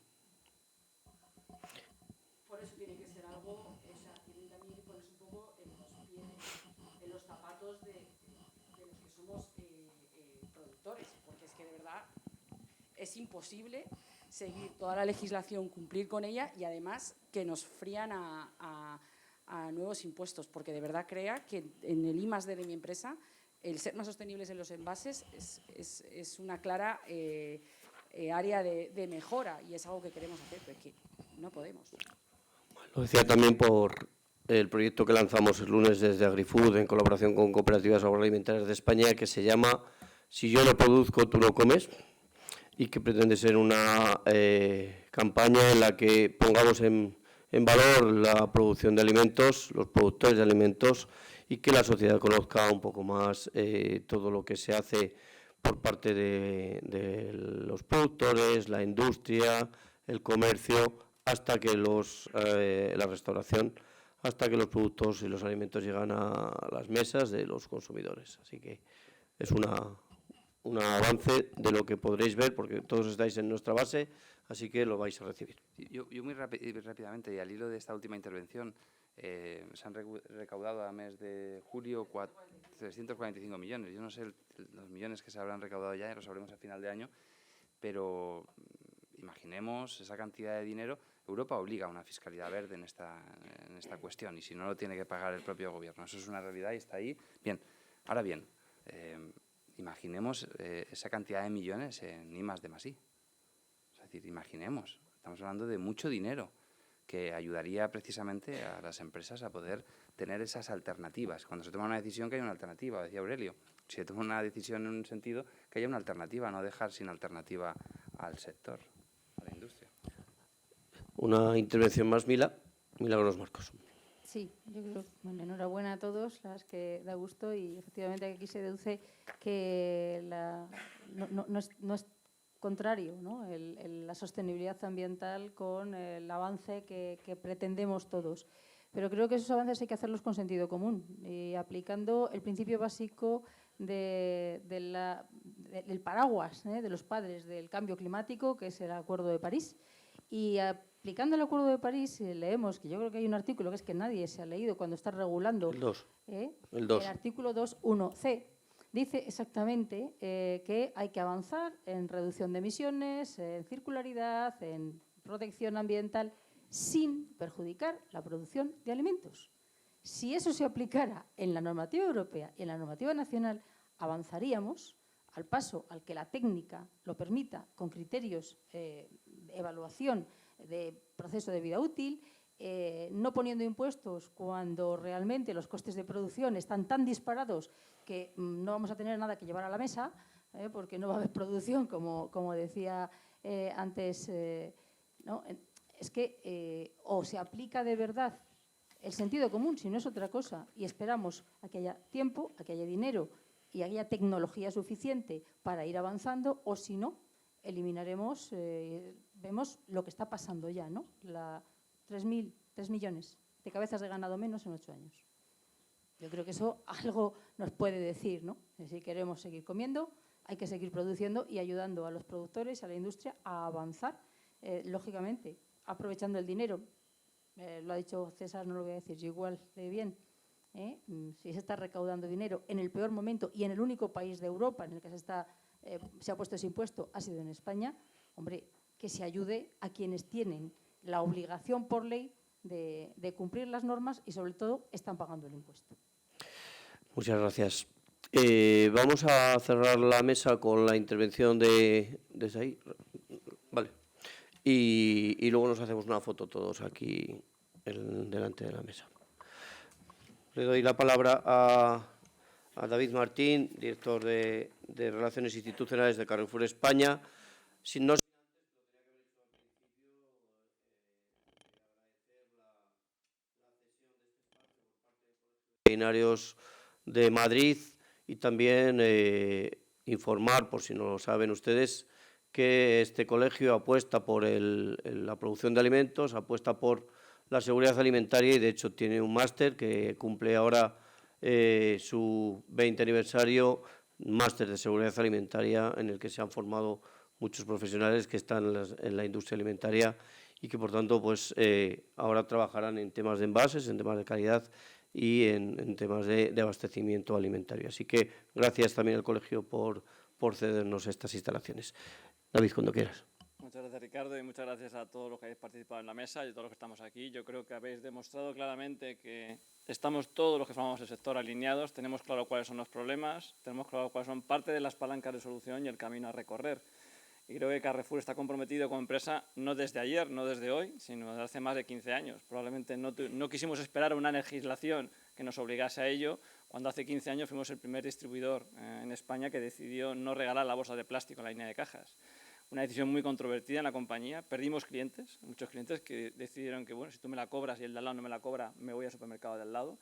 Por eso tiene que ser algo, o sea, tienen también que ponerse un poco en los zapatos de los que somos productores, porque es que de verdad es imposible seguir toda la legislación, cumplir con ella y además que nos frían a nuevos impuestos, porque de verdad crea que en el I+D de mi empresa el ser más sostenibles en los envases es una clara área de mejora y es algo que queremos hacer, pero es que no podemos. Lo decía también por el proyecto que lanzamos el lunes desde AgriFood en colaboración con Cooperativas Agroalimentarias de España, que se llama Si yo no produzco, tú no comes, y que pretende ser una campaña en la que pongamos en valor la producción de alimentos, los productores de alimentos, y que la sociedad conozca un poco más todo lo que se hace por parte de los productores, la industria, el comercio, hasta que la restauración, hasta que los productos y los alimentos llegan a las mesas de los consumidores. Así que es un avance de lo que podréis ver, porque todos estáis en nuestra base, así que lo vais a recibir. Yo muy rápidamente, y al hilo de esta última intervención, se han recaudado a mes de julio 345 millones. Yo no sé los millones que se habrán recaudado ya los sabremos a final de año, pero imaginemos esa cantidad de dinero. Europa obliga a una fiscalidad verde en esta cuestión, y si no lo tiene que pagar el propio gobierno. Eso es una realidad y está ahí. Bien, ahora bien, imaginemos esa cantidad de millones en I+D+I. Es decir, imaginemos, estamos hablando de mucho dinero que ayudaría precisamente a las empresas a poder tener esas alternativas. Cuando se toma una decisión, que haya una alternativa, decía Aurelio. Si se toma una decisión en un sentido, que haya una alternativa, no dejar sin alternativa al sector, a la industria. Una intervención más, Milagros Marcos. Sí, yo creo, bueno, enhorabuena a todos, las que da gusto, y efectivamente aquí se deduce que no es contrario, ¿no? La sostenibilidad ambiental con el avance que pretendemos todos. Pero creo que esos avances hay que hacerlos con sentido común y aplicando el principio básico del paraguas, de los padres del cambio climático, que es el Acuerdo de París. Y aplicando el Acuerdo de París, leemos que yo creo que hay un artículo que es que nadie se ha leído cuando está regulando. El 2. El artículo 2.1c. Dice exactamente que hay que avanzar en reducción de emisiones, en circularidad, en protección ambiental, sin perjudicar la producción de alimentos. Si eso se aplicara en la normativa europea y en la normativa nacional, avanzaríamos al paso al que la técnica lo permita, con criterios de evaluación de proceso de vida útil, no poniendo impuestos cuando realmente los costes de producción están tan disparados que no vamos a tener nada que llevar a la mesa, porque no va a haber producción, como decía antes, ¿no? Es que o se aplica de verdad el sentido común, si no es otra cosa, y esperamos a que haya tiempo, a que haya dinero y haya tecnología suficiente para ir avanzando, o si no, eliminaremos, vemos lo que está pasando ya, ¿no? 3 millones de cabezas de ganado menos en 8 años. Yo creo que eso algo nos puede decir, ¿no? Si queremos seguir comiendo, hay que seguir produciendo y ayudando a los productores, a la industria, a avanzar, lógicamente, aprovechando el dinero. Lo ha dicho César, no lo voy a decir yo igual de bien. Si se está recaudando dinero en el peor momento y en el único país de Europa en el que se ha puesto ese impuesto, ha sido en España, hombre, que se ayude a quienes tienen la obligación por ley de cumplir las normas y, sobre todo, están pagando el impuesto. Muchas gracias. Vamos a cerrar la mesa con la intervención de ahí. Vale. Y luego nos hacemos una foto todos aquí delante de la mesa. Le doy la palabra a David Martín, director de Relaciones Institucionales de Carrefour España. No veterinarios de Madrid y también informar, por si no lo saben ustedes, que este colegio apuesta por la producción de alimentos, apuesta por la seguridad alimentaria y de hecho tiene un máster que cumple ahora su 20 aniversario, máster de seguridad alimentaria en el que se han formado muchos profesionales que están en la industria alimentaria y que por tanto pues ahora trabajarán en temas de envases, en temas de calidad y en temas de abastecimiento alimentario. Así que gracias también al colegio por cedernos estas instalaciones. David, cuando quieras. Muchas gracias, Ricardo, y muchas gracias a todos los que habéis participado en la mesa y a todos los que estamos aquí. Yo creo que habéis demostrado claramente que estamos todos los que formamos el sector alineados, tenemos claro cuáles son los problemas, tenemos claro cuáles son parte de las palancas de solución y el camino a recorrer. Y creo que Carrefour está comprometido como empresa no desde ayer, no desde hoy, sino desde hace más de 15 años. Probablemente no quisimos esperar una legislación que nos obligase a ello, cuando hace 15 años fuimos el primer distribuidor en España que decidió no regalar la bolsa de plástico en la línea de cajas. Una decisión muy controvertida en la compañía. Perdimos clientes, muchos clientes que decidieron que, bueno, si tú me la cobras y el de al lado no me la cobra, me voy al supermercado de al lado.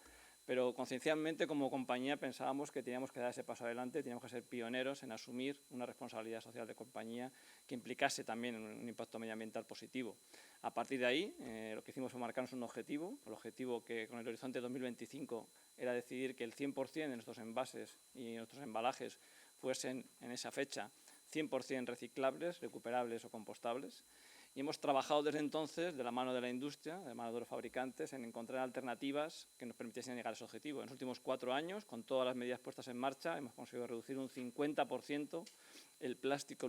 Pero conciencialmente, como compañía, pensábamos que teníamos que dar ese paso adelante, teníamos que ser pioneros en asumir una responsabilidad social de compañía que implicase también un impacto medioambiental positivo. A partir de ahí, lo que hicimos fue marcarnos un objetivo, el objetivo que con el horizonte 2025 era decidir que el 100% de nuestros envases y nuestros embalajes fuesen en esa fecha 100% reciclables, recuperables o compostables. Y hemos trabajado desde entonces, de la mano de la industria, de la mano de los fabricantes, en encontrar alternativas que nos permitiesen llegar a ese objetivo. En los últimos 4 años, con todas las medidas puestas en marcha, hemos conseguido reducir un 50% el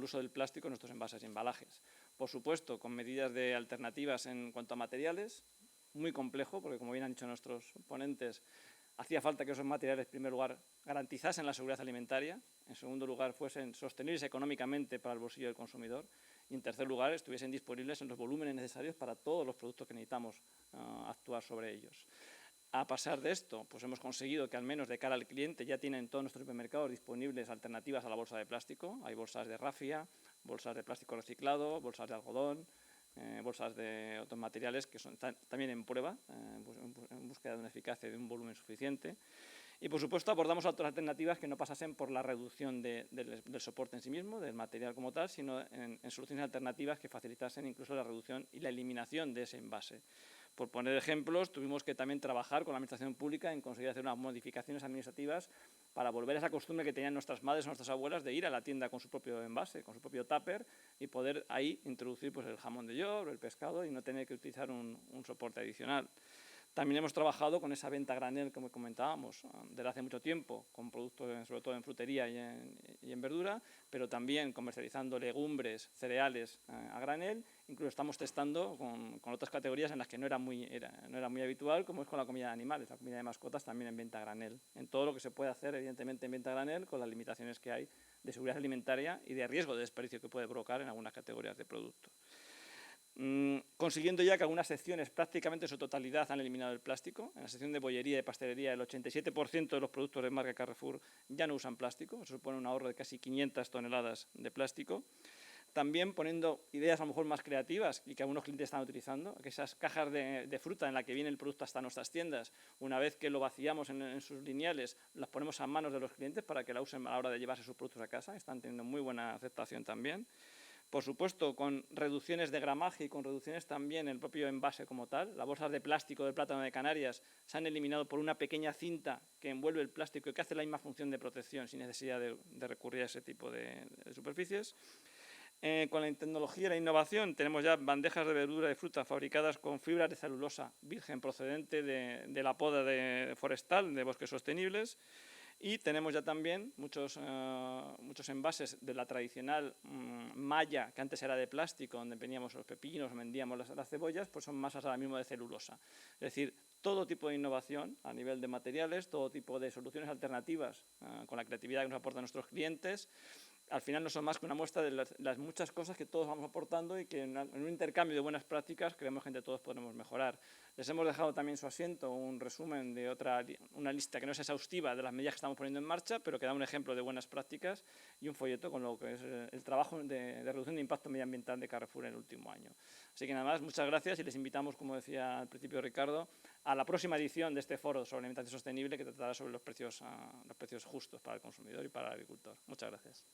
uso del plástico en nuestros envases y embalajes. Por supuesto, con medidas de alternativas en cuanto a materiales, muy complejo, porque como bien han dicho nuestros ponentes, hacía falta que esos materiales, en primer lugar, garantizasen la seguridad alimentaria, en segundo lugar, fuesen sostenibles económicamente para el bolsillo del consumidor y, en tercer lugar, estuviesen disponibles en los volúmenes necesarios para todos los productos que necesitamos actuar sobre ellos. A pesar de esto, pues hemos conseguido que, al menos de cara al cliente, ya tienen todos nuestros supermercados disponibles alternativas a la bolsa de plástico. Hay bolsas de rafia, bolsas de plástico reciclado, bolsas de algodón, bolsas de otros materiales que son también en prueba, en búsqueda de una eficacia y de un volumen suficiente. Y, por supuesto, abordamos otras alternativas que no pasasen por la reducción del soporte en sí mismo, del material como tal, sino en soluciones alternativas que facilitasen incluso la reducción y la eliminación de ese envase. Por poner ejemplos, tuvimos que también trabajar con la Administración Pública en conseguir hacer unas modificaciones administrativas para volver a esa costumbre que tenían nuestras madres o nuestras abuelas de ir a la tienda con su propio envase, con su propio tupper y poder ahí introducir pues, el jamón de york, el pescado y no tener que utilizar un soporte adicional. También hemos trabajado con esa venta a granel, como comentábamos, desde hace mucho tiempo, con productos sobre todo en frutería y en verdura, pero también comercializando legumbres, cereales a granel. Incluso estamos testando con otras categorías en las que no era muy habitual, como es con la comida de animales, la comida de mascotas también en venta a granel. En todo lo que se puede hacer, evidentemente, en venta a granel, con las limitaciones que hay de seguridad alimentaria y de riesgo de desperdicio que puede provocar en algunas categorías de productos. Consiguiendo ya que algunas secciones prácticamente en su totalidad han eliminado el plástico. En la sección de bollería y pastelería el 87% de los productos de marca Carrefour ya no usan plástico, eso supone un ahorro de casi 500 toneladas de plástico. También poniendo ideas a lo mejor más creativas y que algunos clientes están utilizando, que esas cajas de fruta en las que viene el producto hasta nuestras tiendas, una vez que lo vaciamos en sus lineales, las ponemos a manos de los clientes para que la usen a la hora de llevarse sus productos a casa, están teniendo muy buena aceptación también. Por supuesto, con reducciones de gramaje y con reducciones también en el propio envase como tal. Las bolsas de plástico del plátano de Canarias se han eliminado por una pequeña cinta que envuelve el plástico y que hace la misma función de protección sin necesidad de recurrir a ese tipo de superficies. Con la tecnología y la innovación tenemos ya bandejas de verdura y fruta fabricadas con fibras de celulosa virgen procedente de la poda forestal de bosques sostenibles. Y tenemos ya también muchos envases de la tradicional malla, que antes era de plástico, donde vendíamos los pepinos, vendíamos las cebollas, pues son masas ahora mismo de celulosa. Es decir, todo tipo de innovación a nivel de materiales, todo tipo de soluciones alternativas con la creatividad que nos aportan nuestros clientes al final no son más que una muestra de las muchas cosas que todos vamos aportando y que en un intercambio de buenas prácticas creemos que entre todos podemos mejorar. Les hemos dejado también en su asiento un resumen de una lista que no es exhaustiva de las medidas que estamos poniendo en marcha, pero que da un ejemplo de buenas prácticas y un folleto con lo que es el trabajo de reducción de impacto medioambiental de Carrefour en el último año. Así que nada más, muchas gracias y les invitamos, como decía al principio Ricardo, a la próxima edición de este foro sobre alimentación sostenible que tratará sobre los precios justos para el consumidor y para el agricultor. Muchas gracias.